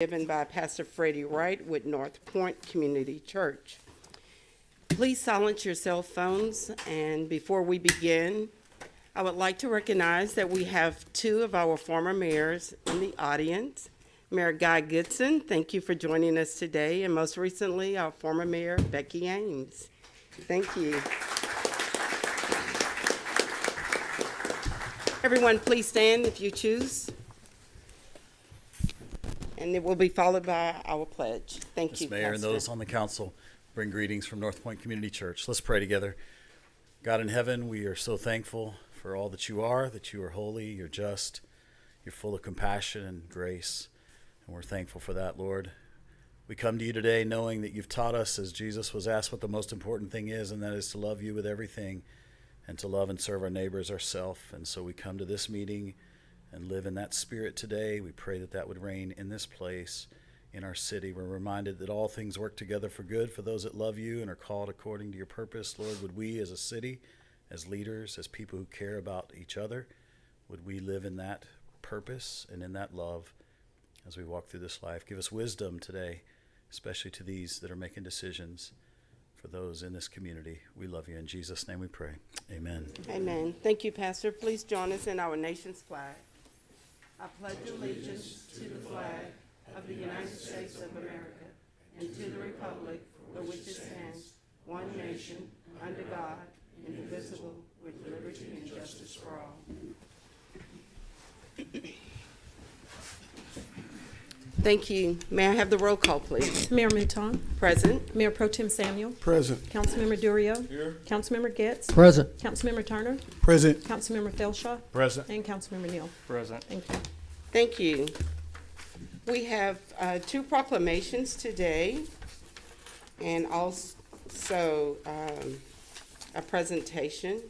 Given by Pastor Freddie Wright with North Point Community Church. Please silence your cell phones, and before we begin, I would like to recognize that we have two of our former mayors in the audience. Mayor Guy Goodson, thank you for joining us today, and most recently, our former mayor, Becky Ames. Thank you. Everyone, please stand if you choose. And it will be followed by our pledge. Thank you, Mayor, Pastor. and those on the council, bring greetings from North Point Community Church. Let's pray together. God in heaven, we are so thankful for all that you are holy, you're just, you're full of compassion and grace, and we're thankful for that, Lord. We come to you today knowing that you've taught us, as Jesus was asked, what the most important thing is, and that is to love you with everything and to love and serve our neighbors ourselves. And so we come to this meeting and live in that spirit today. We pray that that would reign in this place, in our city. We're reminded that all things work together for good for those that love you and are called according to your purpose. Lord, would we as a city, as leaders, as people who care about each other, would we live in that purpose and in that love as we walk through this life? Give us wisdom today, especially to these that are making decisions for those in this community. We love you. In Jesus' name we pray. Amen. Amen. Thank you, Pastor. Please join us in our nation's flag. I pledge allegiance to the flag of the United States of America and to the republic for which it stands, one nation, under God, indivisible, with liberty and justice for all. Thank you. May I have the roll call, please? Mayor Mouton. Present. Mayor Pro Tem Samuel. Present. Councilmember Durio. Here. Councilmember Getz. Present. Councilmember Turner. Present. Councilmember Felshaw. Present. And Councilmember Neal. Present. Thank you. Thank you. We have two proclamations today and also a presentation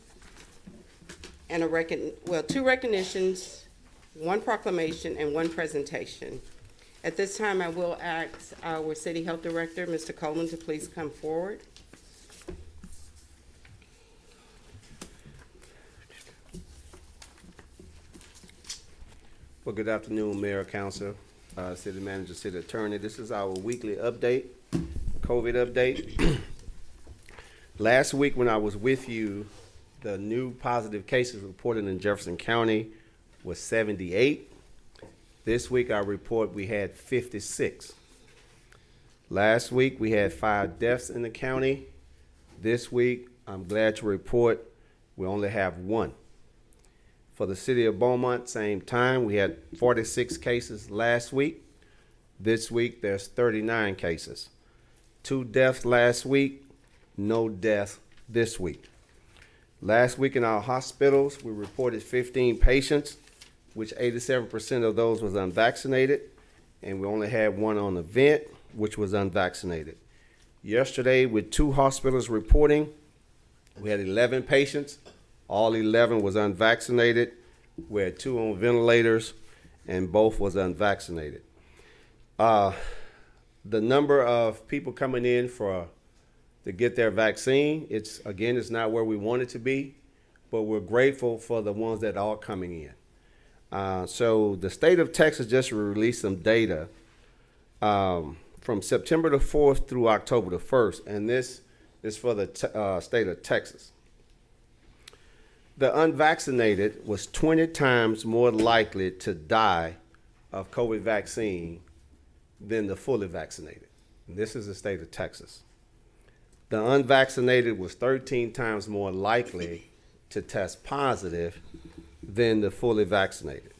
and two recognitions, one proclamation, and one presentation. At this time, I will ask our City Health Director, Mr. Coleman, to please come forward. Well, good afternoon, Mayor, Council, City Manager, City Attorney. This is our weekly update, COVID update. Last week when I was with you, the new positive cases reported in Jefferson County was 78. This week I report we had 56. Last week we had 5 deaths in the county. This week I'm glad to report we only have 1. For the city of Beaumont, same time, we had 46 cases last week. This week, there's 39 cases. 2 deaths last week, no death this week. Last week in our hospitals, we reported 15 patients, which 87% of those was unvaccinated, and we only had 1 on the vent, which was unvaccinated. Yesterday, with 2 hospitals reporting, we had 11 patients. All 11 was unvaccinated. We had 2 on ventilators, and both was unvaccinated. The number of people coming in to get their vaccine, it's not where we want it to be, but we're grateful for the ones that are coming in. So the state of Texas just released some data from September the 4th through October the 1st, and this is for the state of Texas. The unvaccinated was 20 times more likely to die of COVID vaccine than the fully vaccinated. And this is the state of Texas. The unvaccinated was 13 times more likely to test positive than the fully vaccinated.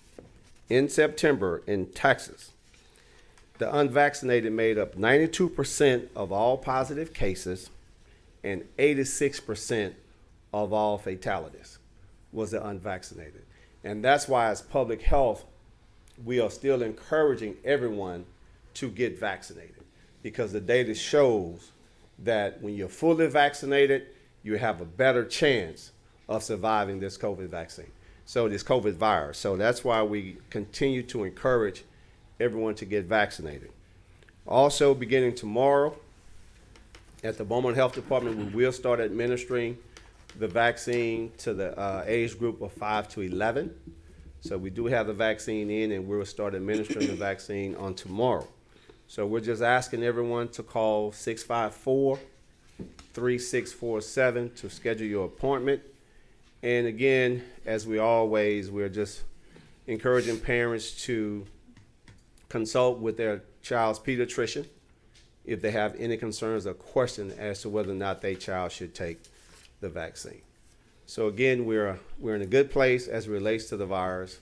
In September in Texas, the unvaccinated made up 92% of all positive cases and 86% of all fatalities was the unvaccinated. And that's why as public health, we are still encouraging everyone to get vaccinated, because the data shows that when you're fully vaccinated, you have a better chance of surviving this COVID vaccine. So this COVID virus. So that's why we continue to encourage everyone to get vaccinated. Also, beginning tomorrow, at the Beaumont Health Department, we will start administering the vaccine to the age group of 5 to 11. So we do have the vaccine in, and we'll start administering the vaccine on tomorrow. So we're just asking everyone to call 654-3647 to schedule your appointment. And again, as we always, we're just encouraging parents to consult with their child's pediatrician if they have any concerns or questions as to whether or not their child should take the vaccine. So again, we're in a good place as it relates to the virus.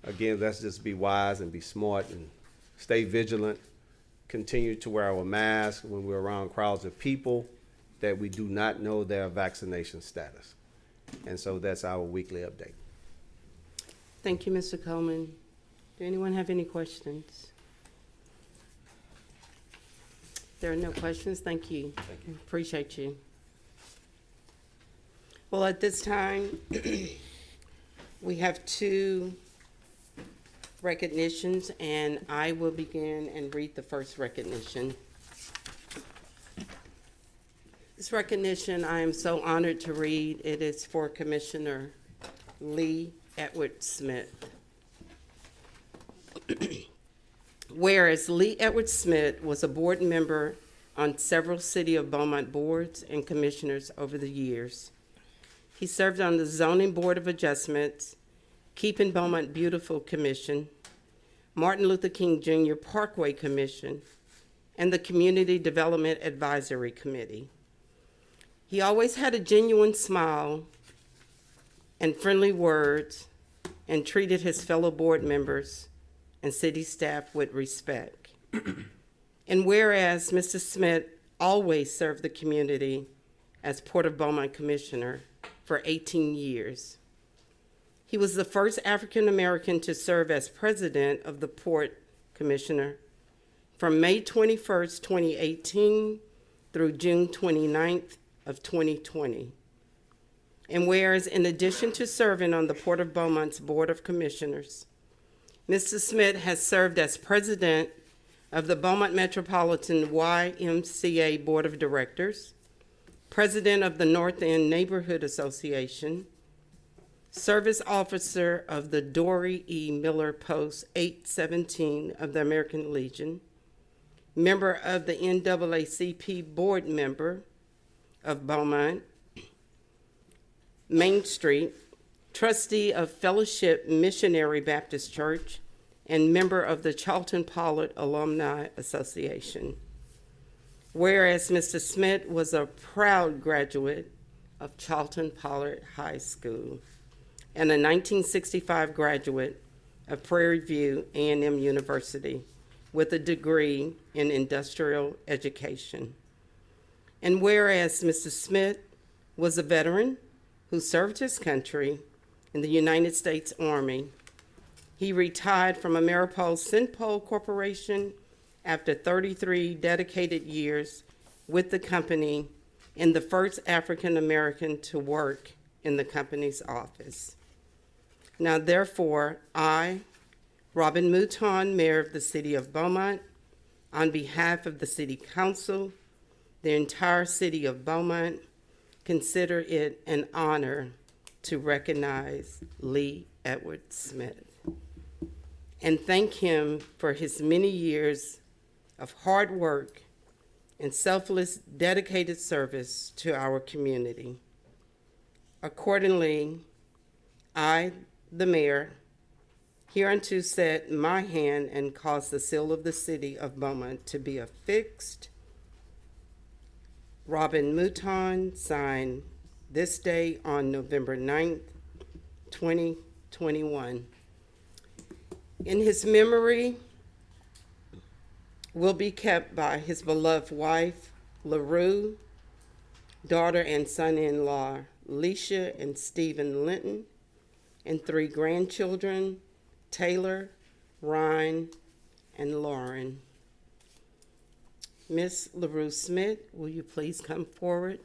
Again, let's just be wise and be smart and stay vigilant. Continue to wear our masks when we're around crowds of people that we do not know their vaccination status. And so that's our weekly update. Thank you, Mr. Coleman. Do anyone have any questions? There are no questions. Thank you. Thank you. Appreciate you. Well, at this time, we have two recognitions, and I will begin and read the first recognition. This recognition, I am so honored to read. It is for Commissioner Lee Edward Smith. Whereas Lee Edward Smith was a board member on several City of Beaumont boards and commissioners over the years. He served on the Zoning Board of Adjustments, Keeping Beaumont Beautiful Commission, Martin Luther King Jr. Parkway Commission, and the Community Development Advisory Committee. He always had a genuine smile and friendly words and treated his fellow board members and city staff with respect. And whereas Mr. Smith always served the community as Port of Beaumont Commissioner for 18 years. He was the first African American to serve as president of the Port Commissioner from May 21st, 2018 through June 29th of 2020. And whereas in addition to serving on the Port of Beaumont's Board of Commissioners, Mr. Smith has served as president of the Beaumont Metropolitan YMCA Board of Directors, president of the North End Neighborhood Association, service officer of the Dory E. Miller Post 817 of the American Legion, member of the NAACP board member of Beaumont, Main Street, trustee of Fellowship Missionary Baptist Church, and member of the Charlton Pollard Alumni Association. Whereas Mr. Smith was a proud graduate of Charlton Pollard High School and a 1965 graduate of Prairie View A&M University with a degree in industrial education. And whereas Mr. Smith was a veteran who served his country in the United States Army, he retired from Ameripol Synpol Corporation after 33 dedicated years with the company and the first African American to work in the company's office. Now therefore, I, Robin Mouton, Mayor of the City of Beaumont, on behalf of the City Council, the entire City of Beaumont, consider it an honor to recognize Lee Edward Smith and thank him for his many years of hard work and selfless, dedicated service to our community. Accordingly, I, the mayor, hereunto set my hand and cause the seal of the City of Beaumont to be affixed. Robin Mouton, signed this day on November 9th, 2021. In his memory will be kept by his beloved wife, LaRue, daughter and son-in-law, Leisha and Stephen Linton, and 3 grandchildren, Taylor, Ryan, and Lauren. Miss LaRue Smith, will you please come forward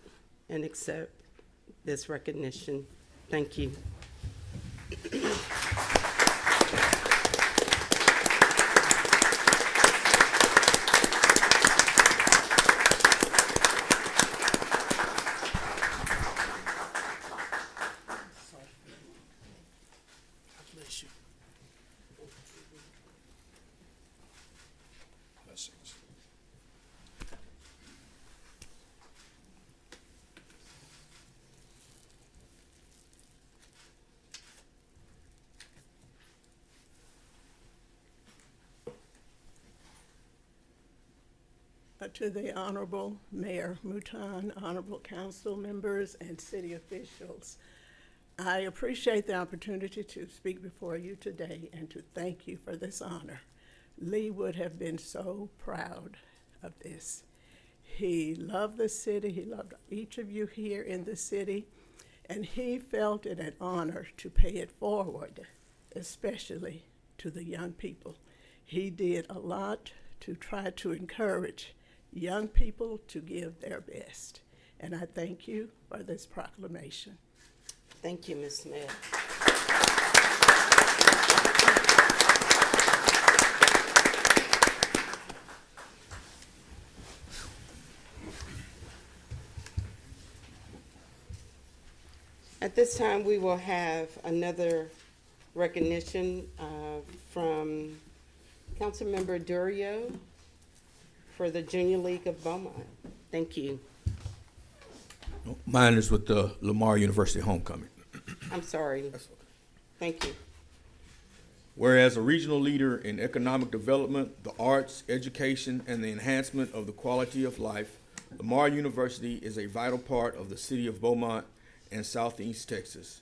and accept this recognition? Thank you. Bless you. Blessings. To the Honorable Mayor Mouton, Honorable Council members, and city officials. I appreciate the opportunity to speak before you today and to thank you for this honor. Lee would have been so proud of this. He loved the city, he loved each of you here in the city, and he felt it an honor to pay it forward, especially to the young people. He did a lot to try to encourage young people to give their best. And I thank you for this proclamation. Thank you, Ms. Smith. At this time, we will have another recognition from Councilmember Durio for the Junior League of Beaumont. Thank you. Mine is with the Lamar University Homecoming. I'm sorry. Thank you. Whereas a regional leader in economic development, the arts, education, and the enhancement of the quality of life, Lamar University is a vital part of the city of Beaumont and Southeast Texas.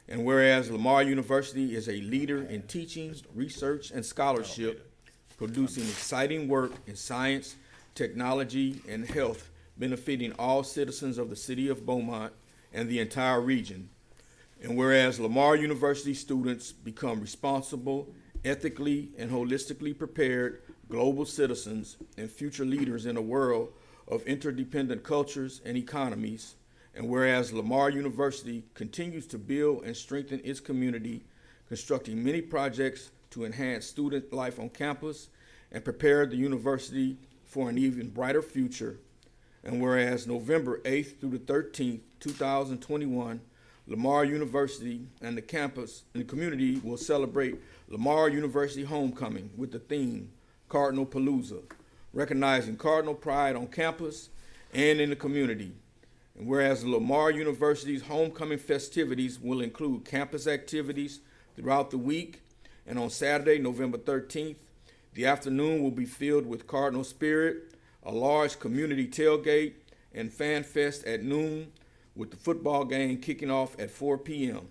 And whereas Lamar University is a leader in teaching, research, and scholarship, producing exciting work in science, technology, and health, benefiting all citizens of the city of Beaumont and the entire region. And whereas Lamar University students become responsible, ethically, and holistically prepared global citizens and future leaders in a world of interdependent cultures and economies. And whereas Lamar University continues to build and strengthen its community, constructing many projects to enhance student life on campus and prepare the university for an even brighter future. And whereas November 8th through the 13th, 2021, Lamar University and the campus and the community will celebrate Lamar University Homecoming with the theme Cardinal Palooza, recognizing Cardinal pride on campus and in the community. And whereas Lamar University's homecoming festivities will include campus activities throughout the week, and on Saturday, November 13th, the afternoon will be filled with Cardinal spirit, a large community tailgate, and fan fest at noon, with the football game kicking off at 4 p.m.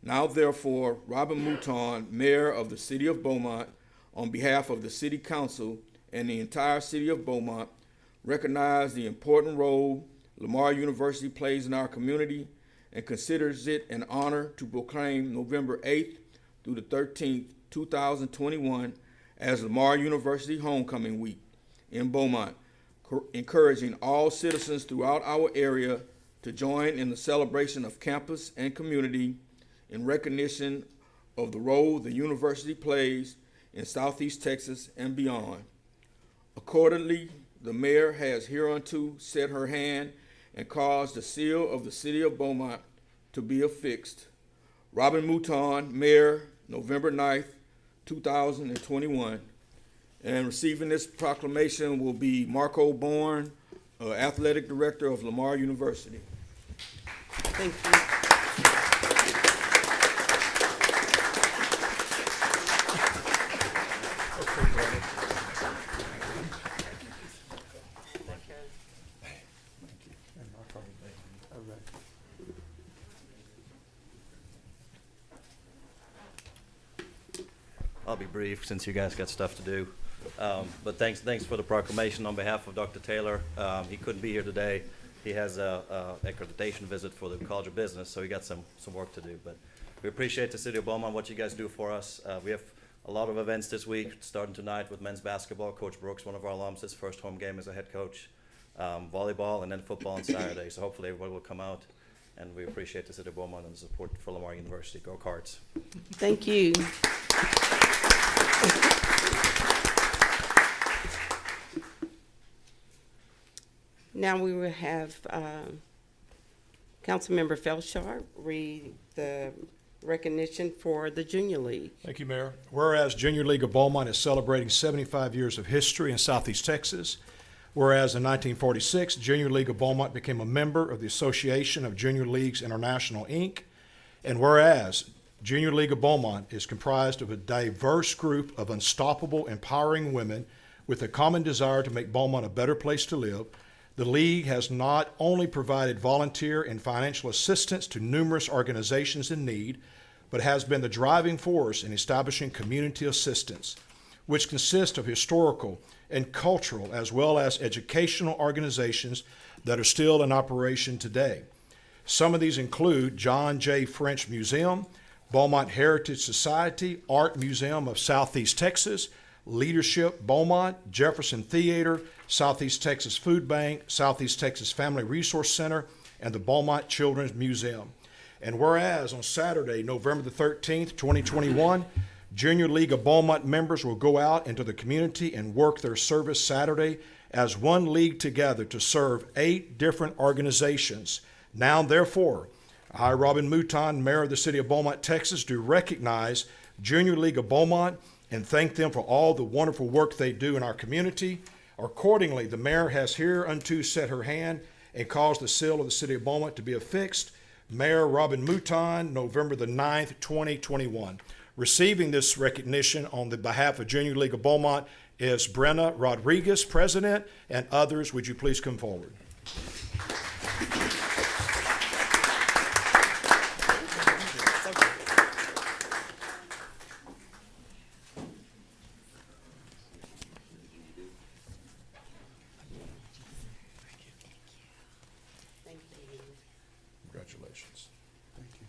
Now, therefore, Robin Mouton, Mayor of the City of Beaumont, on behalf of the City Council and the entire City of Beaumont, recognize the important role Lamar University plays in our community and considers it an honor to proclaim November 8th through the 13th, 2021 as Lamar University Homecoming Week in Beaumont, encouraging all citizens throughout our area to join in the celebration of campus and community in recognition of the role the university plays in Southeast Texas and beyond. Accordingly, the mayor has hereunto set her hand and caused the seal of the City of Beaumont to be affixed. Robin Mouton, Mayor, November 9th, 2021. And receiving this proclamation will be Marco Bourne, Athletic Director of Lamar University. Thank you. I'll be brief since you guys got stuff to do. But thanks for the proclamation on behalf of Dr. Taylor. He couldn't be here today. He has a accreditation visit for the College of Business, so he got some work to do. But we appreciate the City of Beaumont, what you guys do for us. We have a lot of events this week, starting tonight with men's basketball. Coach Brooks, one of our alums, his first home game as a head coach. Volleyball, and then football on Saturday. So hopefully everybody will come out. And we appreciate the City of Beaumont and the support for Lamar University. Go Cards. Thank you. Now we will have Councilmember Felshaw read the recognition for the Junior League. Thank you, Mayor. Whereas Junior League of Beaumont is celebrating 75 years of history in Southeast Texas, whereas in 1946, Junior League of Beaumont became a member of the Association of Junior Leagues International, Inc., and whereas Junior League of Beaumont is comprised of a diverse group of unstoppable, empowering women with a common desire to make Beaumont a better place to live, the League has not only provided volunteer and financial assistance to numerous organizations in need, but has been the driving force in establishing community assistance, which consists of historical and cultural as well as educational organizations that are still in operation today. Some of these include John J. French Museum, Beaumont Heritage Society, Art Museum of Southeast Texas, Leadership Beaumont, Jefferson Theater, Southeast Texas Food Bank, Southeast Texas Family Resource Center, and the Beaumont Children's Museum. And whereas on Saturday, November the 13th, 2021, Junior League of Beaumont members will go out into the community and work their service Saturday as one league together to serve 8 different organizations. Now, therefore, I, Robin Mouton, Mayor of the City of Beaumont, Texas, do recognize Junior League of Beaumont and thank them for all the wonderful work they do in our community. Accordingly, the Mayor has hereunto set her hand and caused the seal of the City of Beaumont to be affixed. Mayor Robin Mouton, November the 9th, 2021. Receiving this recognition on the behalf of Junior League of Beaumont is Brenna Rodriguez, President, and others. Would you please come forward? Congratulations. Thank you.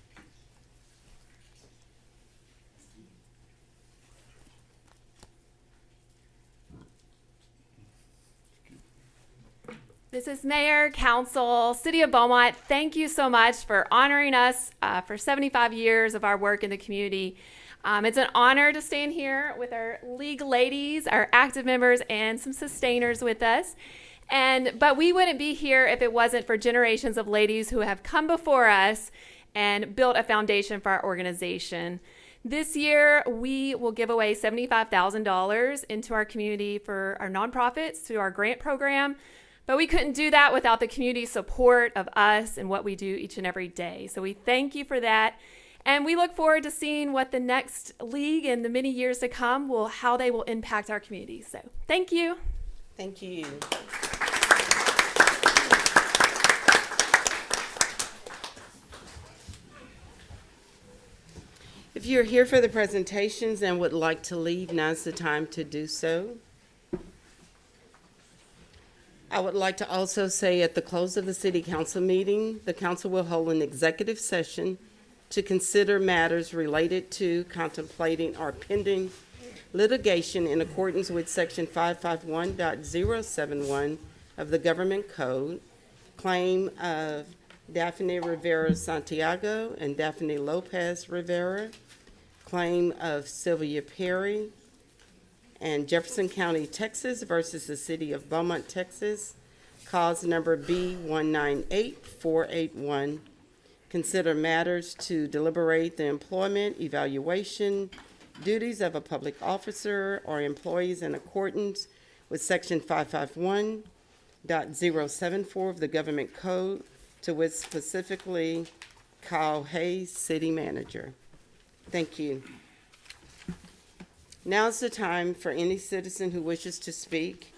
This is Mayor, Council, City of Beaumont. Thank you so much for honoring us for 75 years of our work in the community. It's an honor to stand here with our league ladies, our active members, and some sustainers with us. But we wouldn't be here if it wasn't for generations of ladies who have come before us and built a foundation for our organization. This year, we will give away $75,000 into our community for our nonprofits through our grant program. But we couldn't do that without the community support of us and what we do each and every day. So we thank you for that. And we look forward to seeing what the next league in the many years to come how they will impact our community. So thank you. Thank you. If you're here for the presentations and would like to leave, now's the time to do so. I would like to also say at the close of the city council meeting, the council will hold an executive session to consider matters related to contemplating or pending litigation in accordance with section 551.071 of the government code, claim of Daphne Rivera Santiago and Daphne Lopez Rivera, claim of Sylvia Perry, and Jefferson County, Texas versus the City of Beaumont, Texas, cause number B198481. Consider matters to deliberate the employment, evaluation, duties of a public officer or employees in accordance with section 551.074 of the government code, to which specifically Kyle Hayes, City Manager. Thank you. Now's the time for any citizen who wishes to speak.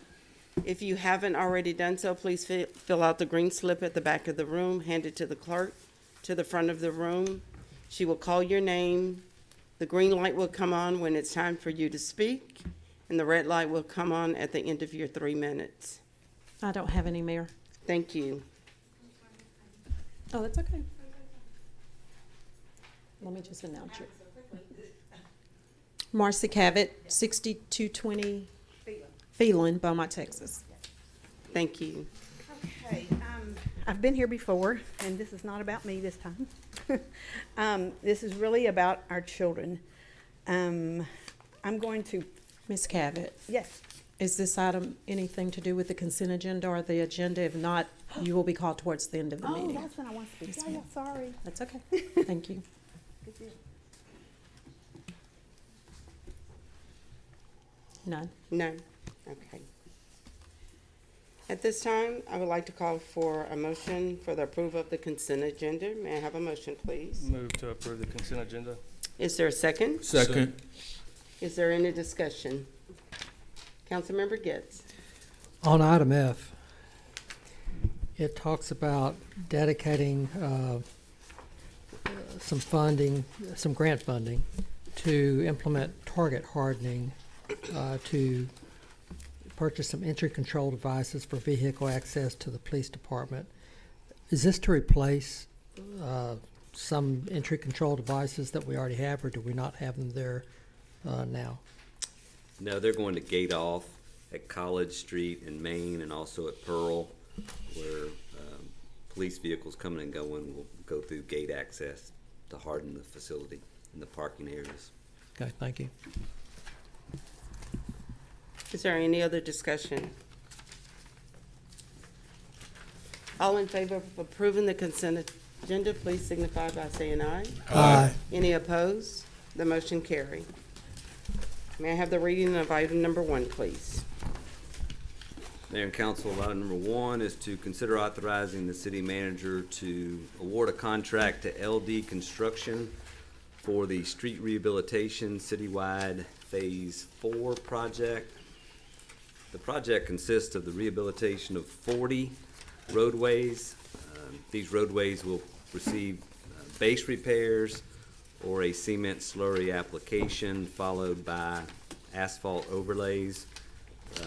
If you haven't already done so, please fill out the green slip at the back of the room, hand it to the clerk to the front of the room. She will call your name. The green light will come on when it's time for you to speak, and the red light will come on at the end of your 3 minutes. I don't have any, Mayor. Thank you. Oh, that's okay. Let me just announce it. Marcy Cavett, 6220 Phelan, Beaumont, Texas. Thank you. Okay, I've been here before, and this is not about me this time. This is really about our children. I'm going to, Ms. Cavett, yes, is this item anything to do with the consent agenda or the agenda? If not, you will be called towards the end of the oh, meeting. that's when I want to speak. Yes, Yeah, ma'am. sorry. That's okay. Thank you. Good deal. None. No? Okay. At this time, I would like to call for a motion for the approval of the consent agenda. May I have a motion, please? Move to approve the consent agenda. Is there a second? Second. Is there any discussion? Councilmember Getz. On item F, it talks about dedicating some funding, some grant funding, to implement target hardening to purchase some entry control devices for vehicle access to the police department. Is this to replace some entry control devices that we already have, or do we not have them there now? No, they're going to gate off at College Street in Maine and also at Pearl, where police vehicles coming and going will go through gate access to harden the facility in the parking areas. Okay, thank you. Is there any other discussion? All in favor of approving the consent agenda, please signify by saying aye. Aye. Any opposed? The motion carry. May I have the reading of item number 1, please? Mayor and Council, item number 1 is to consider authorizing the city manager to award a contract to LD Construction for the street rehabilitation citywide Phase 4 project. The project consists of the rehabilitation of 40 roadways. These roadways will receive base repairs or a cement slurry application followed by asphalt overlays.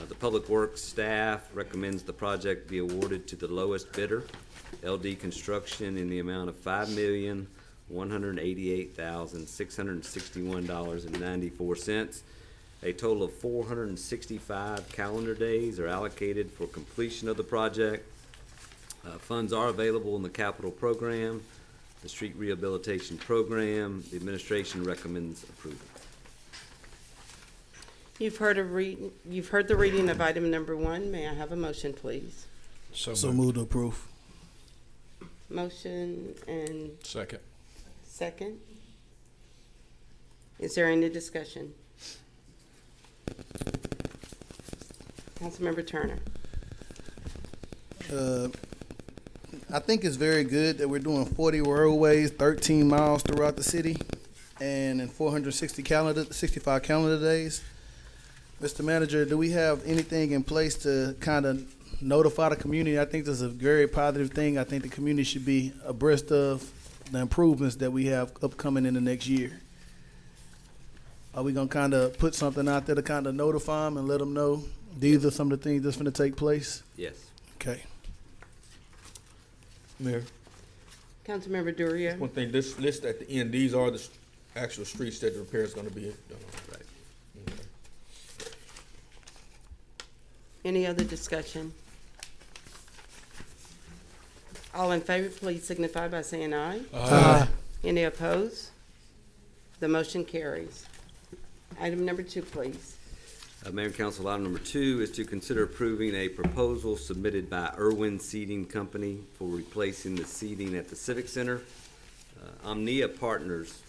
The Public Works staff recommends the project be awarded to the lowest bidder, LD Construction, in the amount of $5,188,661.94. A total of 465 calendar days are allocated for completion of the project. Funds are available in the capital program, the street rehabilitation program. The administration recommends approval. You've heard the reading of item number 1. May I have a motion, please? So moved to approve. Motion and Second. second. Is there any discussion? Councilmember Turner. I think it's very good that we're doing 40 roadways, 13 miles throughout the city, and in 65 calendar days. Mr. Manager, do we have anything in place to kind of notify the community? I think this is a very positive thing. I think the community should be abreast of the improvements that we have upcoming in the next year. Are we gonna kind of put something out there to kind of notify them and let them know these are some of the things that's gonna take place? Yes. Okay. Mayor, Councilmember Duria. one thing, this list at the end, these are the actual streets that the repair is gonna be done on. Right. Any other discussion? All in favor, please signify by saying aye. Aye. Any opposed? The motion carries. Item number 2, please. Mayor and Council, item number 2 is to consider approving a proposal submitted by Irwin Seating Company for replacing the seating at the Civic Center. Omnia Partners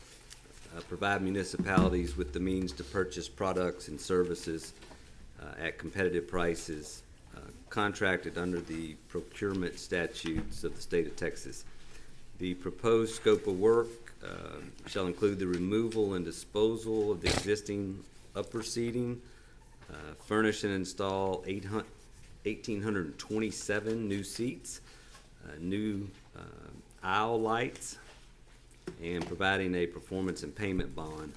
provide municipalities with the means to purchase products and services at competitive prices, contracted under the procurement statutes of the state of Texas. The proposed scope of work shall include the removal and disposal of the existing upper seating, furnish and install 1,827 new seats, new aisle lights, and providing a performance and payment bond.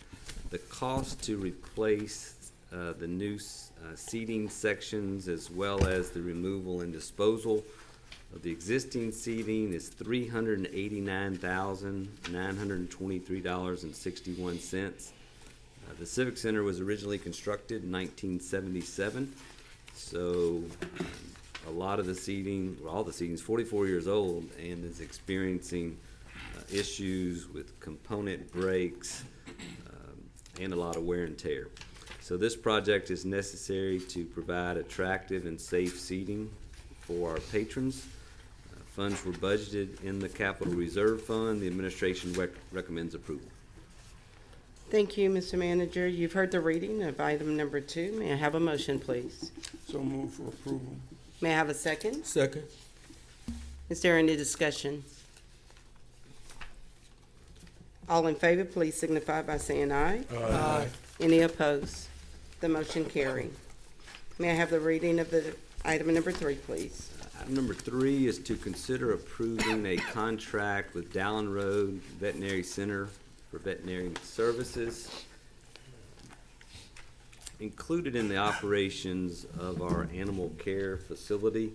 The cost to replace the new seating sections as well as the removal and disposal of the existing seating is $389,923.61. The Civic Center was originally constructed in 1977, so a lot of the seating, or all the seating, is 44 years old and is experiencing issues with component breaks and a lot of wear and tear. So this project is necessary to provide attractive and safe seating for our patrons. Funds were budgeted in the Capital Reserve Fund. The administration recommends approval. Thank you, Mr. Manager. You've heard the reading of item number 2. May I have a motion, please? So move for approval. May I have a second? Second. Is there any discussion? All in favor, please signify by saying aye. Aye. Any opposed? The motion carried. May I have the reading of the item number 3, please? Item number 3 is to consider approving a contract with Dallin Road Veterinary Center for veterinary services. Included in the operations of our animal care facility,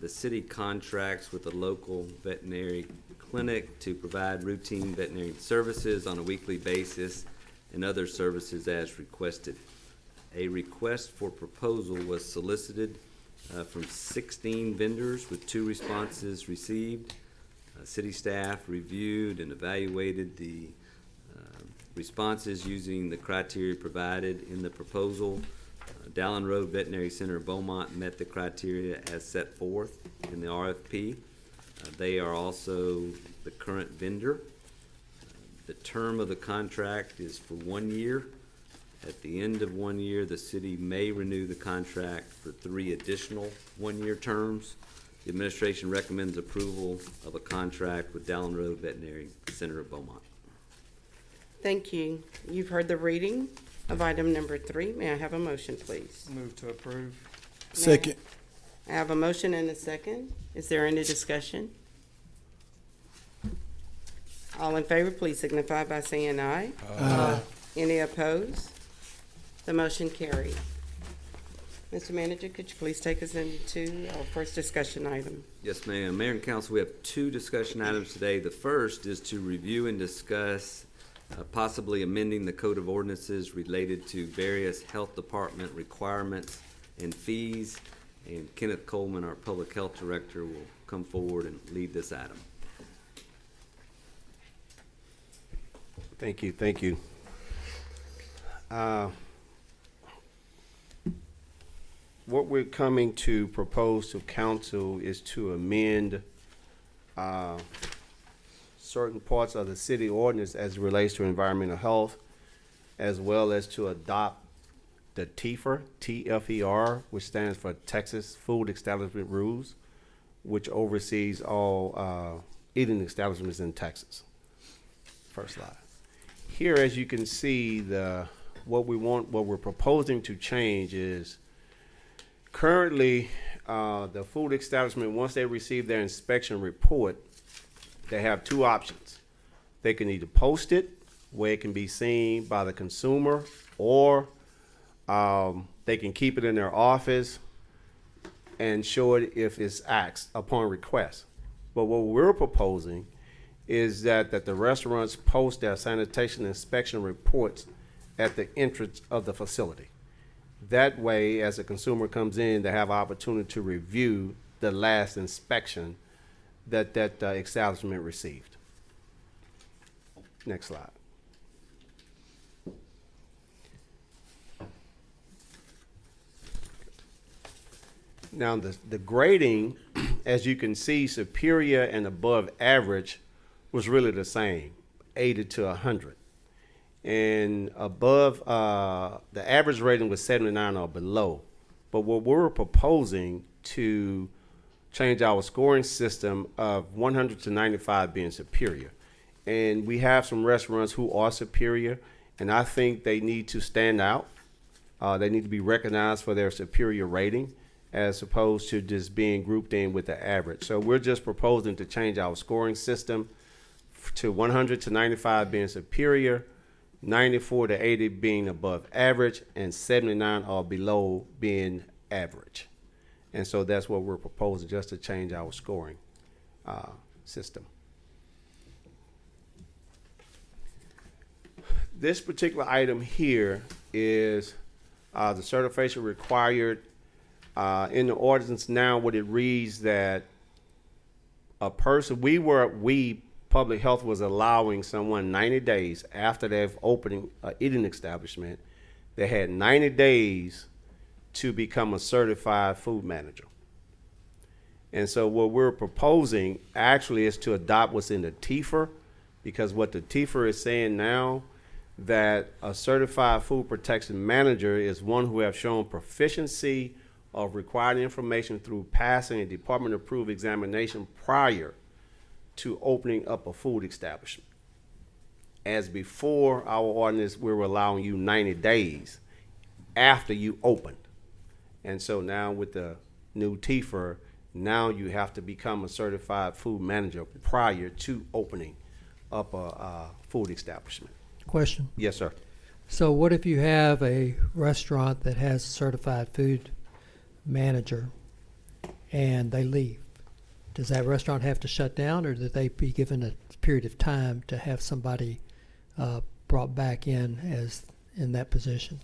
the city contracts with a local veterinary clinic to provide routine veterinary services on a weekly basis and other services as requested. A request for proposal was solicited from 16 vendors with 2 responses received. City staff reviewed and evaluated the responses using the criteria provided in the proposal. Dallin Road Veterinary Center of Beaumont met the criteria as set forth in the RFP. They are also the current vendor. The term of the contract is for 1 year. At the end of 1 year, the city may renew the contract for 3 additional 1-year terms. The administration recommends approval of a contract with Dallin Road Veterinary Center of Beaumont. Thank you. You've heard the reading of item number 3. May I have a motion, please? Move to approve. Second. I have a motion and a second. Is there any discussion? All in favor, please signify by saying aye. Aye. Any opposed? The motion carried. Mr. Manager, could you please take us into our first discussion item? Yes, ma'am. Mayor and council, we have 2 discussion items today. The first is to review and discuss possibly amending the code of ordinances related to various health department requirements and fees. And Kenneth Coleman, our public health director, will come forward and lead this item. Thank you, thank you. What we're coming to propose to council is to amend certain parts of the city ordinance as it relates to environmental health, as well as to adopt the TFER, T-F-E-R, which stands for Texas Food Establishment Rules, which oversees all eating establishments in Texas. First slide. Here, as you can see, what we're proposing to change is currently the food establishment, once they receive their inspection report, they have 2 options. They can either post it where it can be seen by the consumer, or they can keep it in their office and show it if it's asked upon request. But what we're proposing is that the restaurants post their sanitation inspection reports at the entrance of the facility. That way, as a consumer comes in, they have opportunity to review the last inspection that establishment received. Next slide. Now, the grading, as you can see, superior and above average was really the same, 80 to 100. And above, the average rating was 79 or below. But what we're proposing to change our scoring system of 100 to 95 being superior. And we have some restaurants who are superior, and I think they need to stand out. They need to be recognized for their superior rating, as opposed to just being grouped in with the average. So we're just proposing to change our scoring system to 100 to 95 being superior, 94 to 80 being above average, and 79 or below being average. And so that's what we're proposing, just to change our scoring system. This particular item here is the certification required in the ordinance now. What it reads that a person, public health was allowing someone 90 days after they've opened an eating establishment. They had 90 days to become a certified food manager. And so what we're proposing actually is to adopt what's in the TFER, because what the TFER is saying now, that a certified food protection manager is one who have shown proficiency of required information through passing a department-approved examination prior to opening up a food establishment. As before our ordinance, we were allowing you 90 days after you opened. And so now with the new TIFR, now you have to become a certified food manager prior to opening up a food establishment. Question. Yes, sir. So what if you have a restaurant that has a certified food manager and they leave? Does that restaurant have to shut down, or do they be given a period of time to have somebody brought back in as in that position?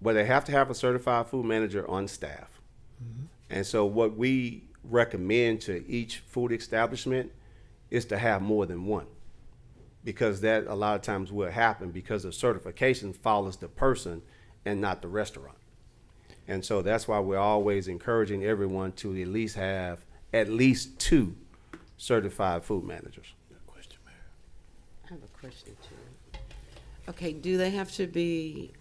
Well, they have to have a certified food manager on staff. And so what we recommend to each food establishment is to have more than one, because that a lot of times will happen because the certification follows the person and not the restaurant. And so that's why we're always encouraging everyone to at least have at least 2 certified food managers. I have a question too. Okay, do they have to be,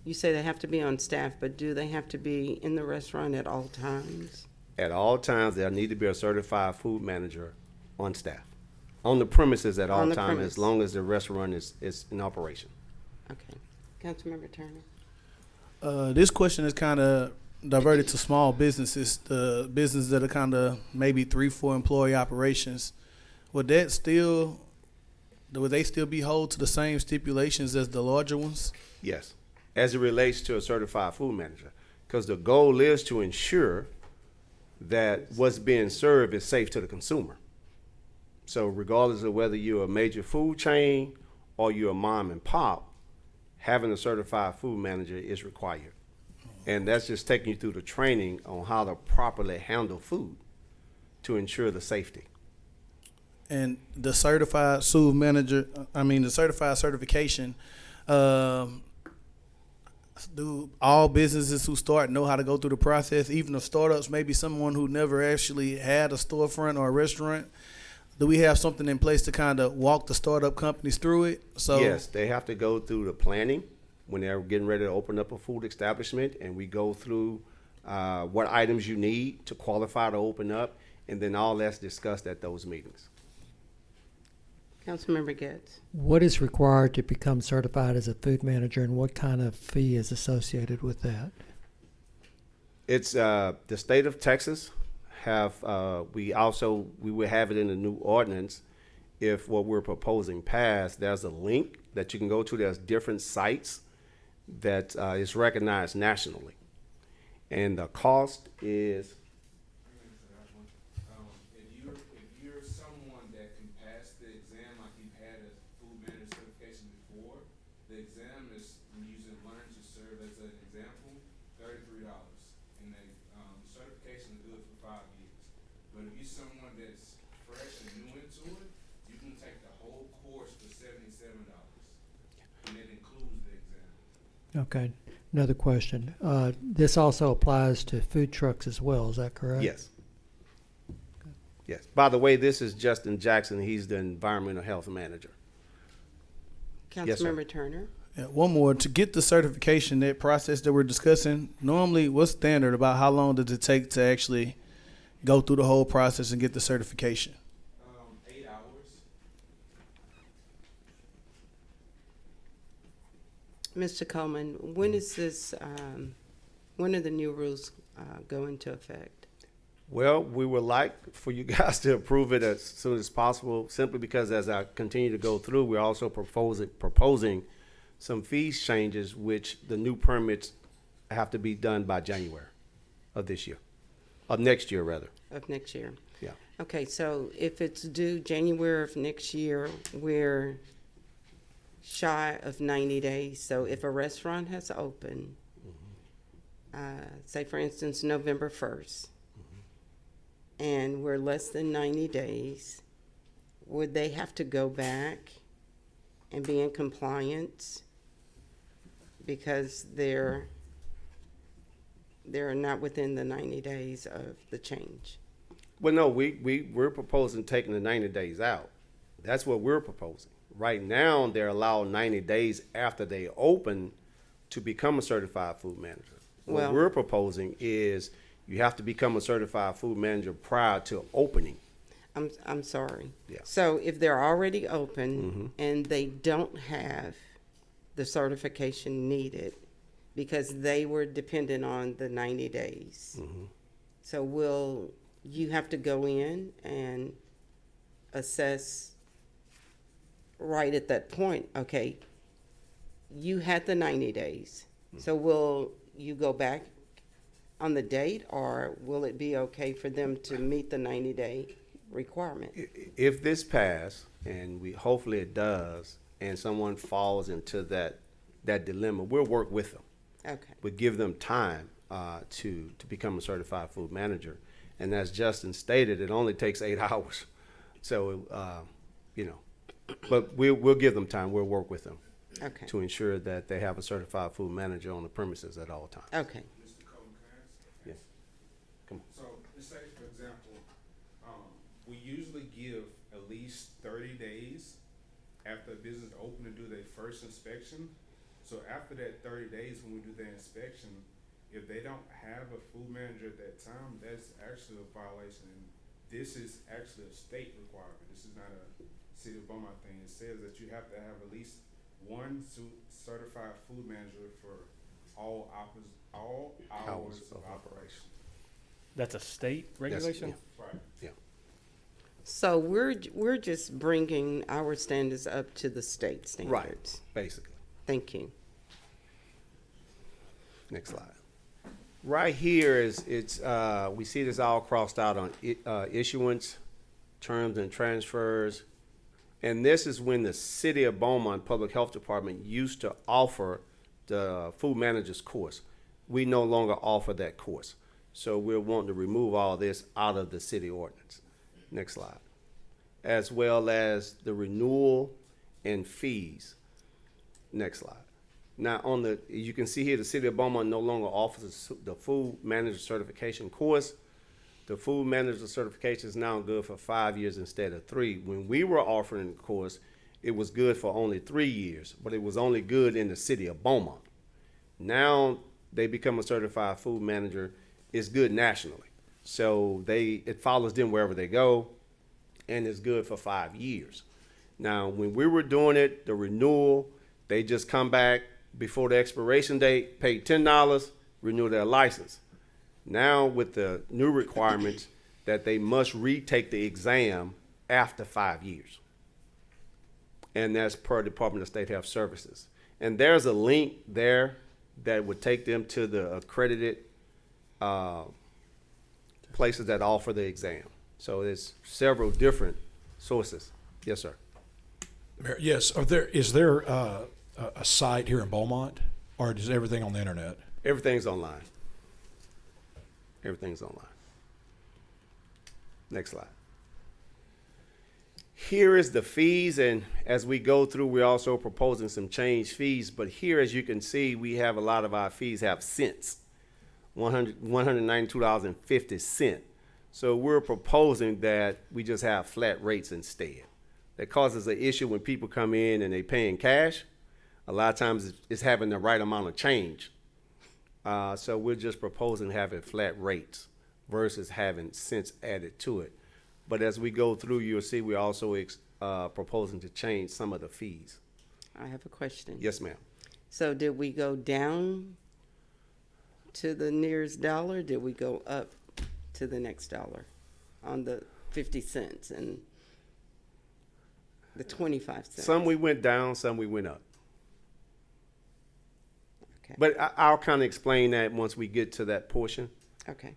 you say they have to be on staff, but do they have to be in the restaurant at all times? At all times, there need to be a certified food manager on staff, on the premises at all On the times, premise. as long as the restaurant is in operation. Okay. Councilmember Turner? This question is kind of diverted to small businesses, the businesses that are kind of maybe 3-4 employee operations. Would they still be held to the same stipulations as the larger ones? Yes, as it relates to a certified food manager, because the goal is to ensure that what's being served is safe to the consumer. So regardless of whether you're a major food chain or you're a mom and pop, having a certified food manager is required. And that's just taking you through the training on how to properly handle food to ensure the safety. And the certified food manager, the certified certification, do all businesses who start know how to go through the process, even the startups, maybe someone who never actually had a storefront or a restaurant? Do we have something in place to kind of walk the startup companies through it? So Yes, they have to go through the planning when they're getting ready to open up a food establishment, and we go through what items you need to qualify to open up, and then all that's discussed at those meetings. Councilmember Getz? What is required to become certified as a food manager, and what kind of fee is associated with that? It's the state of Texas have, we will have it in the new ordinance. If what we're proposing passed, there's a link that you can go to. There's different sites that is recognized nationally. And the cost is, If you're someone that can pass the exam, like you've had a food manager certification before, the exam is, when you learn to serve as an example, $33. And the certification is good for 5 years. But if you're someone that's fresh and new into it, you can take the whole course for $77. And it includes the exam. Okay. Another question. This also applies to food trucks as well, is that correct? yes. Yes. By the way, this is Justin Jackson. He's the environmental health manager. Yes, sir. Councilmember Turner? yeah, one more. To get the certification, that process that we're discussing, normally what's standard about how long does it take to actually go through the whole process and get the certification? 8 hours. Mr. Coleman, when is this, when are the new rules go into effect? Well, we would like for you guys to approve it as soon as possible, simply because as I continue to go through, we're also proposing some fees changes, which the new permits have to be done by January of this year, of next year, rather. Of next year? Yeah. Okay, so if it's due January of next year, we're shy of 90 days. So if a restaurant has opened, say for instance, November 1st, and we're less than 90 days, would they have to go back and be in compliance because they're not within the 90 days of the change? Well, no, we're proposing taking the 90 days out. That's what we're proposing. Right now, they're allowed 90 days after they open to become a certified food manager. Well- What we're proposing is you have to become a certified food manager prior to opening. I'm sorry. Yeah. So if they're already open and they don't have the certification needed, because they were dependent on the 90 days. So will you have to go in and assess right at that point, okay, you had the 90 days. So will you go back on the date, or will it be okay for them to meet the 90-day requirement? If this pass, and hopefully it does, and someone falls into that dilemma, we'll work with them. Okay. We give them time to become a certified food manager. And as Justin stated, it only takes 8 hours. So, but we'll give them time. We'll work with them Okay. to ensure that they have a certified food manager on the premises at all times. Okay. Mr. Cole, can I ask? Yes. Come on. So, let's say, for example, we usually give at least 30 days after a business open to do their first inspection. So after that 30 days, when we do their inspection, if they don't have a food manager at that time, that's actually a violation. And this is actually a state requirement. This is not a City of Beaumont thing. It says that you have to have at least one certified food manager for all hours of operation. That's a state regulation? Right. Yeah. So we're just bringing our standards up to the state standards. Right, basically. Thank you. Next slide. Right here we see this all crossed out on issuance, terms and transfers. And this is when the City of Beaumont Public Health Department used to offer the food manager's course. We no longer offer that course. So we're wanting to remove all this out of the city ordinance. Next slide. As well as the renewal and fees. Next slide. Now, you can see here, the City of Beaumont no longer offers the food manager certification course. The food manager certification is now good for 5 years instead of 3. When we were offering the course, it was good for only 3 years, but it was only good in the City of Beaumont. Now they become a certified food manager. It's good nationally. So it follows them wherever they go, and it's good for 5 years. Now, when we were doing it, the renewal, they just come back before the expiration date, pay $10, renew their license. Now, with the new requirements that they must retake the exam after 5 years. And that's per Department of State Health Services. And there's a link there that would take them to the accredited places that offer the exam. So there's several different sources. Yes, sir. Mayor, yes, is there a site here in Beaumont, or is everything on the internet? Everything's online. Everything's online. Next slide. Here is the fees, and as we go through, we're also proposing some change fees. But here, as you can see, we have a lot of our fees have cents, $192.50. So we're proposing that we just have flat rates instead. That causes an issue when people come in and they pay in cash. A lot of times it's having the right amount of change. So we're just proposing having flat rates versus having cents added to it. But as we go through, you'll see we're also proposing to change some of the fees. I have a question. Yes, ma'am. So did we go down to the nearest dollar? Did we go up to the next dollar on the 50 cents and the 25 cents? Some we went down, some we went up. Okay. But I'll kind of explain that once we get to that portion. Okay.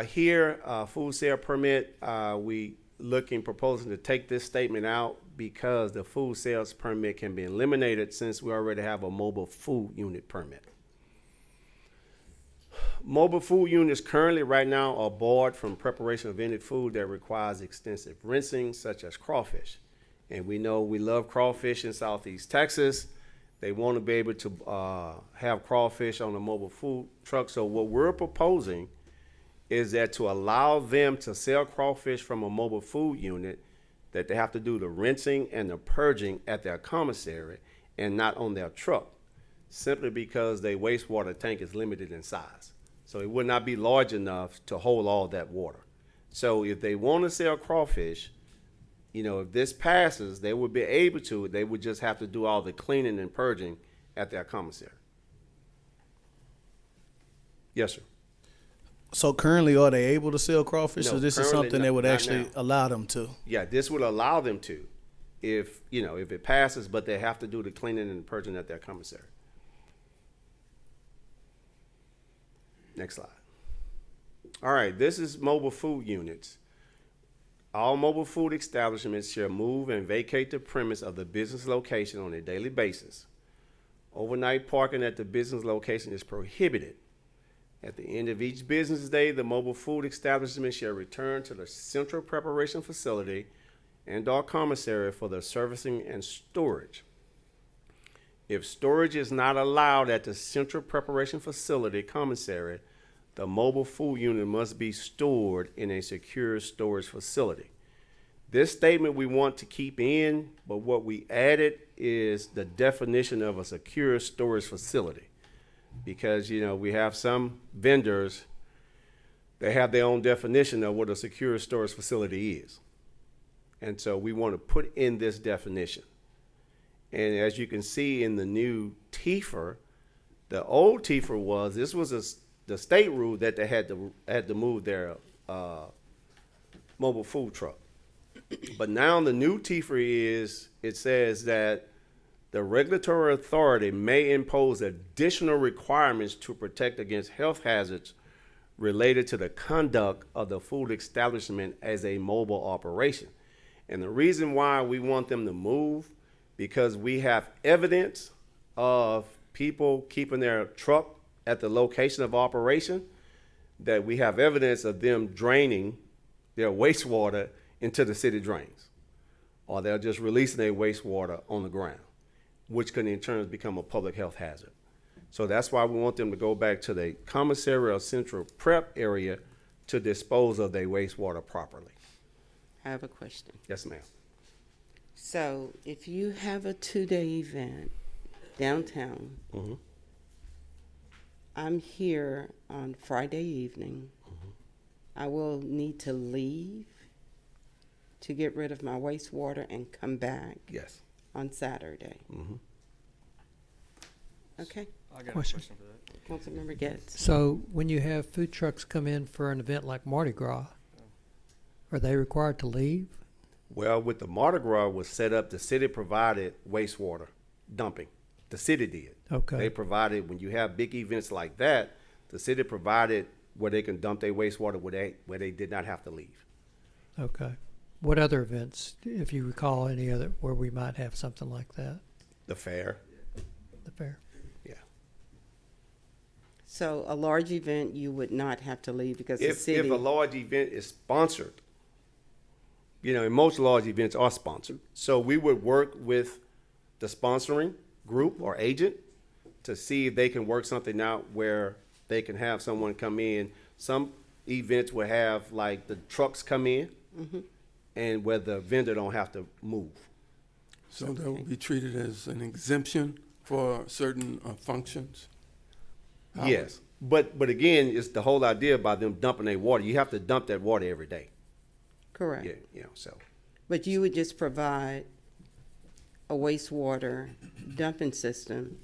Here, food sale permit, we proposing to take this statement out because the food sales permit can be eliminated since we already have a mobile food unit permit. Mobile food units currently right now are barred from preparation of any food that requires extensive rinsing, such as crawfish. And we know we love crawfish in Southeast Texas. They want to be able to have crawfish on a mobile food truck. So what we're proposing is that to allow them to sell crawfish from a mobile food unit, that they have to do the rinsing and the purging at their commissary and not on their truck, simply because their wastewater tank is limited in size. So it would not be large enough to hold all that water. So if they want to sell crawfish, if this passes, they would be able to. They would just have to do all the cleaning and purging at their commissary. Yes, sir. So currently, are they able to sell crawfish, No, or this is currently something not- that would not actually now. allow them to? Yeah, this would allow them to, if it passes, but they have to do the cleaning and purging at their commissary. Next slide. All right, this is mobile food units. All mobile food establishments shall move and vacate the premise of the business location on a daily basis. Overnight parking at the business location is prohibited. At the end of each business day, the mobile food establishment shall return to the central preparation facility and/or commissary for the servicing and storage. If storage is not allowed at the central preparation facility commissary, the mobile food unit must be stored in a secure storage facility. This statement we want to keep in, but what we added is the definition of a secure storage facility. Because, we have some vendors, they have their own definition of what a secure storage facility is. And so we want to put in this definition. And as you can see in the new TIFR, the old TIFR this was the state rule that they had to move their mobile food truck. But now the new TIFR it says that the regulatory authority may impose additional requirements to protect against health hazards related to the conduct of the food establishment as a mobile operation. And the reason why we want them to move, because we have evidence of people keeping their truck at the location of operation, that we have evidence of them draining their wastewater into the city drains, or they're just releasing their wastewater on the ground, which can in turn become a public health hazard. So that's why we want them to go back to the commissary or central prep area to dispose of their wastewater properly. I have a question. Yes, ma'am. So if you have a 2-day event downtown, Mhm. I'm here on Friday evening. I will need to leave to get rid of my wastewater and come back Yes. on Saturday. Mhm. Okay. I got Question. a question for that. Councilmember Getz. So when you have food trucks come in for an event like Mardi Gras, are they required to leave? Well, with the Mardi Gras was set up, the city provided wastewater dumping. The city did. Okay. They provided, when you have big events like that, the city provided where they can dump their wastewater where they did not have to leave. Okay. What other events, if you recall any other, where we might have something like that? The fair. The fair. Yeah. So a large event, you would not have to leave because the If city. a large event is sponsored, and most large events are sponsored. So we would work with the sponsoring group or agent to see if they can work something out where they can have someone come in. Some events will have like the trucks come in and where the vendor don't have to move. So that would be treated as an exemption for certain functions? How- Yes, but again, it's the whole idea about them dumping their water. You have to dump that water every day. Correct. Yeah, so. But you would just provide a wastewater dumping system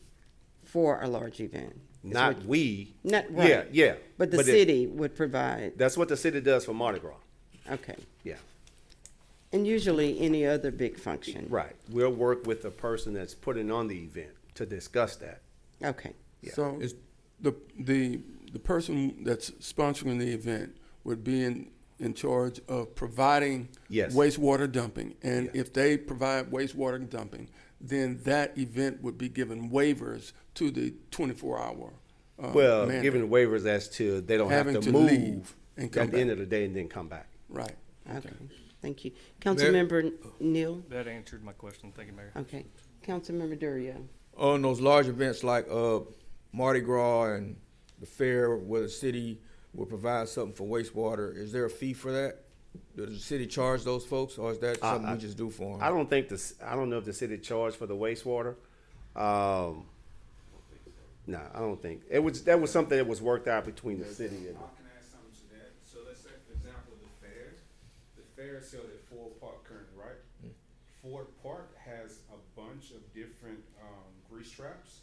for a large event. Is Not what- we. Not right. Yeah. But the city would provide. That's what the city does for Mardi Gras. Okay. Yeah. And usually any other big function. Right. We'll work with the person that's putting on the event to discuss that. Okay. Yeah. So is the person that's sponsoring the event would be in charge of providing Yes. wastewater dumping. And Yeah. if they provide wastewater dumping, then that event would be given waivers to the 24-hour Well, mandate. giving waivers as to they don't Having have to to leave move and come at the end back. of the day and then come back. Right. Okay. Thank you. Councilmember Neal? That answered my question. Thank you, Mayor. Okay. Councilmember Durio? On those large events like Mardi Gras and the fair where the city will provide something for wastewater, is there a fee for that? Does the city charge those folks, or is that something we just do for them? I don't know if the city charged for the wastewater. No, I don't think. That was something that was worked out between the city and. I can add something to that. So let's say, for example, the fair. The fair is held at Ford Park currently, right? Ford Park has a bunch of different grease traps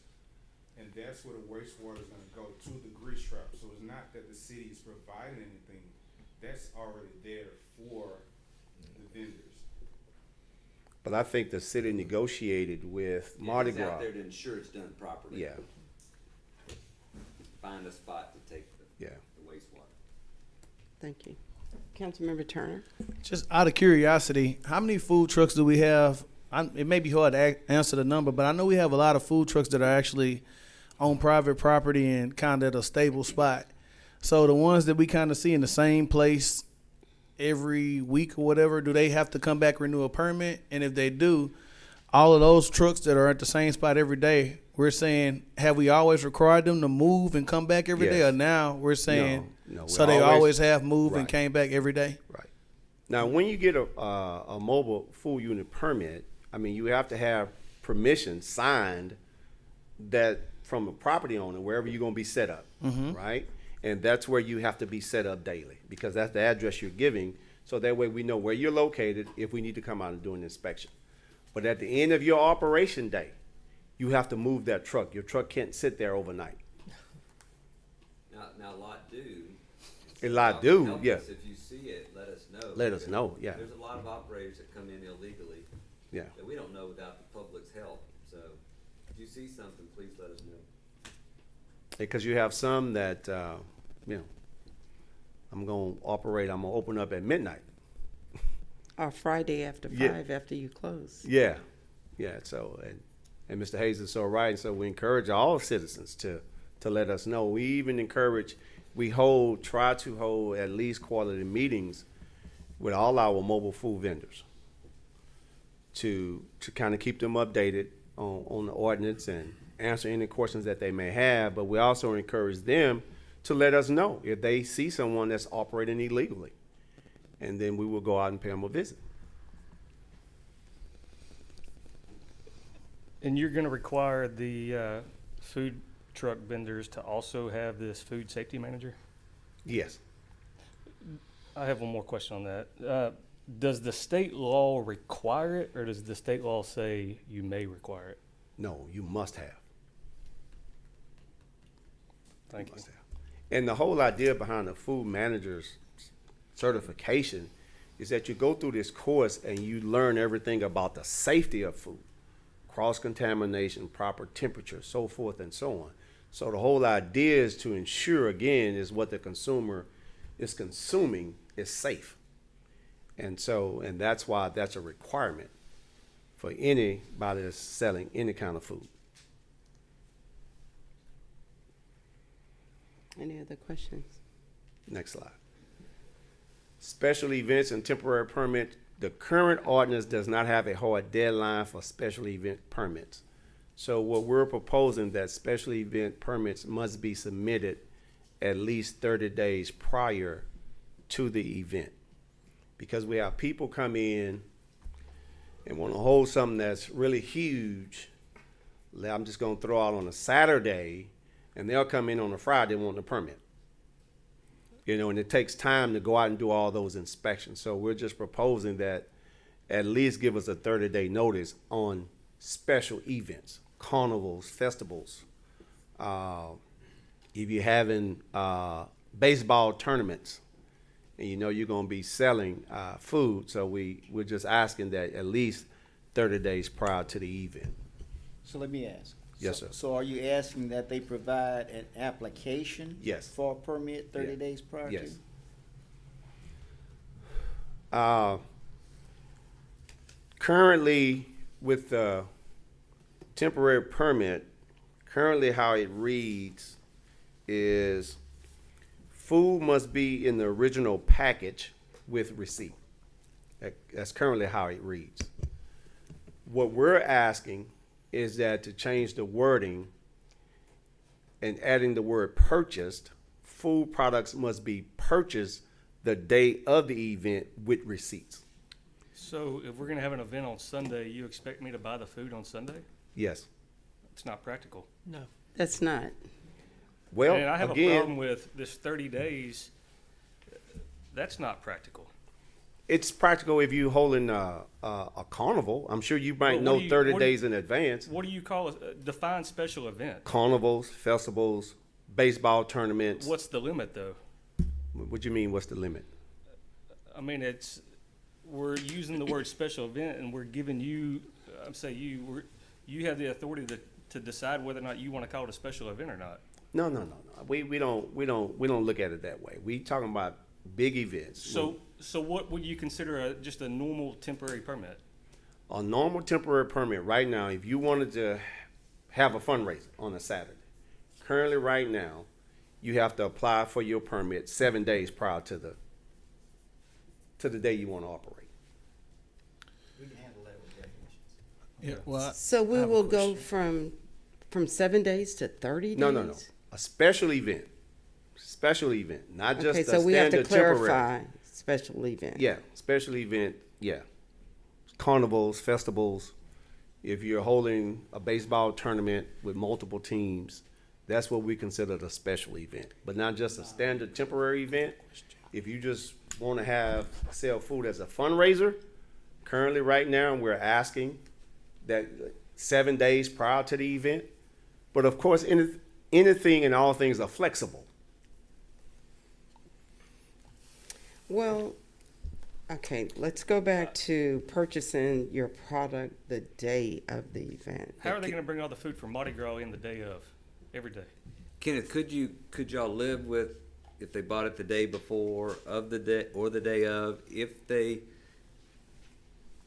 and that's where the wastewater is gonna go to the grease trap. So it's not that the city is providing anything, that's already there for the vendors. But I think the city negotiated with Mardi It's out Gras. there to ensure it's done properly. Yeah, Find a spot to take yeah. the wastewater. Thank you. Councilmember Turner? Just out of curiosity, how many food trucks do we have? It may be hard to answer the number, but I know we have a lot of food trucks that are actually on private property and kind of at a stable spot. So the ones that we kind of see in the same place every week or whatever, do they have to come back renew a permit? And if they do, all of those trucks that are at the same spot every day, we're saying, have we always required them to move and come back every day? Yes. Or now we're saying, No, we so they always have moved and Right. came back every day? Right. Now, when you get a mobile food unit permit, I mean, you have to have permission signed that from a property owner, wherever you're gonna be set up, right? And that's where you have to be set up daily, because that's the address you're giving, so that way we know where you're located if we need to come out and do an inspection. But at the end of your operation day, you have to move that truck. Your truck can't sit there overnight. Now lot do. A lot do, Help yeah. us. If you see it, let us know. Let us know, yeah. There's a lot of operators that come in illegally. Yeah. That we don't know without the public's help. So if you see something, please let us know. Because you have some that, you know, I'm gonna open up at midnight. Or Friday after Yeah. 5 after you close. Yeah, yeah, so, and Mr. Hayes is so right, and so we encourage all citizens to let us know. We even encourage, try to hold at least quarterly meetings with all our mobile food vendors to kind of keep them updated on the ordinance and answer any questions that they may have, but we also encourage them to let us know if they see someone that's operating illegally. And then we will go out and pay them a visit. And you're gonna require the food truck vendors to also have this food safety manager? Yes. I have one more question on that. Does the state law require it, or does the state law say you may require it? No, you must have. Thank you. Must have. And the whole idea behind the food manager's certification is that you go through this course and you learn everything about the safety of food, cross-contamination, proper temperature, so forth and so on. So the whole idea is to ensure, again, is what the consumer is consuming is safe. And that's why that's a requirement for anybody that's selling any kind of food. Any other questions? Next slide. Special events and temporary permit. The current ordinance does not have a hard deadline for special event permits. So what we're proposing that special event permits must be submitted at least 30 days prior to the event. Because we have people come in and want to hold something that's really huge. I'm just going to throw out on a Saturday, and they'll come in on a Friday wanting a permit. You know, and it takes time to go out and do all those inspections. So we're just proposing that at least give us a 30-day notice on special events, carnivals, festivals. If you're having baseball tournaments, and you know you're going to be selling food, so we're just asking that at least 30 days prior to the event. So let me ask. Yes, sir. So are you asking that they provide an application? Yes. For a permit 30 Yeah. days prior to? Yes. Currently, with the temporary permit, currently how it reads is food must be in the original package with receipt. That's currently how it reads. What we're asking is that to change the wording and adding the word purchased, food products must be purchased the day of the event with receipts. So if we're gonna have an event on Sunday, you expect me to buy the food on Sunday? Yes. It's not practical. No. That's not. Well, And I have a again, problem with this 30 days. That's not practical. It's practical if you holding a carnival. I'm sure you might know 30 days in advance. What do you call a defined special event? Carnivals, festivals, baseball tournaments. What's the limit, though? What do you mean, what's the limit? I mean, we're using the word special event, and we're giving you, you have the authority to decide whether or not you want to call it a special event or not. No. We don't look at it that way. We talking about big events. So what would you consider just a normal temporary permit? A normal temporary permit right now, if you wanted to have a fundraiser on a Saturday, currently right now, you have to apply for your permit 7 days prior to the day you want to operate. We can handle that with definitions. Yeah, well, So we will go from 7 days to 30 days? No. A special event. Special event, not just Okay, a so we have to standard temporary. clarify special event. Yeah, special event, yeah. Carnivals, festivals. If you're holding a baseball tournament with multiple teams, that's what we consider a special event, but not just a standard temporary event. If you just want to sell food as a fundraiser, currently right now, we're asking that 7 days prior to the event. But of course, anything and all things are flexible. Well, okay, let's go back to purchasing your product the day of the event. How are they going to bring all the food from Mardi Gras in the day of, every day? Kenneth, could y'all live with if they bought it the day before of the day or the day of, if they?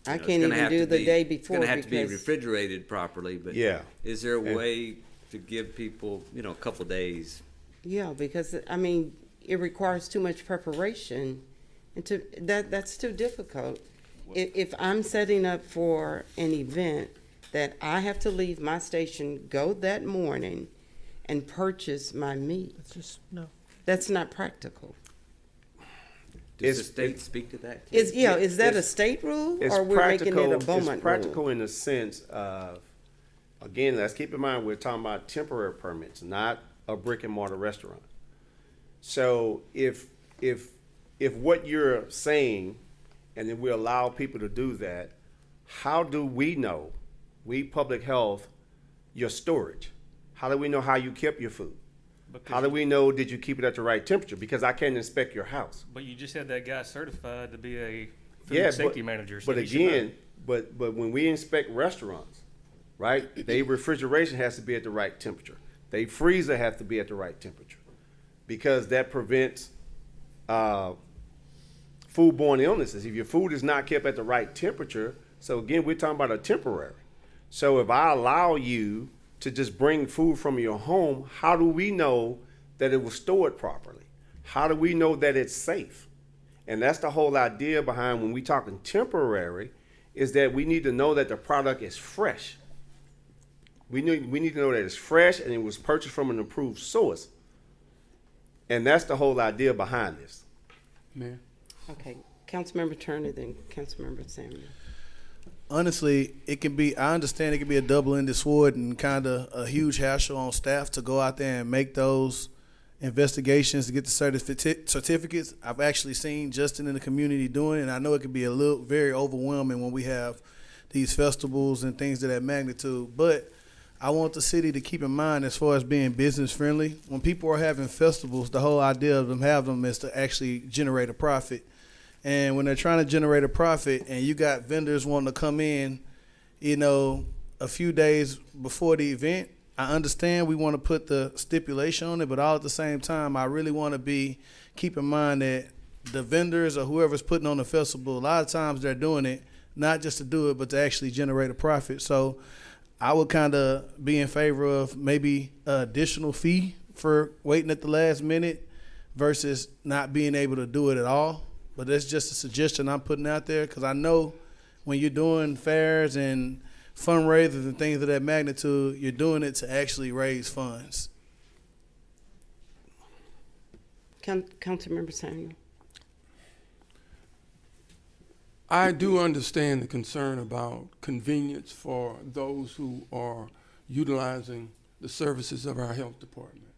I can't even do the day before It's gonna have to be because- refrigerated properly, but Yeah. is there a way to give people, a couple days? Yeah, because I mean, it requires too much preparation, and that's too difficult. If I'm setting up for an event that I have to leave my station, go that morning, and purchase my meat, It's just, no. that's not practical. Does the state speak to that? Is that a state rule, or we're making it a Beaumont rule? It's practical in the sense of, again, let's keep in mind, we're talking about temporary permits, not a brick and mortar restaurant. So if what you're saying, and then we allow people to do that, how do we know, we public health, your storage? How do we know how you kept your food? How do we know did you keep it at the right temperature? Because I can't inspect your house. But you just had that guy certified to be a food safety manager. So but he should know. again, but when we inspect restaurants, right, they refrigeration has to be at the right temperature. They freezer has to be at the right temperature, because that prevents foodborne illnesses. If your food is not kept at the right temperature, so again, we're talking about a temporary. So if I allow you to just bring food from your home, how do we know that it was stored properly? How do we know that it's safe? And that's the whole idea behind when we talking temporary, is that we need to know that the product is fresh. We need to know that it's fresh and it was purchased from an approved source. And that's the whole idea behind this. Man. Okay, Councilmember Turner, then Councilmember Samuel. Honestly, I understand it can be a double-ended sword and kind of a huge hassle on staff to go out there and make those investigations to get the certificates. I've actually seen Justin in the community doing it, and I know it can be very overwhelming when we have these festivals and things of that magnitude. But I want the city to keep in mind, as far as being business friendly, when people are having festivals, the whole idea of them is to actually generate a profit. And when they're trying to generate a profit and you got vendors wanting to come in, a few days before the event, I understand we want to put the stipulation on it, but all at the same time, I really want to keep in mind that the vendors or whoever's putting on the festival, a lot of times they're doing it not just to do it, but to actually generate a profit. So I would kind of be in favor of maybe an additional fee for waiting at the last minute versus not being able to do it at all. But that's just a suggestion I'm putting out there, because I know when you're doing fairs and fundraisers and things of that magnitude, you're doing it to actually raise funds. Councilmember Samuel. I do understand the concern about convenience for those who are utilizing the services of our health department.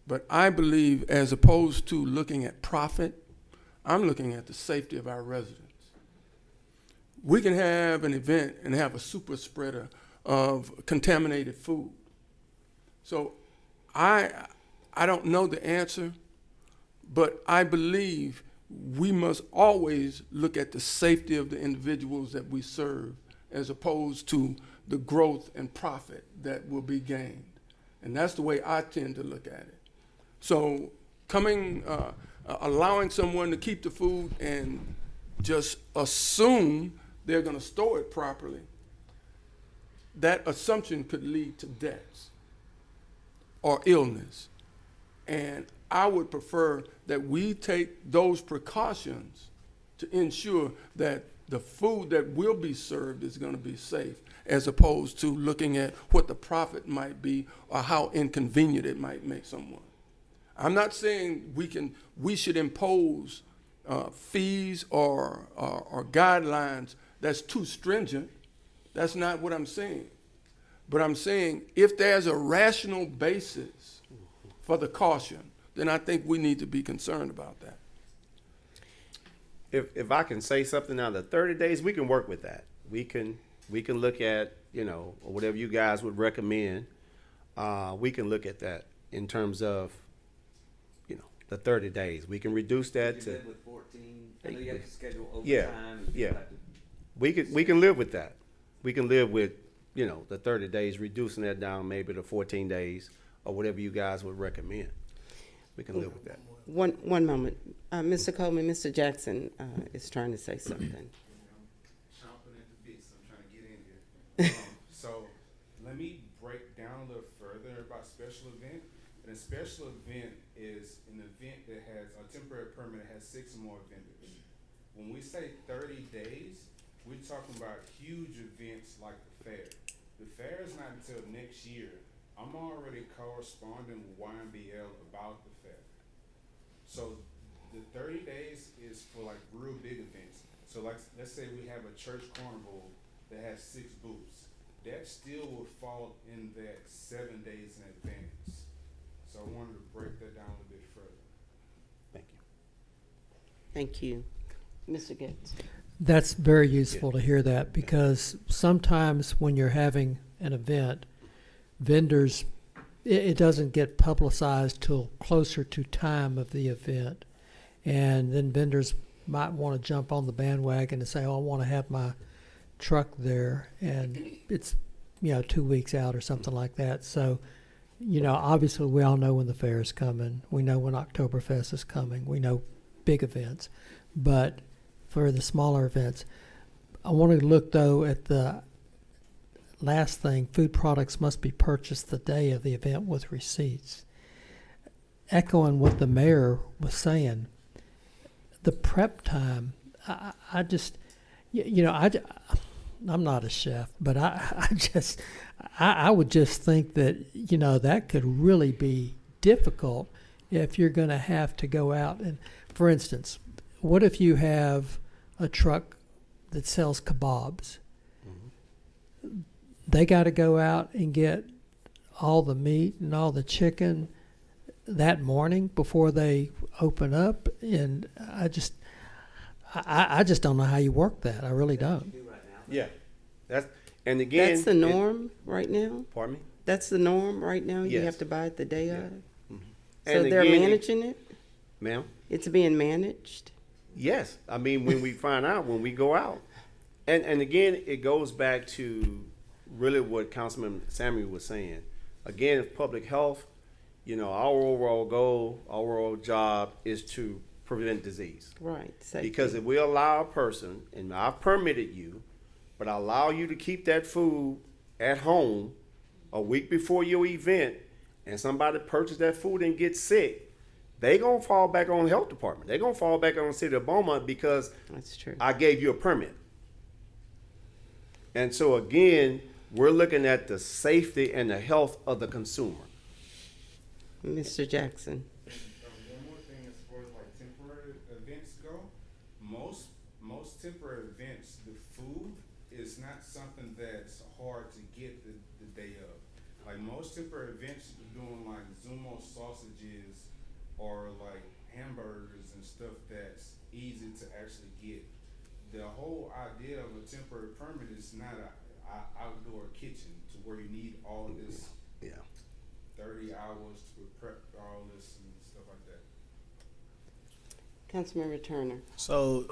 But I believe, as opposed to looking at profit, I'm looking at the safety of our residents. We can have an event and have a super spreader of contaminated food. So I don't know the answer, but I believe we must always look at the safety of the individuals that we serve as opposed to the growth and profit that will be gained. And that's the way I tend to look at it. So allowing someone to keep the food and just assume they're going to store it properly, that assumption could lead to deaths or illness. And I would prefer that we take those precautions to ensure that the food that will be served is going to be safe, as opposed to looking at what the profit might be or how inconvenient it might make someone. I'm not saying we should impose fees or guidelines that's too stringent. That's not what I'm saying. But I'm saying if there's a rational basis for the caution, then I think we need to be concerned about that. If I can say something now, the 30 days, we can work with that. We can look at, whatever you guys would recommend. We can look at that in terms of, the 30 days. We can reduce that to. With 14, I know you have to schedule Yeah, overtime. yeah. We can live with that. We can live with, the 30 days, reducing that down maybe to 14 days or whatever you guys would recommend. We can live with that. One moment. Mr. Coleman, Mr. Jackson is trying to say something. Chomping at the bits. I'm trying to get in here. So let me break down a little further about special event. And a special event is an event that has a temporary permit that has 6 or more vendors. When we say 30 days, we're talking about huge events like the fair. The fair is not until next year. I'm already corresponding with YMBL about the fair. So the 30 days is for like real big events. So like, let's say we have a church carnival that has 6 booths. That still would fall in that 7 days in advance. So I wanted to break that down a little bit further. Thank you. Thank you. Mr. Gates. That's very useful to hear that, because sometimes when you're having an event, vendors, it doesn't get publicized till closer to time of the event. And then vendors might want to jump on the bandwagon and say, oh, I want to have my truck there. And it's, 2 weeks out or something like that. So, obviously we all know when the fair is coming. We know when Oktoberfest is coming. We know big events. But for the smaller events, I want to look, though, at the last thing. Food products must be purchased the day of the event with receipts. Echoing what the mayor was saying, the prep time, I just, I'm not a chef, but I would just think that, that could really be difficult if you're going to have to go out and, for instance, what if you have a truck that sells kebabs? Mm-hmm. They got to go out and get all the meat and all the chicken that morning before they open up, and I just don't know how you work that. I really don't. Yeah, that's the norm right now. Pardon me? That's the norm right now. You Yes. have to buy it the day of. Mm-hmm. So they're managing it. Ma'am? It's being managed. Yes, I mean when we find out, when we go out, and again it goes back to really what Councilman Samuel was saying. Again, it's public health. Our overall goal, our overall job is to prevent disease. Right. Safety. Because if we allow a person, and I've permitted you, but I allow you to keep that food at home a week before your event, and somebody purchase that food and get sick, they gonna fall back on the health department. They gonna fall back on the city of Beaumont because that's true. I gave you a permit. And so again, we're looking at the safety and the health of the consumer. Mr. Jackson. One more thing as far as like temporary events go, most temporary events, the food is not something that's hard to get the day of. Like most temporary events, you're doing like Zumo sausages, or like hamburgers and stuff that's easy to actually get. The whole idea of a temporary permit is not a outdoor kitchen to where you need all of this 30 hours to prep all this and stuff like that. Councilmember Turner. So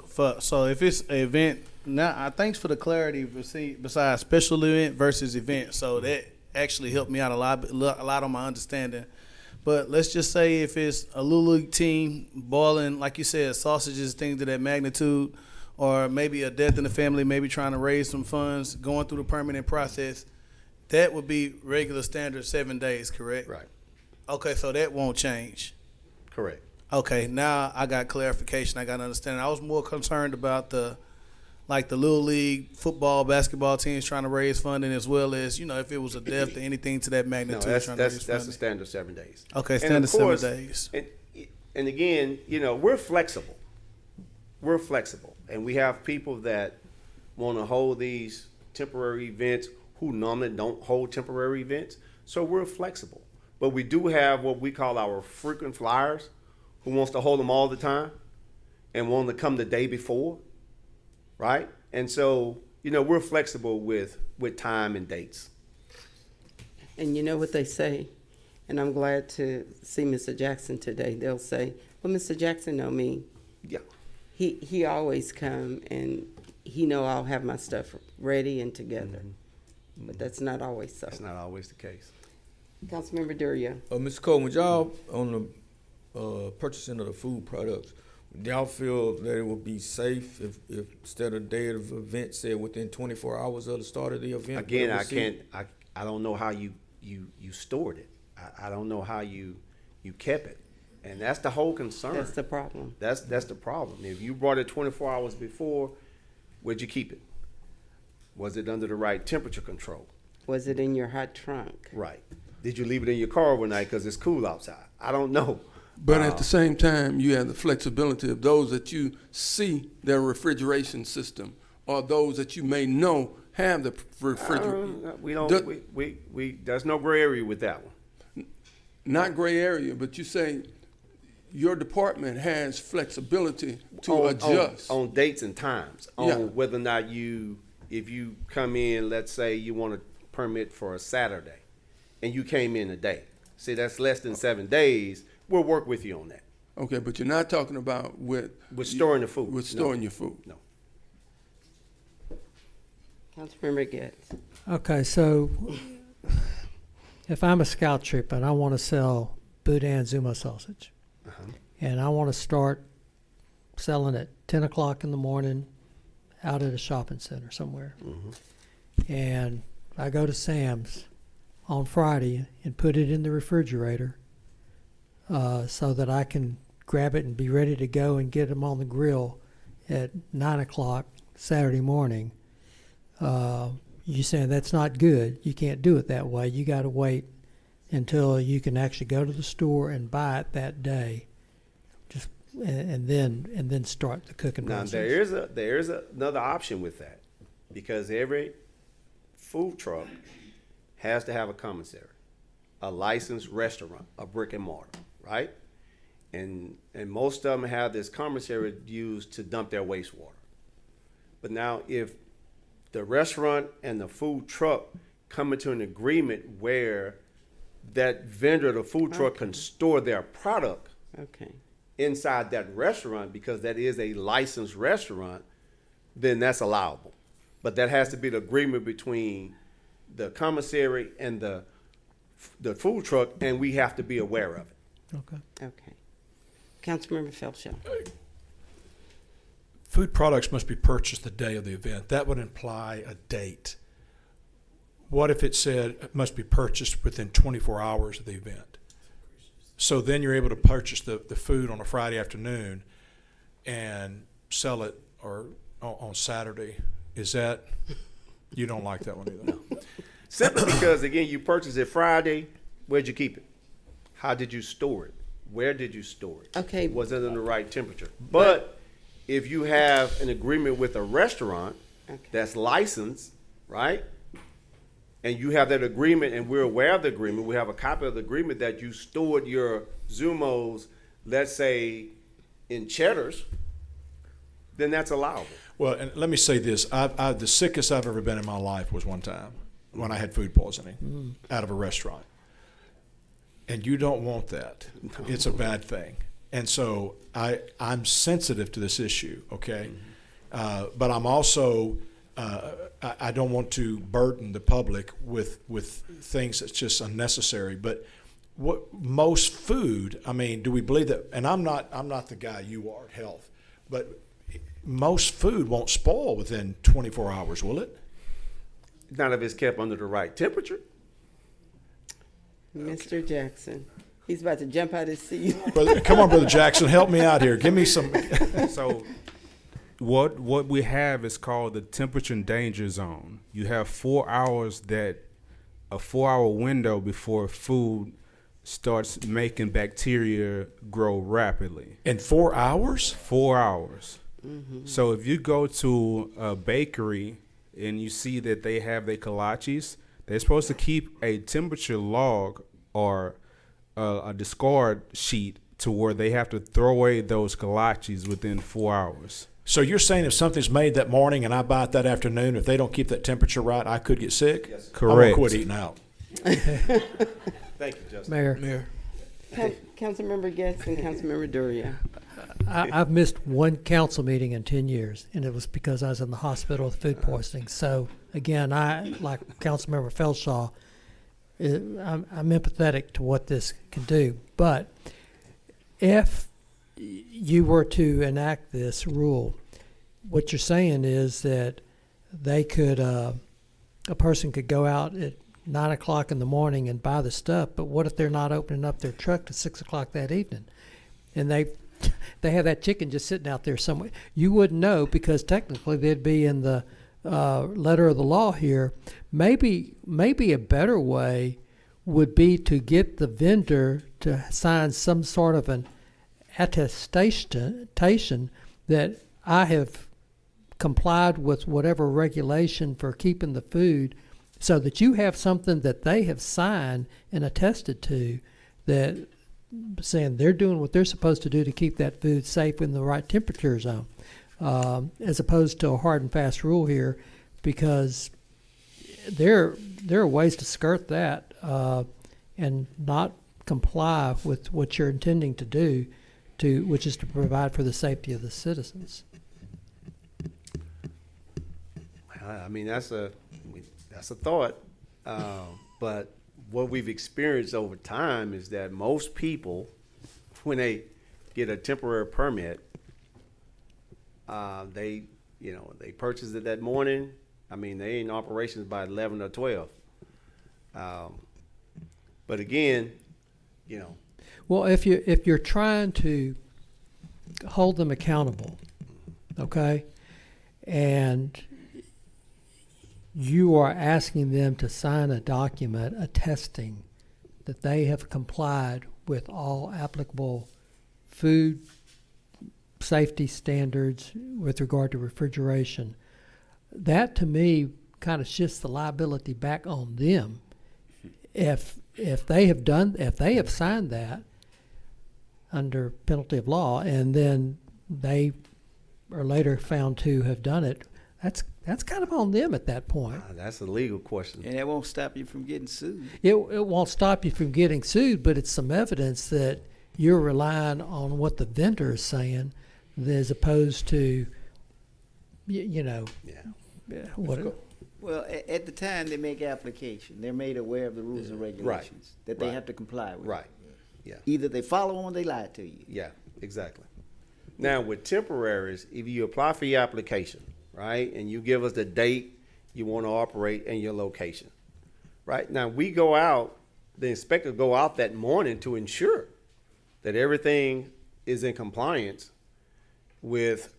if it's an event, now thanks for the clarity. Besides special event versus event, so that actually helped me out a lot on my understanding. But let's just say if it's a Little League team boiling, like you said, sausages, things of that magnitude, or maybe a death in the family, maybe trying to raise some funds, going through the permitting process, that would be regular standard 7 days, correct? Right. Okay, so that won't change. Correct. Okay, now I got clarification. I got understanding. I was more concerned about the Little League football, basketball teams trying to raise funding, as well as, if it was a death or anything to that No, magnitude. that's trying to raise a funding. standard 7 days. Okay, And standard of course, 7 days. And again, we're flexible. We're flexible, and we have people that want to hold these temporary events who normally don't hold temporary events. So we're flexible, but we do have what we call our frequent flyers, who wants to hold them all the time and want to come the day before, right? And so we're flexible with time and dates. And you know what they say, and I'm glad to see Mr. Jackson today. They'll say, well, Mr. Jackson know me. Yeah. He always come and he know I'll have my stuff ready and together. But that's not always so. That's not always the case. Councilmember Duria. Mr. Cole, would y'all, on the purchasing of the food products, do y'all feel that it would be safe if instead of day of the event said within 24 hours of the start of the event? Again, I don't know how you stored it. I don't know how you kept it. And that's the whole concern. That's the problem. That's the problem. If you brought it 24 hours before, where'd you keep it? Was it under the right temperature control? Was it in your hot trunk? Right. Did you leave it in your car overnight because it's cool outside? I don't know. But at the same time, you have the flexibility of those that you see their refrigeration system, or those that you may know have the refrigerator. We don't. We there's no gray area with that one. Not gray area, but you say your department has flexibility to adjust on dates and times, on whether or not if you come in, let's say you want a permit for a Saturday, and you came in a day. See, that's less than 7 days. We'll work with you on that. Okay, but you're not talking about with storing the food. With storing your food. No. Councilmember Getz. Okay, so if I'm a scout troop and I want to sell Boudin Zuma sausage, and I want to start selling at 10 o'clock in the morning out at a shopping center somewhere, and I go to Sam's on Friday and put it in the refrigerator so that I can grab it and be ready to go and get them on the grill at 9 o'clock Saturday morning. You saying that's not good. You can't do it that way. You got to wait until you can actually go to the store and buy it that day, just and then start the cooking Now process. there is another option with that, because every food truck has to have a commissary, a licensed restaurant, a brick and mortar, right? And most of them have this commissary used to dump their wastewater. But now if the restaurant and the food truck come into an agreement where that vendor, the food truck, can store their product inside that restaurant, because that is a licensed restaurant, then that's allowable. But that has to be the agreement between the commissary and the food truck, and we have to be aware of it. Okay. Okay. Councilmember Feldshaw. Food products must be purchased the day of the event. That would imply a date. What if it said it must be purchased within 24 hours of the event? So then you're able to purchase the food on a Friday afternoon and sell it on Saturday. Is that, you don't like that one either? No. Simply because, again, you purchased it Friday. Where'd you keep it? How did you store it? Where did you store it? Okay. Was it in the right temperature? But if you have an agreement with a restaurant that's licensed, right? And you have that agreement, and we're aware of the agreement, we have a copy of the agreement that you stored your Zumos let's say in Cheddar's, then that's allowable. Well, and let me say this: the sickest I've ever been in my life was one time when I had food poisoning out of a restaurant, and you don't want that. It's a bad thing, and so I'm sensitive to this issue. Okay, but I'm also I don't want to burden the public with things that's just unnecessary. But what most food, I mean, do we believe that? And I'm not the guy you are at health, but most food won't spoil within 24 hours, will it? Not if it's kept under the right temperature. Mr. Jackson, he's about to jump out his seat. Come on, Brother Jackson, help me out here. Give me some. So what we have is called the temperature and danger zone. You have 4 hours a 4 hour window before food starts making bacteria grow rapidly. In 4 hours? 4 hours. Mm-hmm. So if you go to a bakery and you see that they have their kolaches, they're supposed to keep a temperature log or a discard sheet to where they have to throw away those kolaches within 4 hours. So you're saying if something's made that morning and I buy it that afternoon, if they don't keep that temperature right, I could get sick? Yes, correct. I'm going to quit eating out. Thank you, Justin. Mayor. Councilmember Getz and Councilmember Duria. I've missed one council meeting in 10 years, and it was because I was in the hospital with food poisoning. So, again, like Councilmember Felshaw, I'm empathetic to what this can do. But if you were to enact this rule, what you're saying is that they could, a person could go out at 9 o'clock in the morning and buy the stuff, but what if they're not opening up their truck to 6 o'clock that evening? And they have that chicken just sitting out there somewhere. You wouldn't know because technically they'd be in the letter of the law here. Maybe a better way would be to get the vendor to sign some sort of an attestation that I have complied with whatever regulation for keeping the food, so that you have something that they have signed and attested to, that saying they're doing what they're supposed to do to keep that food safe in the right temperature zone, as opposed to a hard and fast rule here, because there are ways to skirt that and not comply with what you're intending to do, which is to provide for the safety of the citizens. I mean, that's a thought, but what we've experienced over time is that most people, when they get a temporary permit, they purchase it that morning. I mean, they ain't in operations by 11 or 12. But again, Well, if you're trying to hold them accountable, okay, and you are asking them to sign a document attesting that they have complied with all applicable food safety standards with regard to refrigeration, that to me kind of shifts the liability back on them. If they have signed that under penalty of law, and then they are later found to have done it, that's kind of on them at that point. That's a legal question. And it won't stop you from getting sued. It won't stop you from getting sued, but it's some evidence that you're relying on what the vendor is saying, as opposed to, what. Well, at the time they make application, they're made aware of the rules and regulations that they have to comply with. Right. Yeah. Either they follow them or they lie to you. Yeah, exactly. Now, with temporaries, if you apply for your application, right, and you give us the date you want to operate and your location, right? Now, we go out, the inspector go out that morning to ensure that everything is in compliance with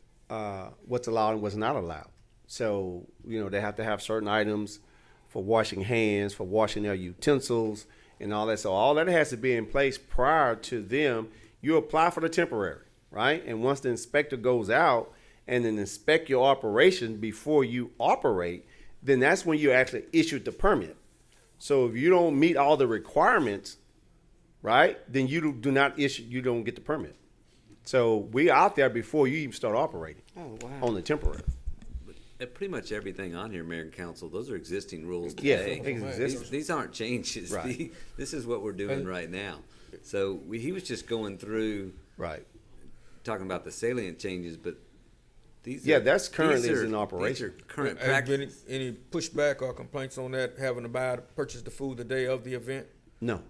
what's allowed and what's not allowed. So, they have to have certain items for washing hands, for washing their utensils, and all that. So all that has to be in place prior to them. You apply for the temporary, right? And once the inspector goes out and then inspect your operation before you operate, then that's when you actually issued the permit. So if you don't meet all the requirements, right? Then you don't get the permit. So we out there before you even start operating. Oh, wow. On the temporary. Pretty much everything on here, Mayor and Council, those are existing rules Yeah, today. existing. These aren't changes. Right. This is what we're doing right now. So he was just going through, right, talking about the salient changes, but these Yeah, are, that's currently these are, in operation. These are current Has been practice. any pushback or complaints on that, having to purchase the food the day of the event? No.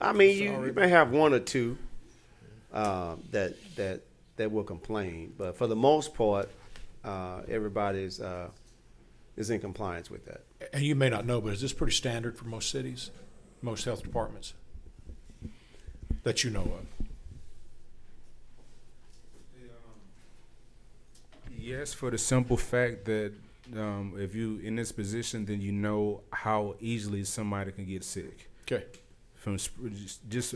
I mean, you may have one or two that will complain, but for the most part, everybody's is in compliance with that. And you may not know, but is this pretty standard for most cities, most health departments that you know of? Yes, for the simple fact that if you in this position, then you know how easily somebody can get sick. Okay. From just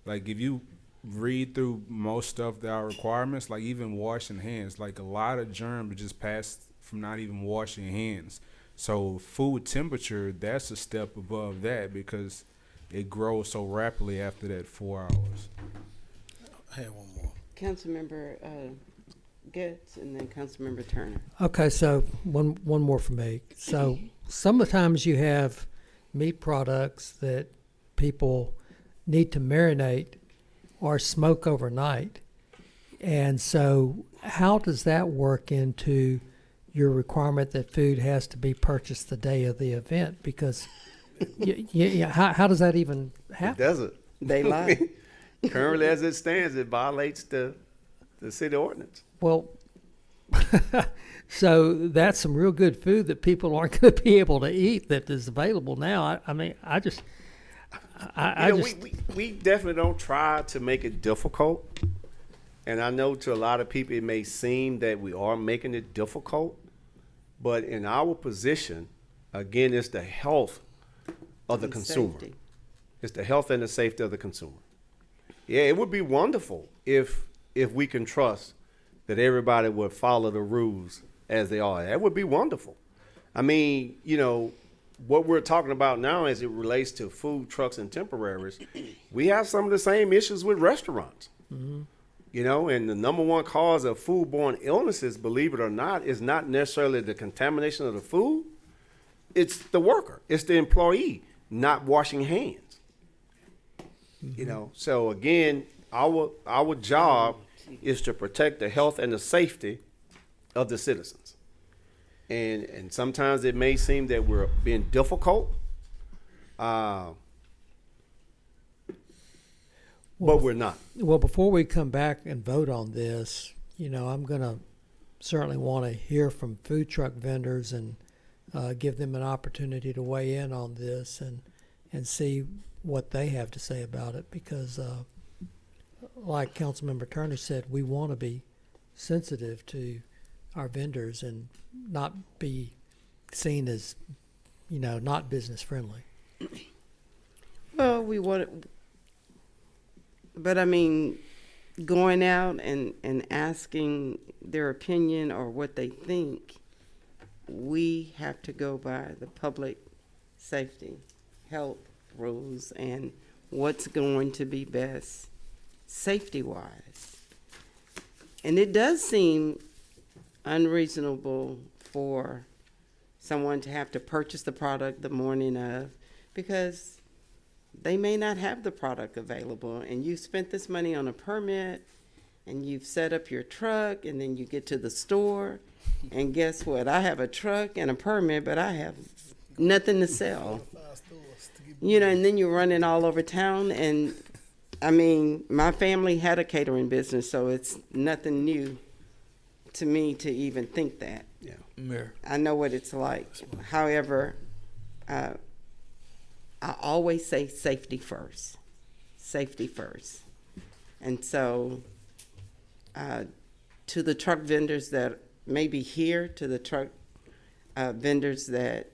like if you read through most of our requirements, like even washing hands, like a lot of germs just pass from not even washing hands. So food temperature, that's a step above that because it grows so rapidly after that 4 hours. I had one more. Councilmember Getz and then Councilmember Turner. Okay, so one more for me. So sometimes you have meat products that people need to marinate or smoke overnight. And so how does that work into your requirement that food has to be purchased the day of the event? Because how does that even happen? It doesn't. They lie. Currently, as it stands, it violates the city ordinance. Well, so that's some real good food that people aren't going to be able to eat that is available now. We definitely don't try to make it difficult. And I know to a lot of people it may seem that we are making it difficult. But in our position, again, it's the health of the consumer. Safety. It's the health and the safety of the consumer. Yeah, it would be wonderful if we can trust that everybody would follow the rules as they are. That would be wonderful. I mean, what we're talking about now as it relates to food trucks and temporaries, we have some of the same issues with restaurants. Mm-hmm. And the number one cause of foodborne illnesses, believe it or not, is not necessarily the contamination of the food. It's the worker. It's the employee not washing hands. Mm-hmm. So again, our job is to protect the health and the safety of the citizens. And sometimes it may seem that we're being difficult, but we're not. Well, before we come back and vote on this, I'm going to certainly want to hear from food truck vendors and give them an opportunity to weigh in on this and see what they have to say about it. Because, like Councilmember Turner said, we want to be sensitive to our vendors and not be seen as, not business friendly. Well, we want, but I mean, going out and asking their opinion or what they think, we have to go by the public safety, health rules, and what's going to be best safety-wise. And it does seem unreasonable for someone to have to purchase the product the morning of, because they may not have the product available, and you spent this money on a permit, and you've set up your truck, and then you get to the store, and guess what? I have a truck and a permit, but I have nothing to sell. And then you're running all over town, and I mean, my family had a catering business, so it's nothing new to me to even think that. Yeah. Mayor. I know what it's like. However, I always say safety first. Safety first. And so, to the truck vendors that may be here, to the truck vendors that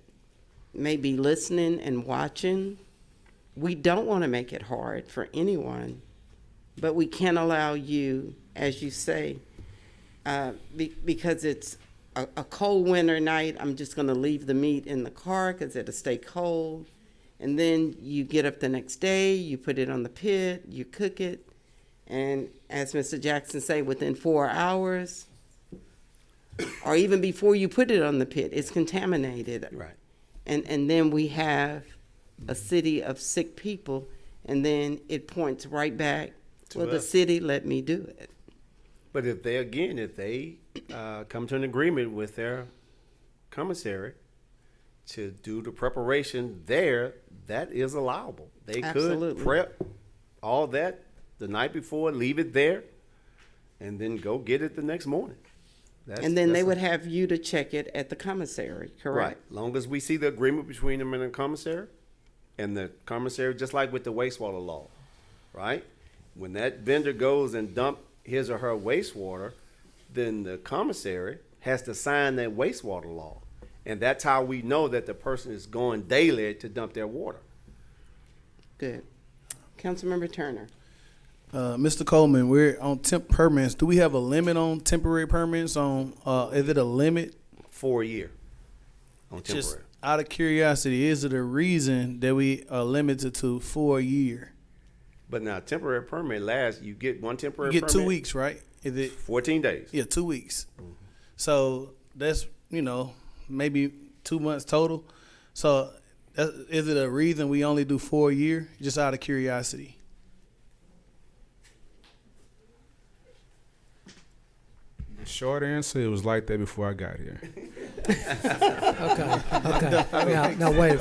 may be listening and watching, we don't want to make it hard for anyone, but we can't allow you, as you say, because it's a cold winter night, I'm just going to leave the meat in the car because it'll stay cold. and then you get up the next day, you put it on the pit, you cook it, and as Mr. Jackson say, within 4 hours, or even before you put it on the pit, it's contaminated. Right. And then we have a city of sick people, and then it points right back, To well, the us. city let me do it. But if they come to an agreement with their commissary to do the preparation there, that is allowable. They Absolutely. could prep all that the night before, leave it there, and then go get it the next morning. And then they would have you to check it at the commissary, Right. correct? Long as we see the agreement between them and the commissary, just like with the wastewater law, right? When that vendor goes and dump his or her wastewater, then the commissary has to sign that wastewater law. And that's how we know that the person is going daily to dump their water. Good. Councilmember Turner. Mr. Coleman, we're on temp permits. Do we have a limit on temporary permits on, is it a limit? For a year on Just temporary. out of curiosity, is it a reason that we are limited to for a year? But now temporary permit lasts, you get one You temporary get permit. 2 weeks, right? Is it? 14 days. Yeah, 2 weeks. So that's, maybe 2 months total. So is it a reason we only do 4 a year? Just out of curiosity. The short answer, it was like that before I got here. Okay. Now wait.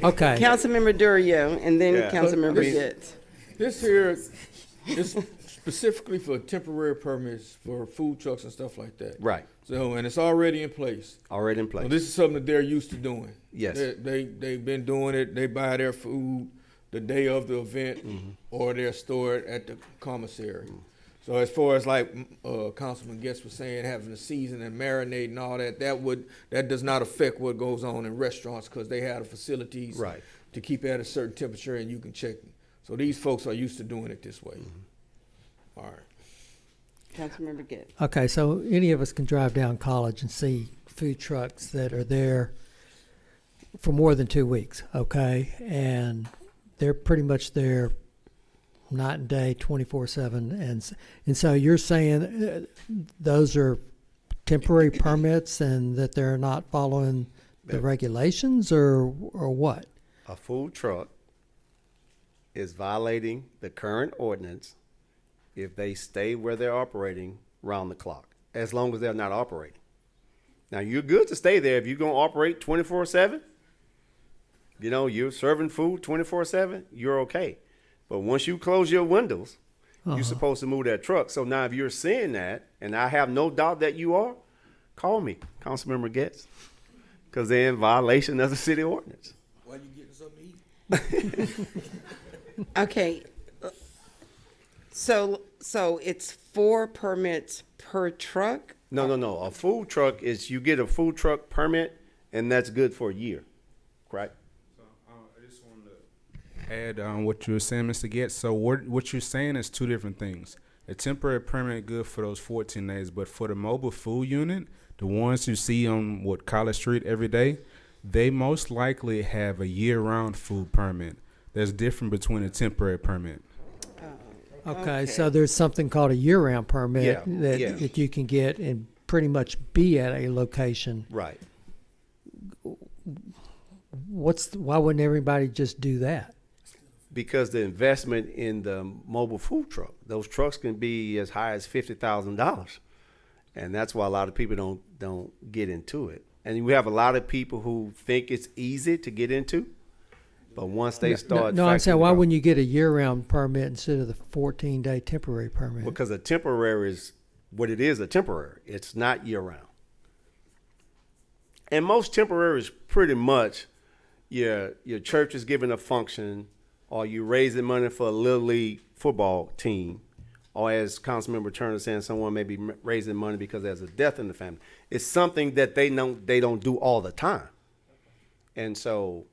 Okay. Councilmember Durio, and then Yeah. Councilmember But- Getz. This here is specifically for temporary permits for food trucks and stuff like that. Right. So, and it's already in place. Already in place. So this is something that they're used to doing. Yes. They've been doing it. They buy their food the day of the event, or they're stored at the commissary. So as far as like Councilman Guest was saying, having the season and marinate and all that, that does not affect what goes on in restaurants because they have the facilities Right. to keep it at a certain temperature and you can check it. So these folks are used to doing it this way. All right. Councilmember Getz. Okay, so any of us can drive down College and see food trucks that are there for more than 2 weeks, okay? And they're pretty much there night and day, 24/7. And so you're saying those are temporary permits and that they're not following the regulations or what? A food truck is violating the current ordinance if they stay where they're operating round the clock, as long as they're not operating. Now, you're good to stay there if you're going to operate 24/7. You're serving food 24/7, you're okay. But once you close your windows, you're supposed to move that truck. So now if you're seeing that, and I have no doubt that you are, call me, Councilmember Getz, because they're in violation of the city ordinance. Why you getting something to eat? Okay. So it's 4 permits per truck? No. A food truck is you get a food truck permit, and that's good for a year, correct? I just wanted to add on what you were saying, Mr. Getz. So what you're saying is two different things. A temporary permit good for those 14 days, but for the mobile food unit, the ones you see on College Street every day, they most likely have a year-round food permit. There's different between a temporary permit. Okay, so there's something called a year-round permit Yeah, that, yeah. that you can get and pretty much be at a location. Right. Why wouldn't everybody just do that? Because the investment in the mobile food truck, those trucks can be as high as $50,000, and that's why a lot of people don't get into it. And we have a lot of people who think it's easy to get into, but once they start, No, I'm saying why wouldn't you get a year-round permit instead of the 14-day temporary permit? Because a temporary is what it is. A temporary, it's not year round. And most temporaries, pretty much, your church is giving a function, or you raising money for a little league football team, or as Councilmember Turner saying, someone may be raising money because there's a death in the family. It's something that they don't do all the time, and so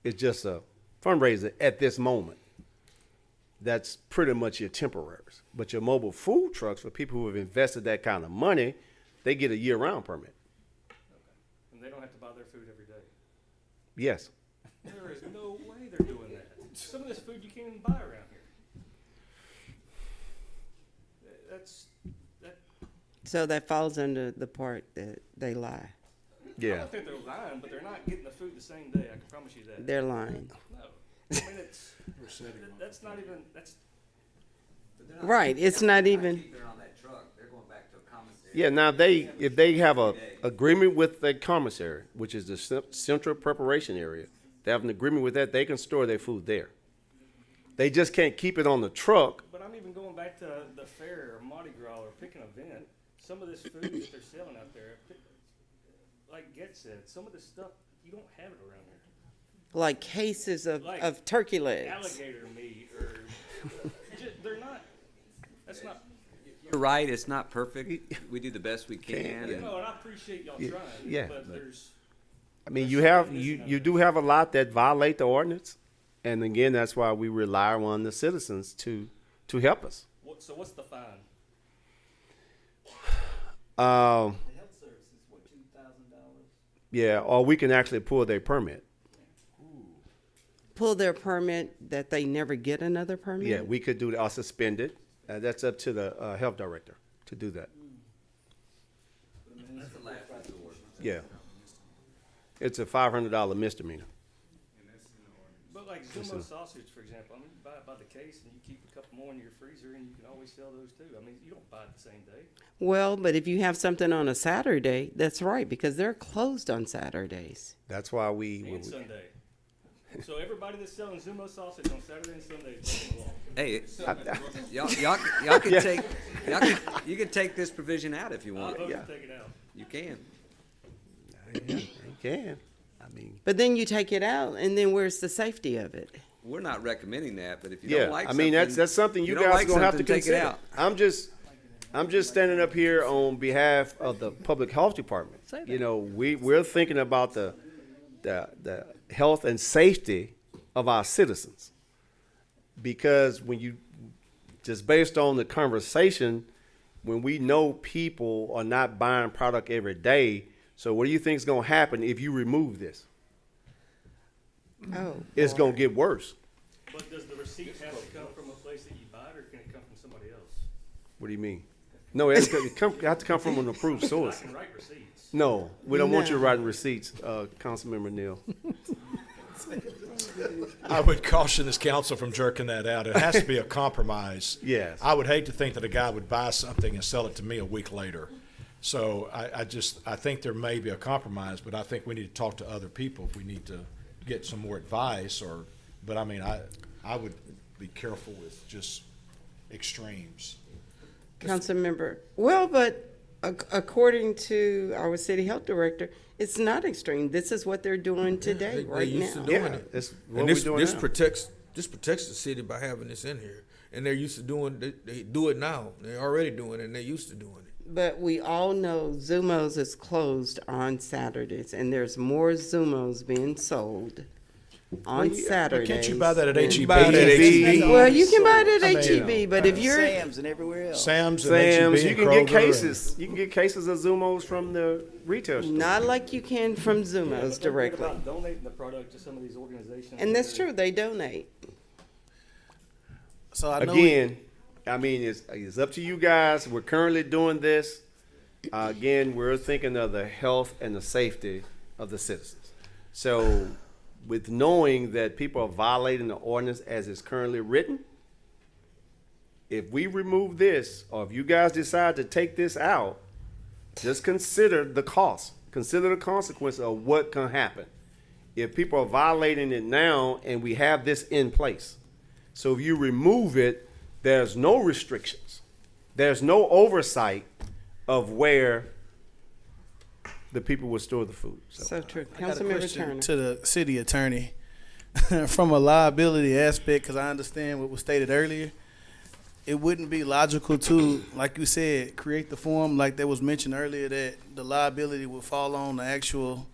it's just a fundraiser at this moment. That's pretty much your temporaries. But your mobile food trucks, for people who have invested that kind of money, they get a year-round permit. And they don't have to buy their food every day. Yes. There is no way they're doing that. Some of this food you can't even buy around here. So that falls under the part that they lie. I don't think they're lying, but they're not getting the food the same day. I can promise you that. They're lying. No, I mean that's not even Right, it's not even, Yeah, now if they have a agreement with the commissary, which is the central preparation area, they have an agreement with that, they can store their food there. They just can't keep it on the truck. But I'm even going back to the fair or Mardi Gras or pick an event. Some of this food that they're selling out there, like Get said, some of this stuff you don't have it around here. like cases of Like turkey legs. Alligator meat or they're not. That's not. You're right, it's not perfect. We do the best we can. And I appreciate y'all trying. Yeah, but there's. I mean, you do have a lot that violate the ordinance, and again, that's why we rely on the citizens to help us. So what's the fine? The health service is what, $2,000? Yeah, or we can actually pull their permit. Pull their permit that they never get another permit? Yeah, we could do that, or suspend it. That's up to the health director to do that. That's the last resort. Yeah. It's a $500 misdemeanor. But like Zumo sausage, for example, I mean, you buy it by the case and you keep a couple more in your freezer and you can always sell those too. I mean, you don't buy it the same day. Well, but if you have something on a Saturday, that's right, because they're closed on Saturdays. That's why we. And Sunday. So everybody that's selling Zumo sausage on Saturday and Sunday is breaking the law. Hey, y'all can take, you can take this provision out if you want. I'll vote to take it out. You can. You can. I mean. But then you take it out, and then where's the safety of it? We're not recommending that, but if you Yeah, don't like I something. mean, that's something you don't guys like are gonna have to something, take it consider. out. I'm just standing up here on behalf of the public health department. Say that. You know, we're thinking about the health and safety of our citizens. Because when you, just based on the conversation, when we know people are not buying product every day, so what do you think is gonna happen if you remove this? Oh. It's gonna get worse. But does the receipt have to come from a place that you buy it, or can it come from somebody else? What do you mean? No, it has to come from an approved source. I can write receipts. No, we don't want you No. writing receipts, Councilmember Neal. I would caution this council from jerking that out. It has to be a compromise. Yes. I would hate to think that a guy would buy something and sell it to me a week later. So I think there may be a compromise, but I think we need to talk to other people if we need to get some more advice but I mean, I would be careful with just extremes. Councilmember, well, but according to our city health director, it's not extreme. This is what they're doing today, They right used now. to doing Yeah, it. it's what And we're this doing this now. protects the city by having this in here. And they're used to doing they do it now. They're already doing it and they're used to doing it. But we all know Zumos is closed on Saturdays, and there's more Zumos being sold on Saturdays. Can't you buy that at than- H-E-B? Buy it at H-E-B. Well, you can buy it I at mean, H-E-B, but if you're, Sam's and everywhere else. Sam's and H-E-B Sam's, you and can Kroger get cases. You can get cases of Zumos from the retail store. not like you can from Yeah, but Zumos they're good directly. about donating the product to some of these organizations. And that's that are- true, they donate. So I know Again, I mean, it's up to you guys. We're currently doing this. Again, we're thinking of the health and the safety of the citizens. So with knowing that people are violating the ordinance as it's currently written, if we remove this, or if you guys decide to take this out, just consider the cost. Consider the consequence of what can happen if people are violating it now and we have this in place. So if you remove it, there's no restrictions. There's no oversight of where the people will store the food. So true. I got a Councilmember question Turner. to the city attorney. From a liability aspect, because I understand what was stated earlier, it wouldn't be logical to, like you said, create the form like that was mentioned earlier, that the liability would fall on the actual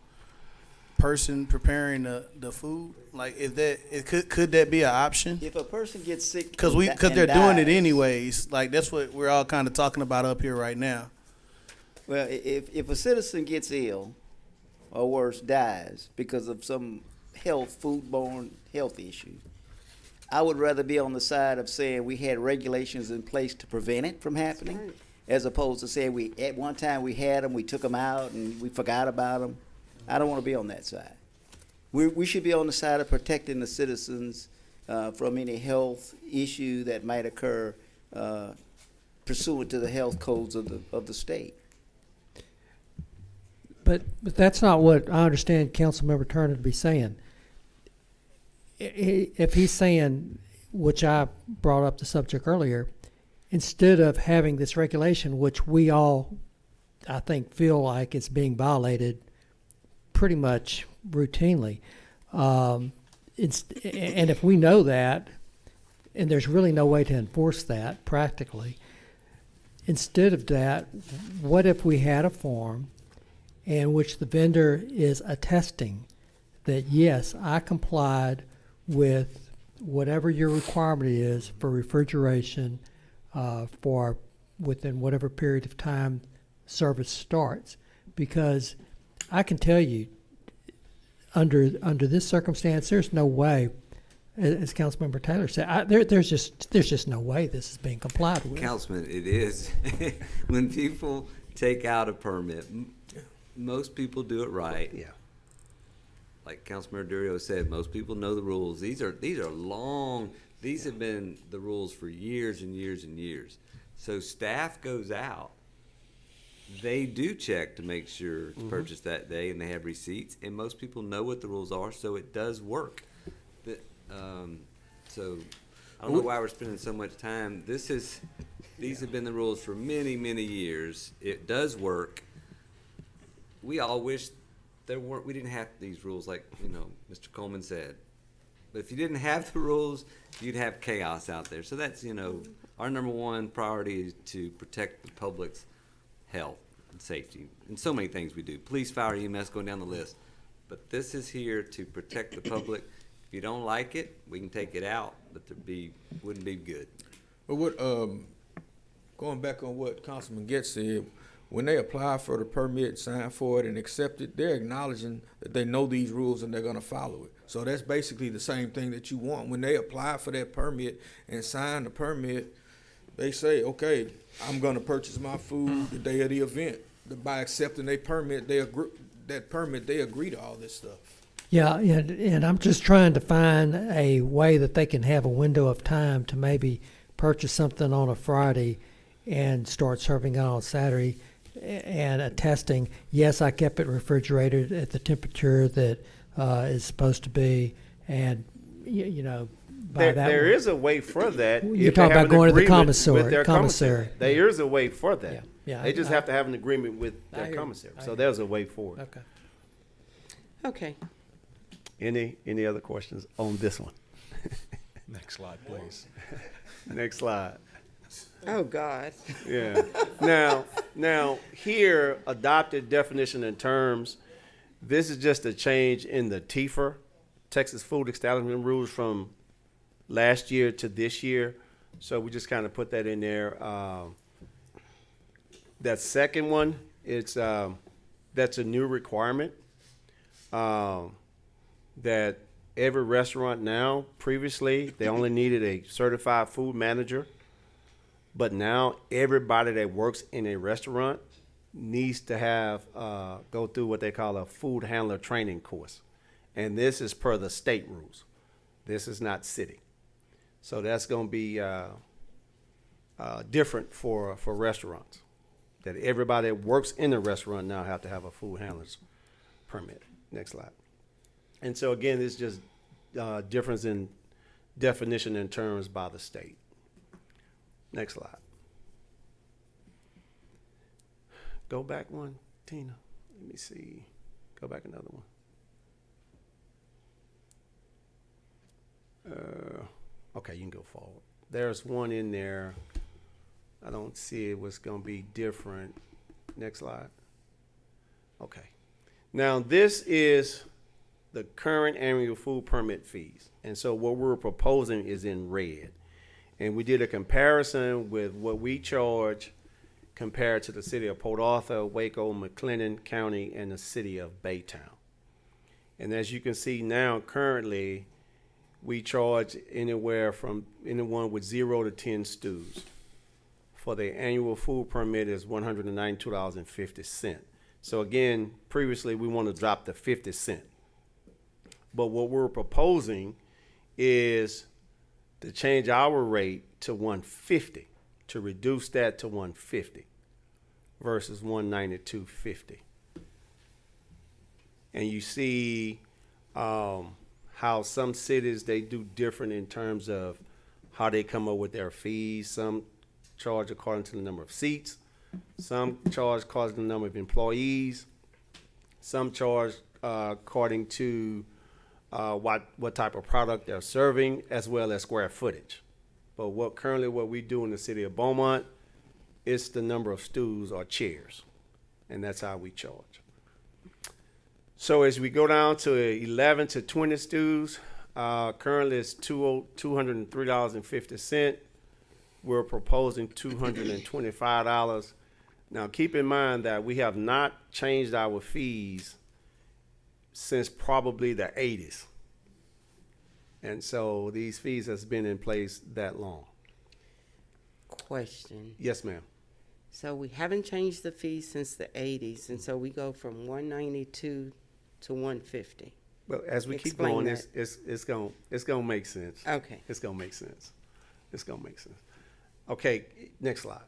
person preparing the food. Like, could that be an option? If a person gets sick. Because they're doing it anyways. Like, that's what we're all kind of talking about up here right now. Well, if a citizen gets ill, or worse, dies because of some foodborne health issues. I would rather be on the side of saying we had regulations in place to prevent it from happening, as opposed to saying at one time we had them, we took them out, and we forgot about them. I don't want to be on that side. We should be on the side of protecting the citizens from any health issue that might occur pursuant to the health codes of the state. But that's not what I understand Councilmember Turner to be saying. If he's saying, which I brought up the subject earlier, instead of having this regulation, which we all, I think, feel like it's being violated pretty much routinely, and if we know that, and there's really no way to enforce that practically, instead of that, what if we had a form in which the vendor is attesting that, yes, I complied with whatever your requirement is for refrigeration for within whatever period of time service starts? Because I can tell you, under this circumstance, there's no way, as Councilmember Taylor said, there's just no way this is being complied with. Councilman, it is. When people take out a permit, most people do it right. Yeah. Like Councilmember Durio said, most people know the rules. These are long. These have been the rules for years and years and years. So staff goes out. They do check to make sure to purchase that day, and they have receipts. And most people know what the rules are, so it does work. So I don't know why we're spending so much time. These have been the rules for many, many years. It does work. We all wish we didn't have these rules, like Mr. Coleman said. But if you didn't have the rules, you'd have chaos out there. So that's our number one priority is to protect the public's health and safety, and so many things we do. Police, fire, EMS, going down the list. But this is here to protect the public. If you don't like it, we can take it out, but wouldn't be good. But what going back on what Councilman Getz said, when they apply for the permit, sign for it, and accept it, they're acknowledging that they know these rules and they're going to follow it. So that's basically the same thing that you want. When they apply for that permit and sign the permit, they say, okay, I'm going to purchase my food the day of the event. By accepting their permit, they agree to all this stuff. Yeah, and I'm just trying to find a way that they can have a window of time to maybe purchase something on a Friday and start serving it on Saturday, and attesting, yes, I kept it refrigerated at the temperature that is supposed to be, and There is a way for that. You're talking about going to the commissary. There is a way for that. Yeah. They just have to have an agreement with their commissary. So there's a way for it. Okay. Okay. Any other questions on this one? Next slide, please. Next slide. Oh, God. Yeah. Now here, adopted definition and terms. This is just a change in the TFER, Texas Food Establishment Rules, from last year to this year. So we just kind of put that in there. That second one, that's a new requirement that every restaurant now, previously, they only needed a certified food manager. But now everybody that works in a restaurant needs to have go through what they call a food handler training course. And this is per the state rules. This is not city. So that's going to be different for restaurants. That everybody that works in the restaurant now have to have a food handler's permit. Next slide. And so again, it's just difference in definition and terms by the state. Next slide. Go back one, Tina. Let me see. Go back another one. Okay, you can go forward. There's one in there. I don't see it was going to be different. Next slide. Okay. Now, this is the current annual food permit fees. And so what we're proposing is in red. And we did a comparison with what we charge compared to the city of Port Arthur, Waco, McLennan County, and the city of Baytown. And as you can see now, currently, we charge anywhere from anyone with 0 to 10 stews. For the annual food permit is $192.50. So again, previously, we want to drop to 50 cents. But what we're proposing is to change our rate to 150, to reduce that to 150 versus 192.50. And you see how some cities, they do different in terms of how they come up with their fees. Some charge according to the number of seats. Some charge according to the number of employees. Some charge according to what type of product they're serving, as well as square footage. But what we do in the city of Beaumont, it's the number of stools or chairs, and that's how we charge. So as we go down to 11 to 20 stews, currently it's $203.50. We're proposing $225. Now keep in mind that we have not changed our fees since probably the 80s. And so these fees has been in place that long. Question. Yes, ma'am. So we haven't changed the fees since the 80s, and so we go from 192 to 150. But as we keep Explain going, that. it's gonna make sense. Okay. It's gonna make sense. It's gonna make sense. Okay, next slide.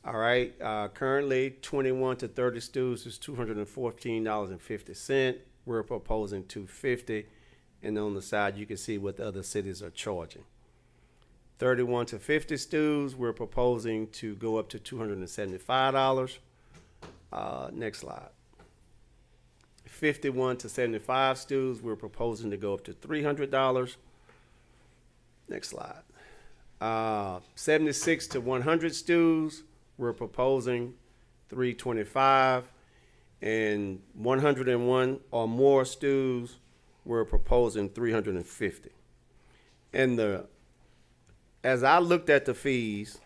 All right, currently 21 to 30 stews is $214.50. We're proposing $250, and on the side you can see what the other cities are charging. 31 to 50 stews, we're proposing to go up to $275. Next slide. 51 to 75 stews, we're proposing to go up to $300. Next slide. 76 to 100 stews, we're proposing $325, and 101 or more stews, we're proposing $350. And as I looked at the fees,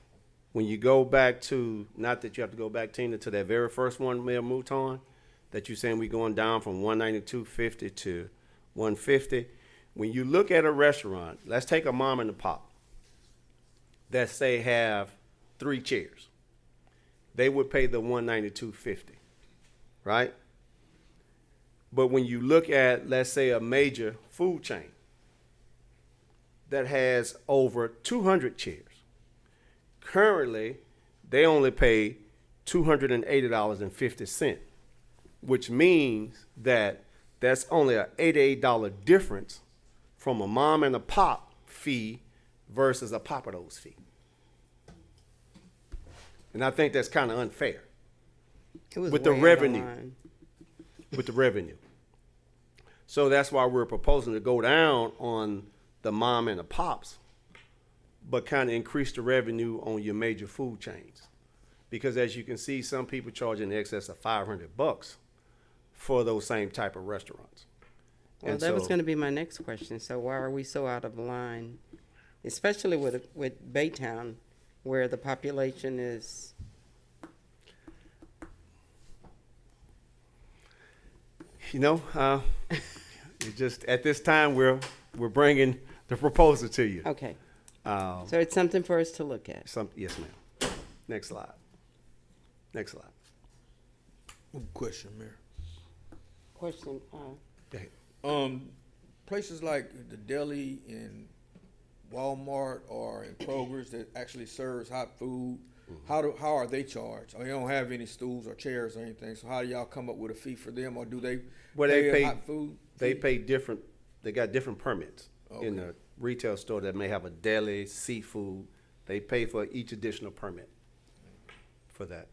when you go back to, not that you have to go back, Tina, to that very first one, Mayor Mouton, that you're saying we're going down from $192.50 to $150. When you look at a restaurant, let's take a mom and a pop that say have 3 chairs. They would pay the $192.50, right? But when you look at, let's say, a major food chain that has over 200 chairs, currently they only pay $280.50, which means that that's only an $88 difference from a mom and a pop fee versus a Papados fee. And I think that's kind of unfair It was with the way out of revenue. line. With the revenue. So that's why we're proposing to go down on the mom and the pops, but kind of increase the revenue on your major food chains. Because as you can see, some people charge in excess of $500 for those same type of restaurants. Well, And that was so- going to be my next question. So why are we so out of line, especially with Baytown, where the population is? You know, it just at this time we're bringing the proposal to you. Okay. So it's something for us to look at. Yes, ma'am. Next slide. Next slide. Question, Mayor. Question. Go ahead. Places like the deli in Walmart or in Kroger's that actually serves hot food, how are they charged? They don't have any stools or chairs or anything, so how do y'all come up with a fee for them, or do they pay hot food? They pay different. They got different permits in Okay. the retail store that may have a deli, seafood. They pay for each additional permit for that.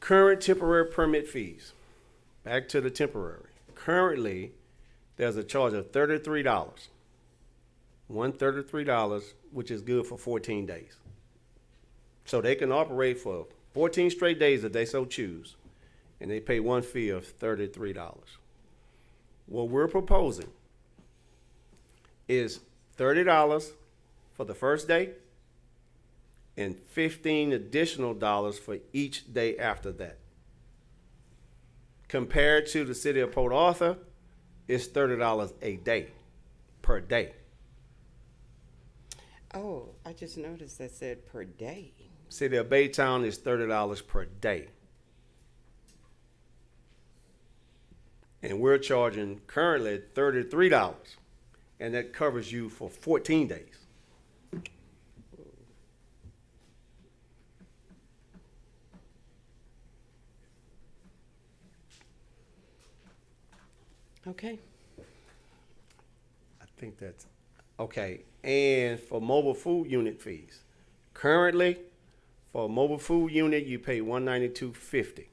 Current temporary permit fees. Back to the temporary. Currently, there's a charge of $33. $133, which is good for 14 days. So they can operate for 14 straight days if they so choose, and they pay one fee of $33. What we're proposing is $30 for the first day and $15 additional for each day after that. Compared to the city of Port Arthur, it's $30 a day, per day. Oh, I just noticed that said per day. City of Baytown is $30 per day. And we're charging currently $33, and that covers you for 14 days. Okay. I think that's, okay. And for mobile food unit fees, currently, for a mobile food unit, you pay $192.50.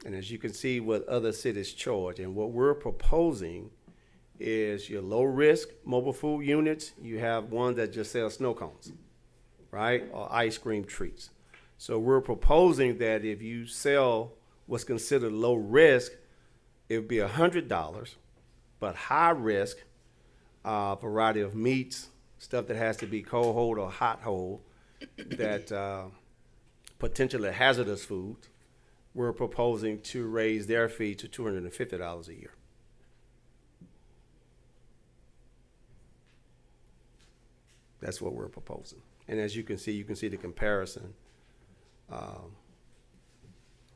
And as you can see what other cities charge, and what we're proposing is your low-risk mobile food units. You have ones that just sell snow cones, right, or ice cream treats. So we're proposing that if you sell what's considered low risk, it would be $100, but high risk, variety of meats, stuff that has to be cold hold or hot hold, that potentially hazardous foods. We're proposing to raise their fee to $250 a year. That's what we're proposing. And as you can see the comparison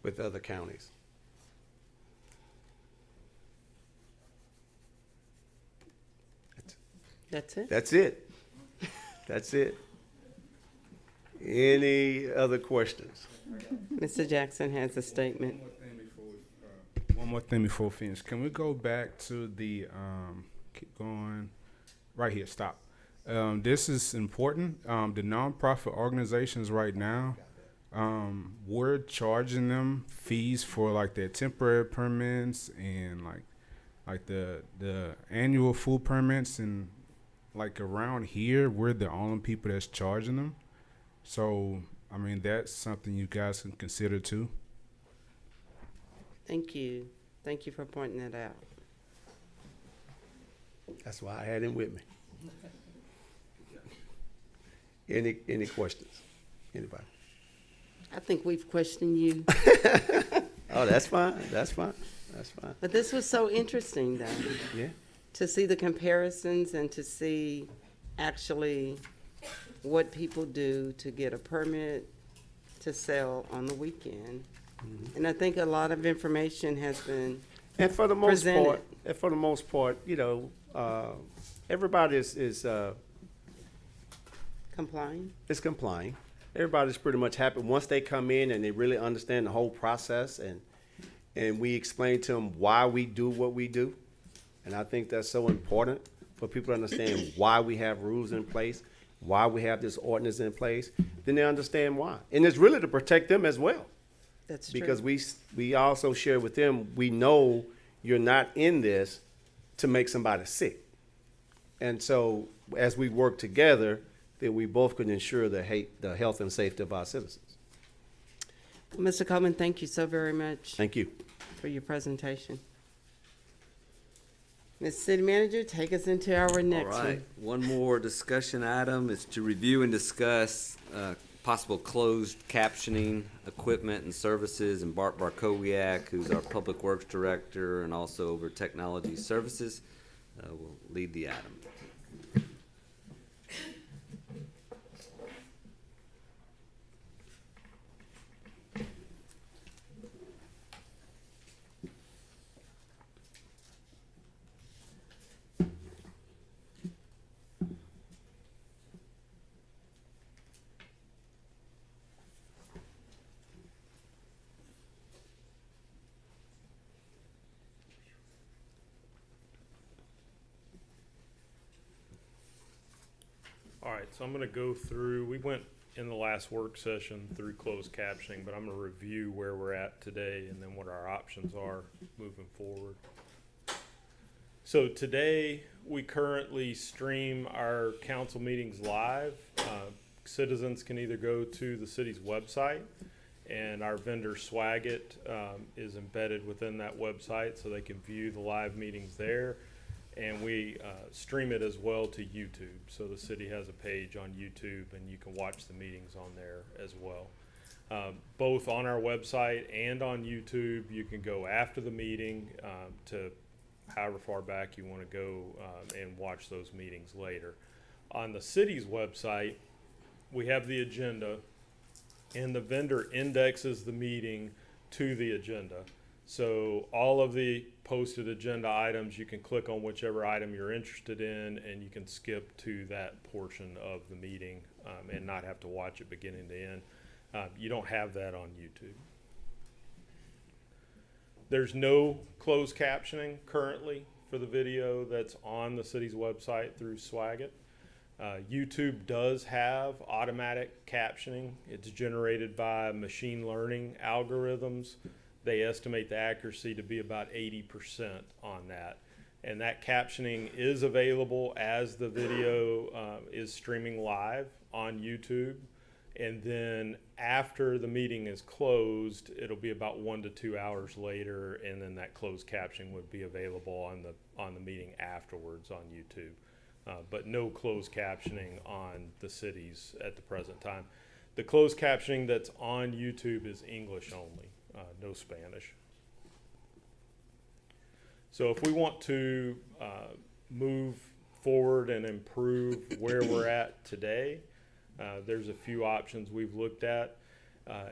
with other counties. That's it? That's it. That's it. Any other questions? Mr. Jackson has a statement. One more thing before we finish. Can we go back to the, keep going, right here, stop. This is important. The nonprofit organizations right now, we're charging them fees for like their temporary permits and like the annual food permits, and like around here, we're the only people that's charging them. So, I mean, that's something you guys can consider too. Thank you. Thank you for pointing that out. That's why I had him with me. Any questions? Anybody? I think we've questioned you. Oh, that's fine. That's fine. That's fine. But this was so interesting, though. Yeah. To see the comparisons and to see actually what people do to get a permit to sell on the weekend. Mm-hmm. And I think a lot of information has been And for the most presented. part, you know, everybody is Complying? complying. Everybody's pretty much happy once they come in and they really understand the whole process, and we explain to them why we do what we do. And I think that's so important for people to understand why we have rules in place, why we have this ordinance in place. Then they understand why. And it's really to protect them as well. That's true. Because we also share with them, we know you're not in this to make somebody sick. And so as we work together, that we both can ensure the health and safety of our citizens. Mr. Coleman, thank you so very much Thank you. for your presentation. Ms. City Manager, take us into our next All right, one. one more discussion item is to review and discuss possible closed captioning equipment and services, and Bart Barkowiak, who's our Public Works Director and also over Technology Services, will lead the item. All right, so I'm going to go through, we went in the last work session through closed captioning, but I'm going to review where we're at today and then what our options are moving forward. So today, we currently stream our council meetings live. Citizens can either go to the city's website, and our vendor Swagit is embedded within that website, so they can view the live meetings there. And we stream it as well to YouTube. So the city has a page on YouTube, and you can watch the meetings on there as well. both on our website and on YouTube. You can go after the meeting to however far back you want to go and watch those meetings later. On the city's website, we have the agenda, and the vendor indexes the meeting to the agenda. So all of the posted agenda items, you can click on whichever item you're interested in, and you can skip to that portion of the meeting and not have to watch it beginning to end. You don't have that on YouTube. There's no closed captioning currently for the video that's on the city's website through Swagit. YouTube does have automatic captioning. It's generated by machine learning algorithms. They estimate the accuracy to be about 80% on that. And that captioning is available as the video is streaming live on YouTube. And then after the meeting is closed, it'll be about 1 to 2 hours later, and then that closed captioning would be available on the meeting afterwards on YouTube. But no closed captioning on the cities at the present time. The closed captioning that's on YouTube is English only, no Spanish. So if we want to move forward and improve where we're at today, there's a few options we've looked at.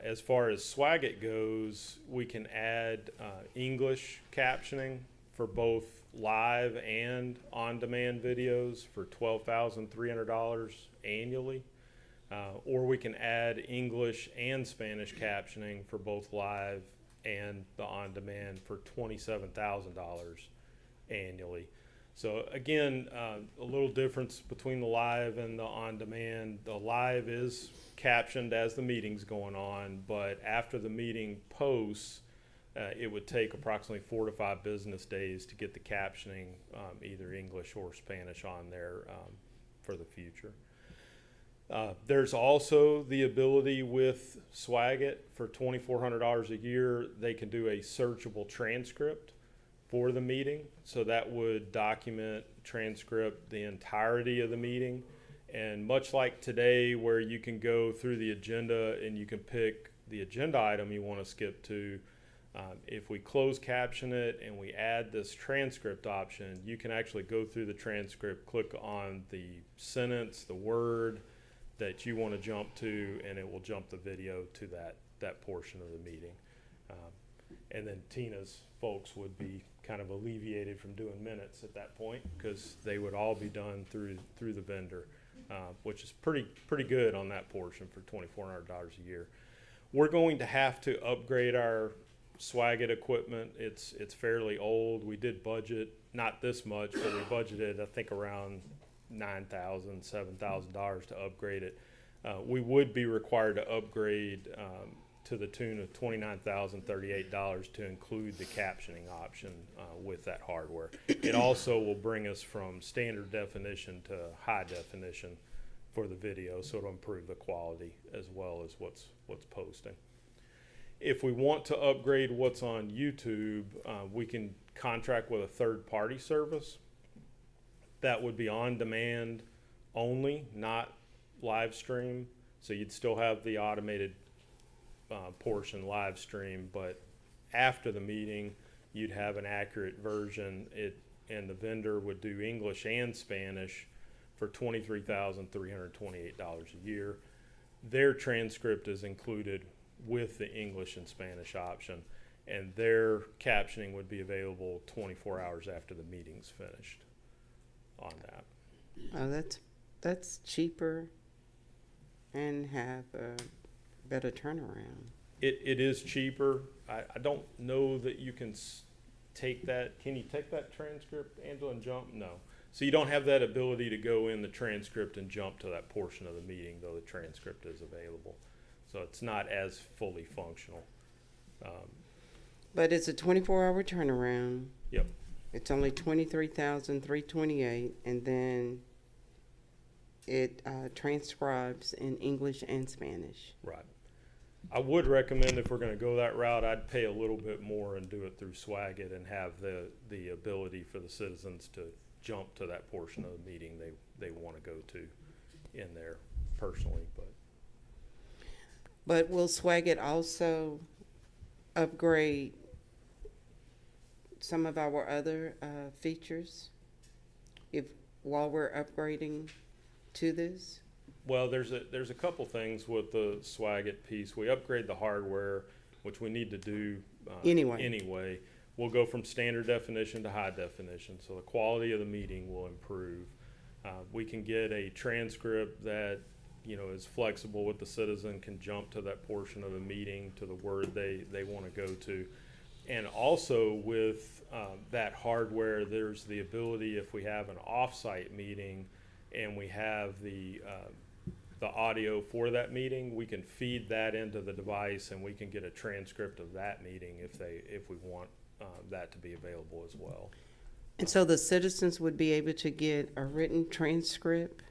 As far as Swagit goes, we can add English captioning for both live and on-demand videos for $12,300 annually. Or we can add English and Spanish captioning for both live and the on-demand for $27,000 annually. So again, a little difference between the live and the on-demand. The live is captioned as the meeting's going on, but after the meeting posts, it would take approximately 4 to 5 business days to get the captioning, either English or Spanish, on there for the future. There's also the ability with Swagit for $2,400 a year. They can do a searchable transcript for the meeting. So that would document, transcript the entirety of the meeting. And much like today, where you can go through the agenda and you can pick the agenda item you want to skip to, if we close caption it and we add this transcript option, you can actually go through the transcript, click on the sentence, the word that you want to jump to, and it will jump the video to that portion of the meeting. And then Tina's folks would be kind of alleviated from doing minutes at that point, because they would all be done through the vendor, which is pretty good on that portion for $2,400 a year. We're going to have to upgrade our Swagit equipment. It's fairly old. We did budget, not this much, but we budgeted, I think, around $9,000, $7,000 to upgrade it. We would be required to upgrade to the tune of $29,038 to include the captioning option with that hardware. It also will bring us from standard definition to high definition for the video, so it'll improve the quality as well as what's posting. If we want to upgrade what's on YouTube, we can contract with a third-party service. That would be on demand only, not live stream. So you'd still have the automated portion live stream, but after the meeting, you'd have an accurate version. And the vendor would do English and Spanish for $23,328 a year. Their transcript is included with the English and Spanish option, and their captioning would be available 24 hours after the meeting's finished on that. Oh, that's cheaper and have a better turnaround. It is cheaper. I don't know that you can take that. Can you take that transcript, Angela, and jump? No. So you don't have that ability to go in the transcript and jump to that portion of the meeting, though the transcript is available. So it's not as fully functional. But it's a 24-hour turnaround. Yep. It's only $23,328, and then it transcribes in English and Spanish. Right. I would recommend, if we're going to go that route, I'd pay a little bit more and do it through Swagit and have the ability for the citizens to jump to that portion of the meeting they want to go to in there personally. But But will Swagat also upgrade some of our other features while we're upgrading to this? Well, there's a couple things with the Swagat piece. We upgrade the hardware, which we need to do anyway. We'll go from standard definition to high definition, so the quality of the meeting will improve. We can get a transcript that is flexible with the citizen, can jump to that portion of the meeting, to the word they want to go to. And also with that hardware, there's the ability, if we have an off-site meeting and we have the audio for that meeting, we can feed that into the device and we can get a transcript of that meeting if we want that to be available as well. And so the citizens would be able to get a written transcript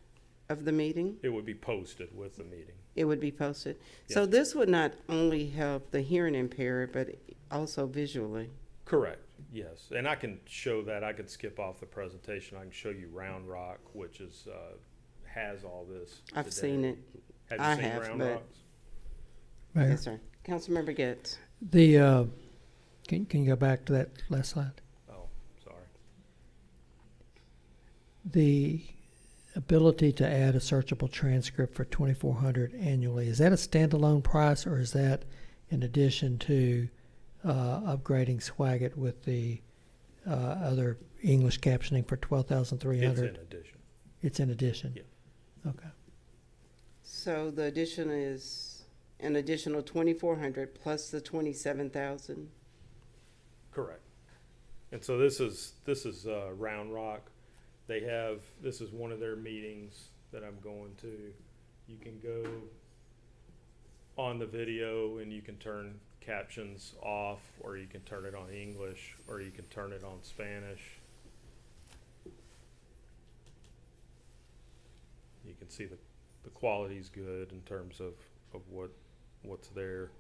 of the meeting? It would be posted with the meeting. It would be posted. Yes. So this would not only help the hearing impaired, but also visually. Correct, yes. And I can show that. I can skip off the presentation. I can show you Round Rock, which is has all this. I've today. seen it. Have you I seen have, Round but- Rocks? Mayor, Yes, sir. Councilmember Getz. Can you go back to that last slide? Oh, sorry. The ability to add a searchable transcript for $2,400 annually, is that a standalone price, or is that in addition to upgrading Swagat with the other English captioning for $12,300? It's in addition. It's in addition? Yeah. Okay. So the addition is an additional 2,400 plus the 27,000. Correct. And so this is Round Rock. This is one of their meetings that I'm going to. You can go on the video and you can turn captions off, or you can turn it on English, or you can turn it on Spanish. You can see the quality's good in terms of what's there.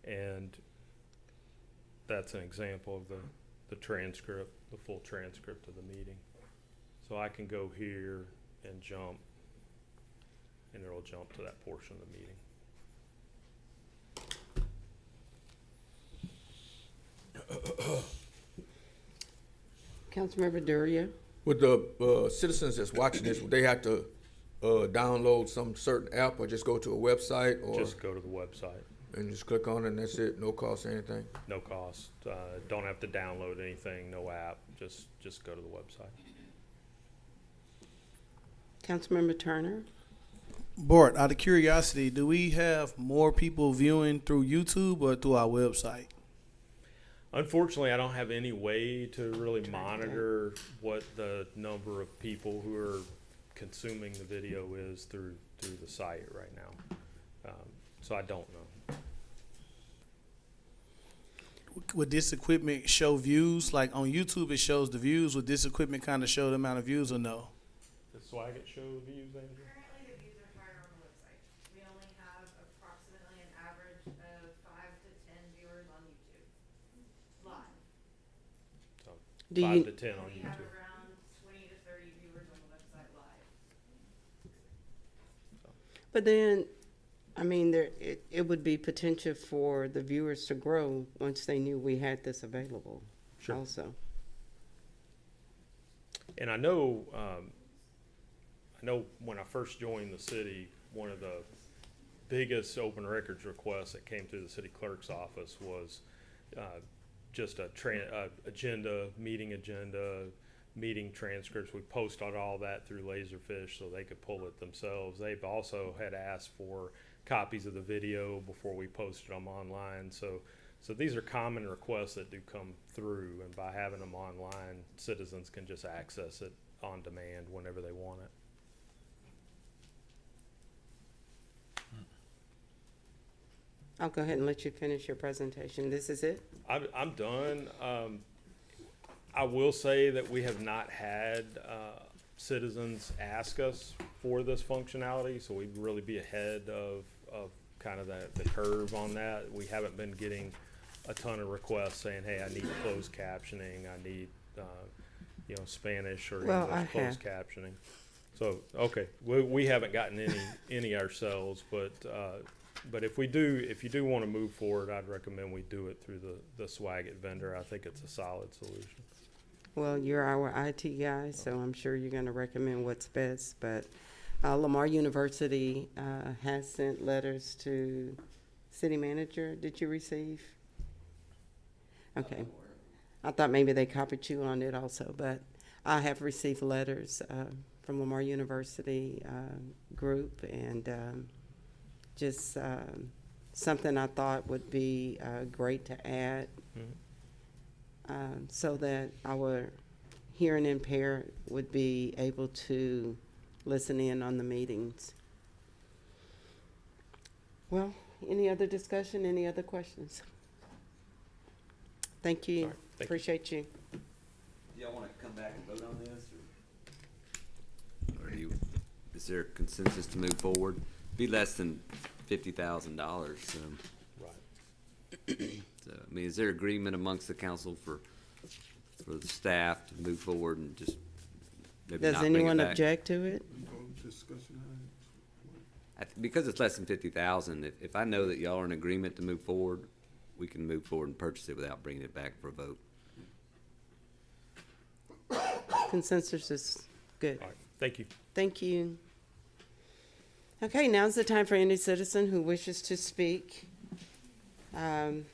And that's an example of the transcript, the full transcript of the meeting. So I can go here and jump, and it'll jump to that portion of the meeting. Councilmember Duria. Would the citizens that's watching this, would they have to download some certain app or just go to a website, or Just go to the website. and just click on it and that's it, no cost or anything? No cost. Don't have to download anything, no app. Just go to the website. Councilmember Turner. Bart, out of curiosity, do we have more people viewing through YouTube or through our website? Unfortunately, I don't have any way to really monitor what the number of people who are consuming the video is through the site right now. So I don't know. Would this equipment show views? Like on YouTube, it shows the views. Would this equipment kind of show the amount of views or no? Does Swagat show views, Andrew? Currently, the views are higher on the website. We only have approximately an average of 5 to 10 viewers on YouTube, live. So Do 5 you- to 10 on We have YouTube. around 20 to 30 viewers on the website live. But then, I mean, it would be potential for the viewers to grow once they knew we had this available. Sure. Also. And I know when I first joined the city, one of the biggest open records requests that came through the city clerk's office was just a meeting transcripts. We posted all that through Laserfish so they could pull it themselves. They've also had asked for copies of the video before we posted them online. So these are common requests that do come through, and by having them online, citizens can just access it on demand whenever they want it. I'll go ahead and let you finish your presentation. This is it? I'm done. I will say that we have not had citizens ask us for this functionality, so we'd really be ahead of kind of the curve on that. We haven't been getting a ton of requests saying, hey, I need closed captioning, I need Spanish or English closed captioning. So, okay, we haven't gotten any ourselves, but But if you do want to move forward, I'd recommend we do it through the swag it vendor. I think it's a solid solution. Well, you're our IT guy, so I'm sure you're going to recommend what's best. But Lamar University has sent letters to city manager. Did you receive? Okay. I thought maybe they copied you on it also, but I have received letters from Lamar University group, and just something I thought would be great to add. So that our hearing impaired would be able to listen in on the meetings. Well, any other discussion, any other questions? Thank you. All right, thank you. Appreciate you. Do y'all want to come back and vote on this, or is there consensus to move forward? Be less than $50,000. Right. So, I mean, is there agreement amongst the council for the staff to move forward and just maybe Does not bring it anyone back? object to it? Because it's less than 50,000, if I know that y'all are in agreement to move forward, we can move forward and purchase it without bringing it back for a vote. Consensus is good. All right. Thank you. Thank you. Okay, now's the time for any citizen who wishes to speak on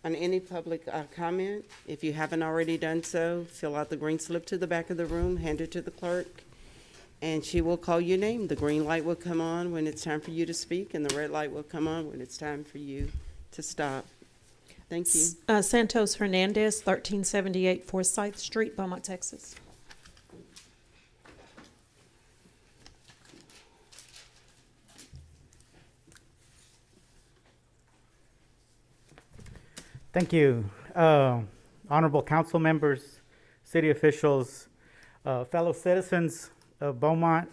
any public comment. If you haven't already done so, fill out the green slip to the back of the room, hand it to the clerk, and she will call your name. The green light will come on when it's time for you to speak, and the red light will come on when it's time for you to stop. Thank you. Santos Hernandez, 1378 Forsyth Street, Beaumont, Texas. Thank you. Honorable council members, city officials, fellow citizens of Beaumont.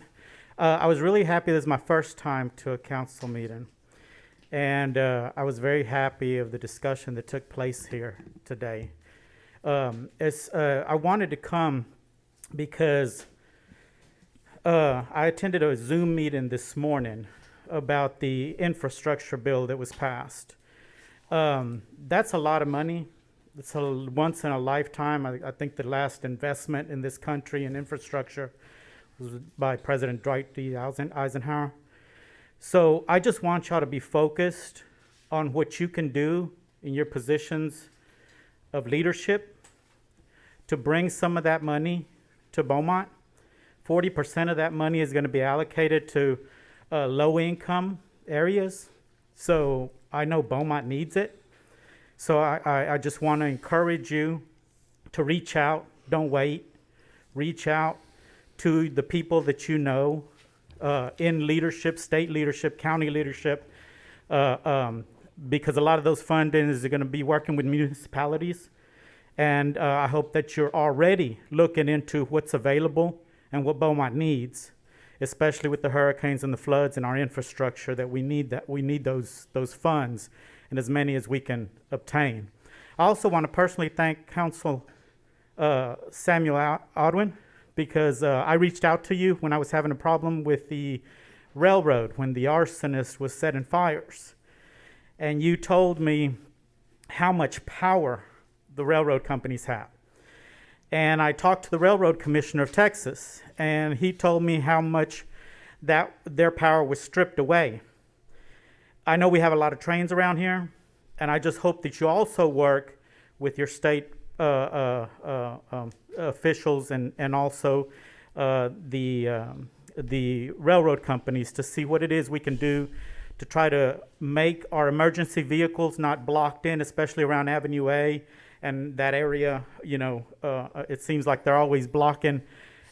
I was really happy. This is my first time to a council meeting. And I was very happy of the discussion that took place here today. I wanted to come because I attended a Zoom meeting this morning about the infrastructure bill that was passed. That's a lot of money. It's a once in a lifetime. I think the last investment in this country in infrastructure was by President Dwight D. Eisenhower. So I just want y'all to be focused on what you can do in your positions of leadership to bring some of that money to Beaumont. 40% of that money is going to be allocated to low-income areas. So I know Beaumont needs it. So I just want to encourage you to reach out. Don't wait. Reach out to the people that you know in leadership, state leadership, county leadership, because a lot of those fundings are going to be working with municipalities. And I hope that you're already looking into what's available and what Beaumont needs, especially with the hurricanes and the floods and our infrastructure, that we need those funds and as many as we can obtain. I also want to personally thank Council Samuel Odwin, because I reached out to you when I was having a problem with the railroad, when the arsonist was setting fires. And you told me how much power the railroad companies have. And I talked to the Railroad Commissioner of Texas, and he told me how much that their power was stripped away. I know we have a lot of trains around here, and I just hope that you also work with your state officials and also the railroad companies to see what it is we can do to try to make our emergency vehicles not blocked in, especially around Avenue A and that area. You know, it seems like they're always blocking,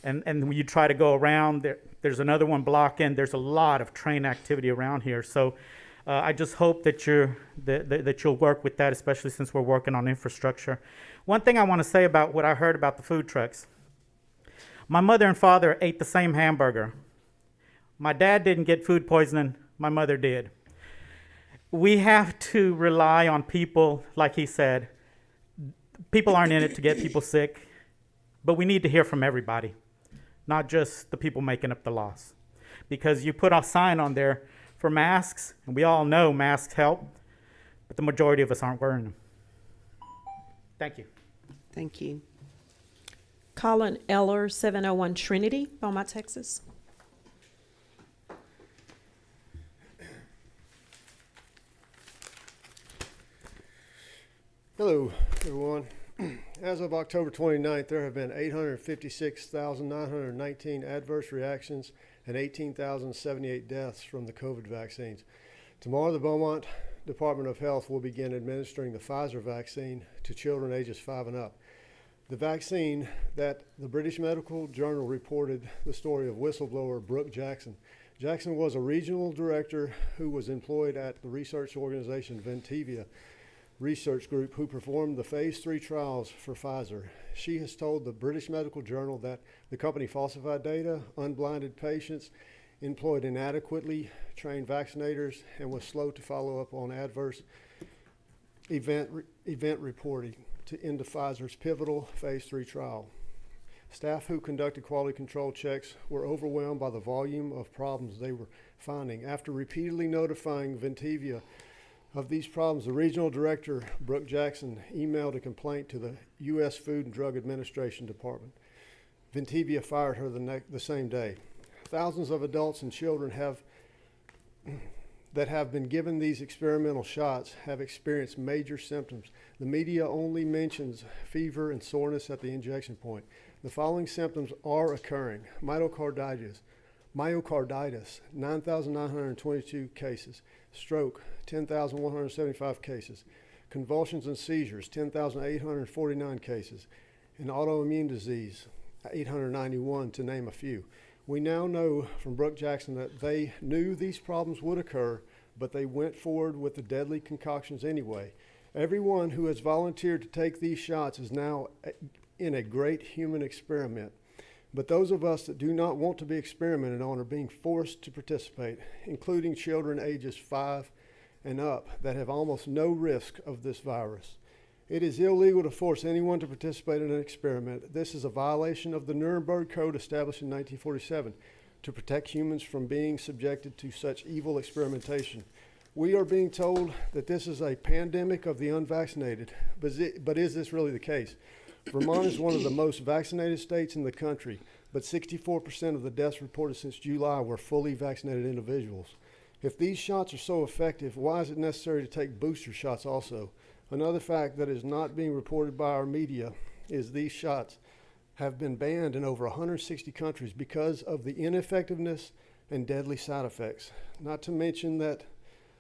and when you try to go around, there's another one blocking. There's a lot of train activity around here, so I just hope that you'll work with that, especially since we're working on infrastructure. One thing I want to say about what I heard about the food trucks. My mother and father ate the same hamburger. My dad didn't get food poisoning. My mother did. We have to rely on people, like he said. People aren't in it to get people sick, but we need to hear from everybody, not just the people making up the laws. Because you put a sign on there for masks, and we all know masks help, but the majority of us aren't wearing them. Thank you. Thank you. Colin Eller, 701 Trinity, Beaumont, Texas. Hello, everyone. As of October 29th, there have been 856,919 adverse reactions and 18,078 deaths from the COVID vaccines. Tomorrow, the Beaumont Department of Health will begin administering the Pfizer vaccine to children ages 5 and up. The vaccine that the British Medical Journal reported the story of whistleblower Brooke Jackson. Jackson was a regional director who was employed at the research organization Ventivia Research Group, who performed the phase 3 trials for Pfizer. She has told the British Medical Journal that the company falsified data, unblinded patients, employed inadequately trained vaccinators, and was slow to follow up on adverse event reporting into Pfizer's pivotal phase 3 trial. Staff who conducted quality control checks were overwhelmed by the volume of problems they were finding. After repeatedly notifying Ventivia of these problems, the regional director, Brooke Jackson, emailed a complaint to the U.S. Food and Drug Administration Department. Ventivia fired her the same day. Thousands of adults and children that have been given these experimental shots have experienced major symptoms. The media only mentions fever and soreness at the injection point. The following symptoms are occurring: myocarditis, 9,922 cases; stroke, 10,175 cases; convulsions and seizures, 10,849 cases; and autoimmune disease, 891, to name a few. We now know from Brooke Jackson that they knew these problems would occur, but they went forward with the deadly concoctions anyway. Everyone who has volunteered to take these shots is now in a great human experiment. But those of us that do not want to be experimented on are being forced to participate, including children ages 5 and up that have almost no risk of this virus. It is illegal to force anyone to participate in an experiment. This is a violation of the Nuremberg Code established in 1947 to protect humans from being subjected to such evil experimentation. We are being told that this is a pandemic of the unvaccinated, but is this really the case? Vermont is one of the most vaccinated states in the country, but 64% of the deaths reported since July were fully vaccinated individuals. If these shots are so effective, why is it necessary to take booster shots also? Another fact that is not being reported by our media is these shots have been banned in over 160 countries because of the ineffectiveness and deadly side effects. Not to mention that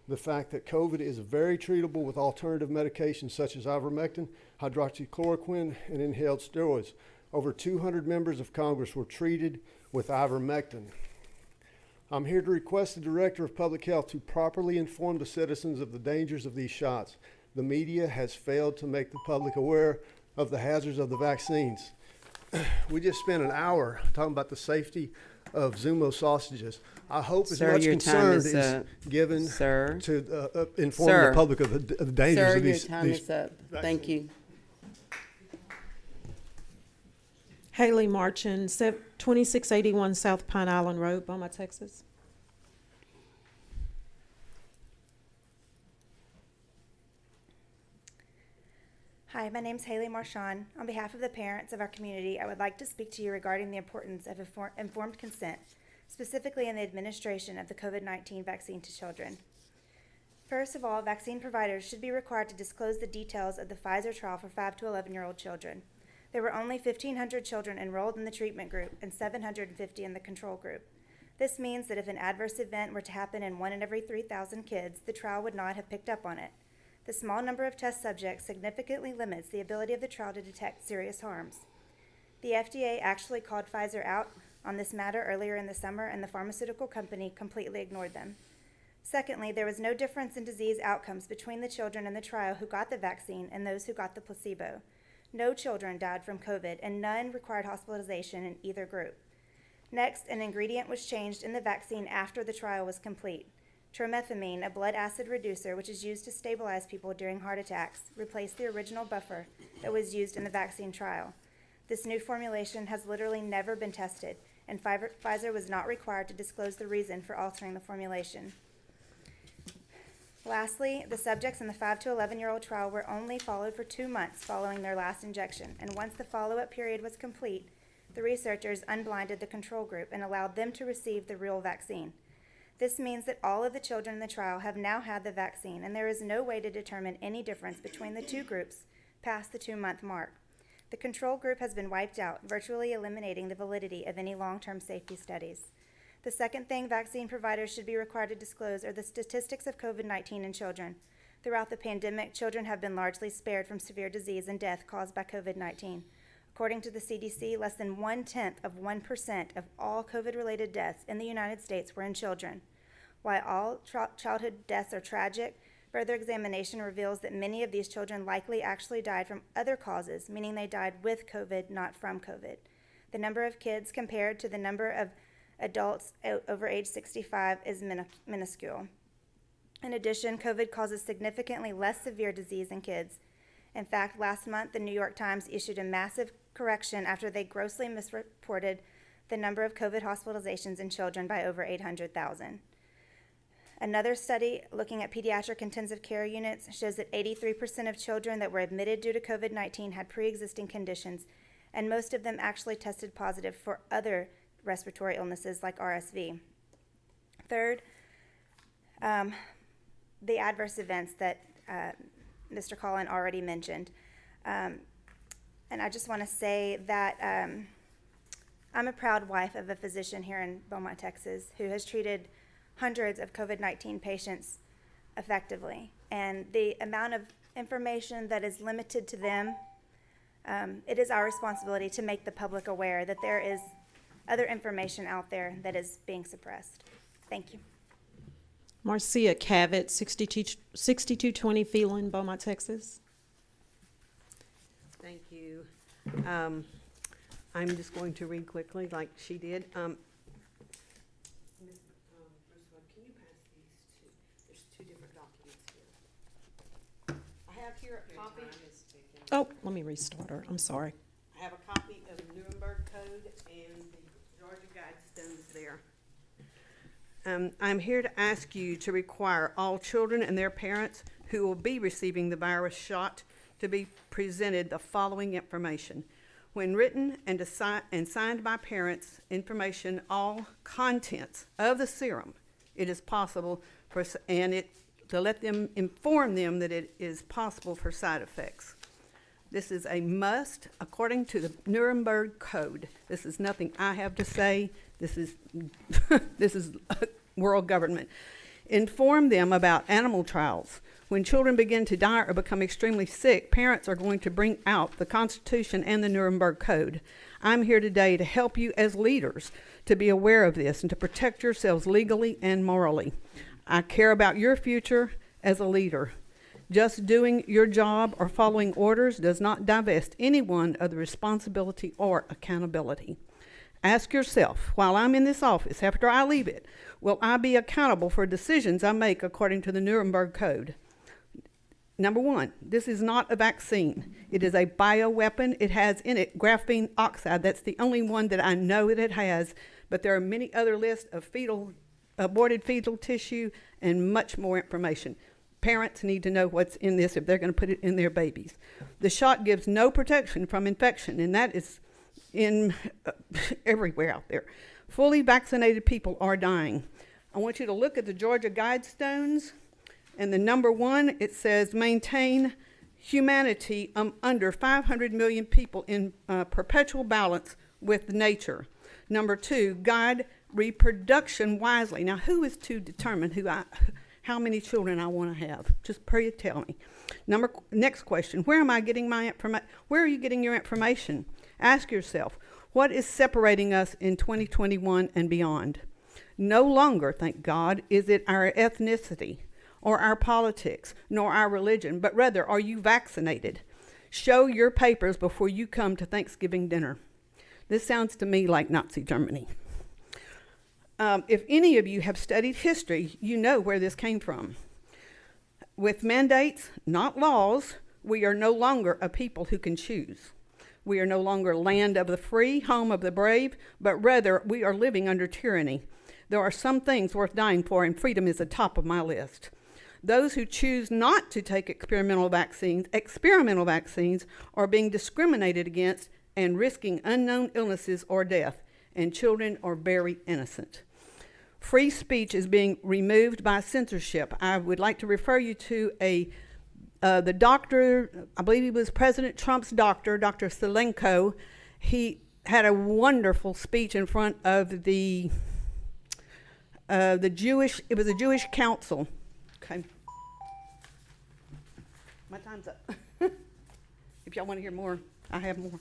the fact that COVID is very treatable with alternative medications such as ivermectin, hydroxychloroquine, and inhaled steroids. Over 200 members of Congress were treated with ivermectin. I'm here to request the Director of Public Health to properly inform the citizens of the dangers of these shots. The media has failed to make the public aware of the hazards of the vaccines. We just spent an hour talking about the safety of Zumo sausages. I hope as Sir, much your time concern is given Sir. to inform Sir. the public of the dangers Sir, of these. your time is up. Thank you. Haley Marchin, 2681 South Pine Island Road, Beaumont, Texas. Hi, my name's Haley Marchand. On behalf of the parents of our community, I would like to speak to you regarding the importance of informed consent, specifically in the administration of the COVID-19 vaccine to children. First of all, vaccine providers should be required to disclose the details of the Pfizer trial for 5 to 11-year-old children. There were only 1,500 children enrolled in the treatment group and 750 in the control group. This means that if an adverse event were to happen in 1 in every 3,000 kids, the trial would not have picked up on it. The small number of test subjects significantly limits the ability of the trial to detect serious harms. The FDA actually called Pfizer out on this matter earlier in the summer, and the pharmaceutical company completely ignored them. Secondly, there was no difference in disease outcomes between the children in the trial who got the vaccine and those who got the placebo. No children died from COVID, and none required hospitalization in either group. Next, an ingredient was changed in the vaccine after the trial was complete. Tromethamine, a blood acid reducer which is used to stabilize people during heart attacks, replaced the original buffer that was used in the vaccine trial. This new formulation has literally never been tested, and Pfizer was not required to disclose the reason for altering the formulation. Lastly, the subjects in the 5 to 11-year-old trial were only followed for 2 months following their last injection, and once the follow-up period was complete, the researchers unblinded the control group and allowed them to receive the real vaccine. This means that all of the children in the trial have now had the vaccine, and there is no way to determine any difference between the two groups past the 2-month mark. The control group has been wiped out, virtually eliminating the validity of any long-term safety studies. The second thing vaccine providers should be required to disclose are the statistics of COVID-19 in children. Throughout the pandemic, children have been largely spared from severe disease and death caused by COVID-19. According to the CDC, less than 0.1% of all COVID-related deaths in the United States were in children. While all childhood deaths are tragic, further examination reveals that many of these children likely actually died from other causes, meaning they died with COVID, not from COVID. The number of kids compared to the number of adults over age 65 is minuscule. In addition, COVID causes significantly less severe disease in kids. In fact, last month, the New York Times issued a massive correction after they grossly misreported the number of COVID hospitalizations in children by over 800,000. Another study looking at pediatric intensive care units shows that 83% of children that were admitted due to COVID-19 had pre-existing conditions, and most of them actually tested positive for other respiratory illnesses like RSV. Third, the adverse events that Mr. Collin already mentioned. And I just want to say that I'm a proud wife of a physician here in Beaumont, Texas, who has treated hundreds of COVID-19 patients effectively. And the amount of information that is limited to them, it is our responsibility to make the public aware that there is other information out there that is being suppressed. Thank you. Marcia Cavett, 6220 Phelan, Beaumont, Texas. Thank you. I'm just going to read quickly like she did. Can you pass these two? There's two different documents here. I have here a copy. Oh, let me restart her. I'm sorry. I have a copy of the Nuremberg Code and the Georgia Guidestones there. I'm here to ask you to require all children and their parents who will be receiving the virus shot to be presented the following information. When written and signed by parents, information, all contents of the serum, it is possible for, to let them inform them that it is possible for side effects. This is a must according to the Nuremberg Code. This is nothing I have to say. This is this is world government. Inform them about animal trials. When children begin to die or become extremely sick, parents are going to bring out the Constitution and the Nuremberg Code. I'm here today to help you as leaders to be aware of this and to protect yourselves legally and morally. I care about your future as a leader. Just doing your job or following orders does not divest anyone of the responsibility or accountability. Ask yourself, while I'm in this office, after I leave it, will I be accountable for decisions I make according to the Nuremberg Code? Number one, this is not a vaccine. It is a bioweapon. It has in it graphene oxide. That's the only one that I know that it has, but there are many other lists of aborted fetal tissue and much more information. Parents need to know what's in this if they're going to put it in their babies. The shot gives no protection from infection, and that is in everywhere out there. Fully vaccinated people are dying. I want you to look at the Georgia Guidestones, and the number one, it says maintain humanity under 500 million people in perpetual balance with nature. Number two, guide reproduction wisely. Now, who is to determine how many children I want to have? Just pray, tell me. Next question, where am I getting my information? Where are you getting your information? Ask yourself, what is separating us in 2021 and beyond? No longer, thank God, is it our ethnicity or our politics, nor our religion, but rather, are you vaccinated? Show your papers before you come to Thanksgiving dinner. This sounds to me like Nazi Germany. If any of you have studied history, you know where this came from. With mandates, not laws, we are no longer a people who can choose. We are no longer land of the free, home of the brave, but rather we are living under tyranny. There are some things worth dying for, and freedom is the top of my list. Those who choose not to take experimental vaccines are being discriminated against and risking unknown illnesses or death, and children are very innocent. Free speech is being removed by censorship. I would like to refer you to the doctor, I believe he was President Trump's doctor, Dr. Zelenko. He had a wonderful speech in front of the Jewish council. Okay. My time's up. If y'all want to hear more, I have more.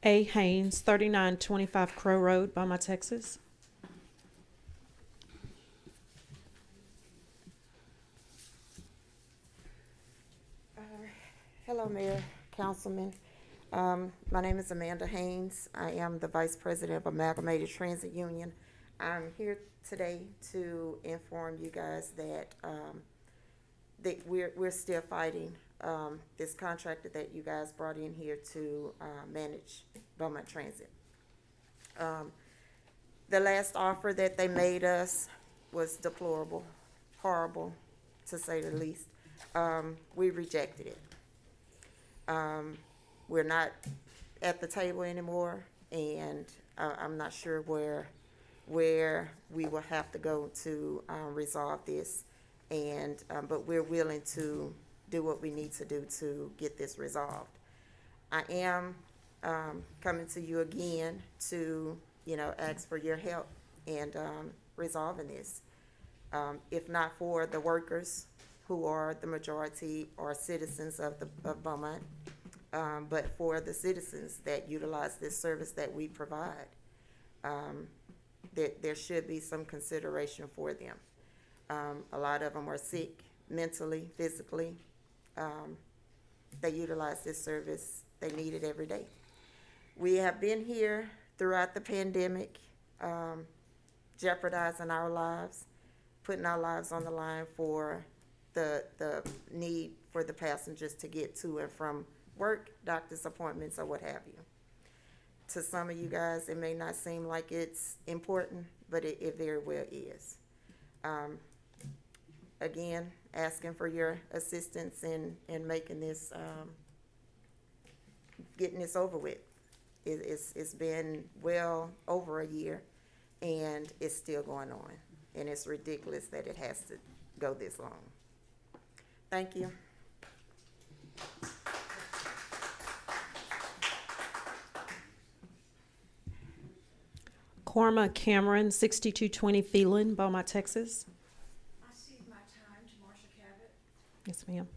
A. Haynes, 3925 Crow Road, Beaumont, Texas. Hello, Mayor, Councilman. My name is Amanda Haynes. I am the Vice President of Amalgamated Transit Union. I'm here today to inform you guys that we're still fighting this contractor that you guys brought in here to manage Beaumont Transit. The last offer that they made us was deplorable, horrible, to say the least. We rejected it. We're not at the table anymore, and I'm not sure where we will have to go to resolve this. And but we're willing to do what we need to do to get this resolved. I am coming to you again to, ask for your help in resolving this. If not for the workers, who are the majority or citizens of Beaumont, but for the citizens that utilize this service that we provide, there should be some consideration for them. A lot of them are sick mentally, physically. They utilize this service. They need it every day. We have been here throughout the pandemic, jeopardizing our lives, putting our lives on the line for the need for the passengers to get to and from work, doctor's appointments, or what have you. To some of you guys, it may not seem like it's important, but it very well is. Again, asking for your assistance in making this, getting this over with. It's been well over a year, and it's still going on. And it's ridiculous that it has to go this long. Thank you. Corma Cameron, 6220 Phelan, Beaumont, Texas. I cede my time to Marcia Cabot. Yes, ma'am.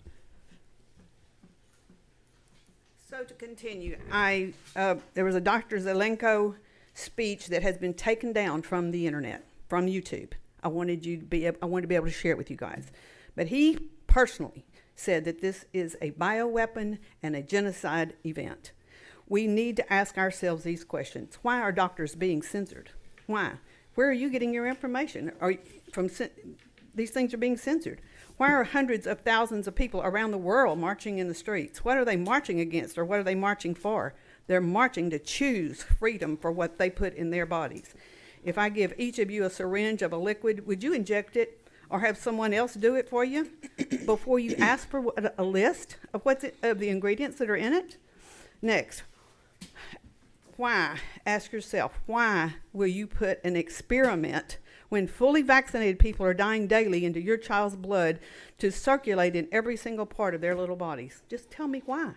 So to continue, there was a Dr. Zelenko speech that has been taken down from the internet, from YouTube. I wanted to be able to share it with you guys. But he personally said that this is a bioweapon and a genocide event. We need to ask ourselves these questions. Why are doctors being censored? Why? Where are you getting your information? These things are being censored. Why are hundreds of thousands of people around the world marching in the streets? What are they marching against, or what are they marching for? They're marching to choose freedom for what they put in their bodies. If I give each of you a syringe of a liquid, would you inject it or have someone else do it for you before you ask for a list of of the ingredients that are in it? Next, why? Ask yourself, why will you put an experiment when fully vaccinated people are dying daily into your child's blood to circulate in every single part of their little bodies? Just tell me why.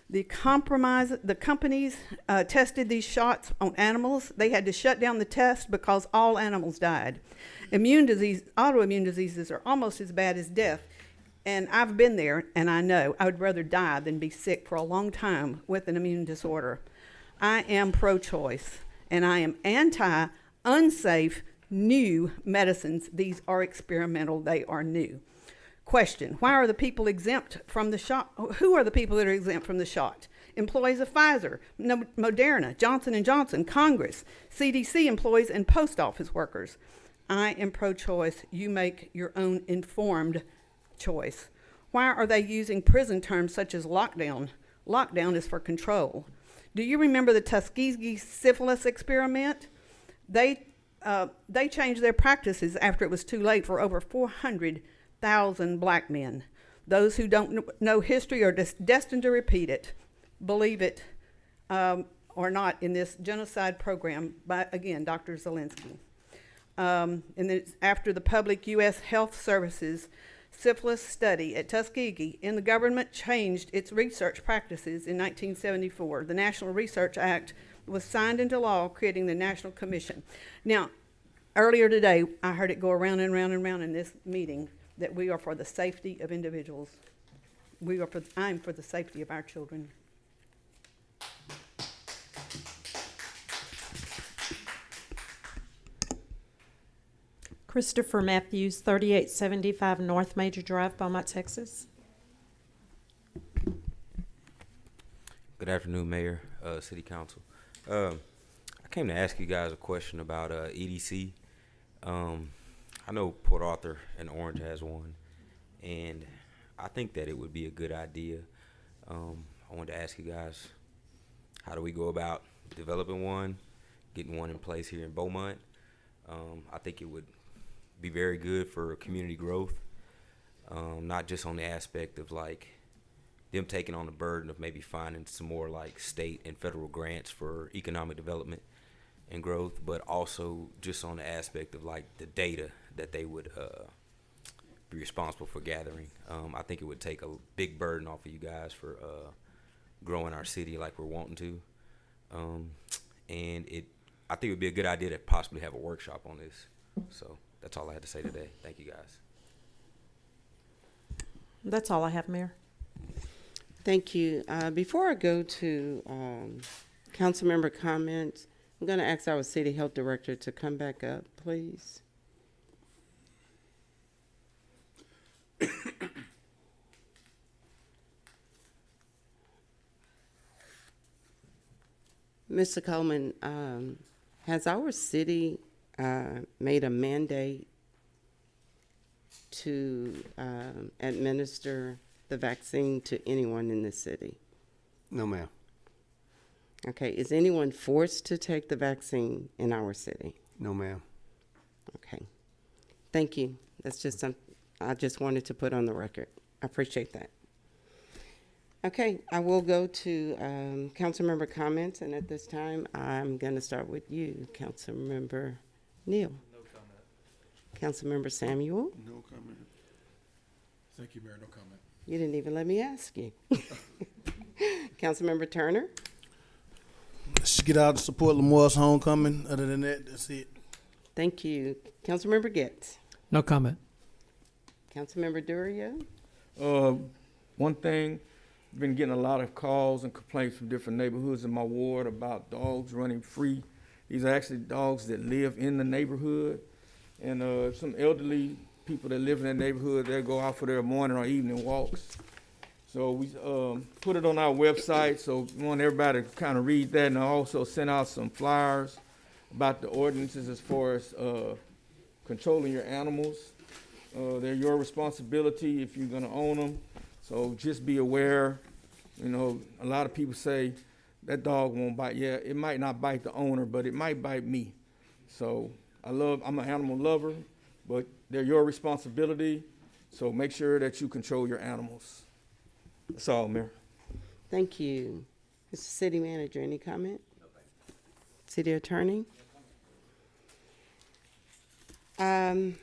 The companies tested these shots on animals. They had to shut down the test because all animals died. Autoimmune diseases are almost as bad as death. And I've been there, and I know I would rather die than be sick for a long time with an immune disorder. I am pro-choice, and I am anti-unsafe new medicines. These are experimental. They are new. Question, why are the people exempt from the shot? Who are the people that are exempt from the shot? Employees of Pfizer, Moderna, Johnson & Johnson, Congress, CDC employees, and post office workers. I am pro-choice. You make your own informed choice. Why are they using prison terms such as lockdown? Lockdown is for control. Do you remember the Tuskegee syphilis experiment? They they changed their practices after it was too late for over 400,000 black men. Those who don't know history are destined to repeat it, believe it or not, in this genocide program by, again, Dr. Zelensky. And then after the public U.S. Health Services syphilis study at Tuskegee, and the government changed its research practices in 1974. The National Research Act was signed into law, creating the National Commission. Now, earlier today, I heard it go around and round and round in this meeting that we are for the safety of individuals. I'm for the safety of our children. Christopher Matthews, 3875 North Major Drive, Beaumont, Texas. Good afternoon, Mayor, City Council. I came to ask you guys a question about EDC. I know Port Arthur and Orange has one, and I think that it would be a good idea. I wanted to ask you guys, how do we go about developing one, getting one in place here in Beaumont? I think it would be very good for community growth, not just on the aspect of like them taking on the burden of maybe finding some more like state and federal grants for economic development and growth, but also just on the aspect of like the data that they would be responsible for gathering. I think it would take a big burden off of you guys for growing our city like we're wanting to. And I think it would be a good idea to possibly have a workshop on this. So that's all I had to say today. Thank you, guys. That's all I have, Mayor. Thank you. Before I go to council member comments, I'm going to ask our city health director to come back up, please. Mr. Coleman, has our city made a mandate to administer the vaccine to anyone in the city? No, ma'am. Okay, is anyone forced to take the vaccine in our city? No, ma'am. Okay, thank you. That's just something I just wanted to put on the record. I appreciate that. Okay, I will go to council member comments, and at this time, I'm going to start with you, Council Member Neal. No comment. Council Member Samuel. No comment. Thank you, Mayor. No comment. You didn't even let me ask you. Council Member Turner. Let's get out to support Lamore's homecoming. Other than that, that's it. Thank you. Council Member Getz. No comment. Council Member Durio. One thing, I've been getting a lot of calls and complaints from different neighborhoods in my ward about dogs running free. These are actually dogs that live in the neighborhood. And some elderly people that live in that neighborhood, they go out for their morning or evening walks. So we put it on our website, so we want everybody to kind of read that, and I also sent out some flyers about the ordinances as far as controlling your animals. They're your responsibility if you're gonna own them. So just be aware. You know, a lot of people say that dog won't bite. Yeah, it might not bite the owner, but it might bite me. So I'm an animal lover, but they're your responsibility. So make sure that you control your animals. That's all, Mayor. Thank you. Mr. City Manager, any comment? No, thank you. City Attorney? I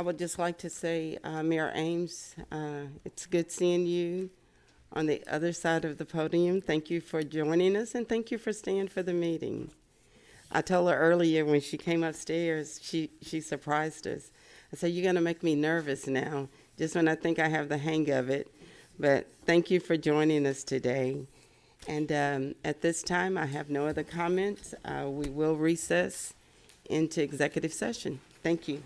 would just like to say, Mayor Ames, it's good seeing you on the other side of the podium. Thank you for joining us, and thank you for staying for the meeting. I told her earlier when she came upstairs, she surprised us. I said, you're going to make me nervous now, just when I think I have the hang of it. But thank you for joining us today. And at this time, I have no other comments. We will recess into executive session. Thank you.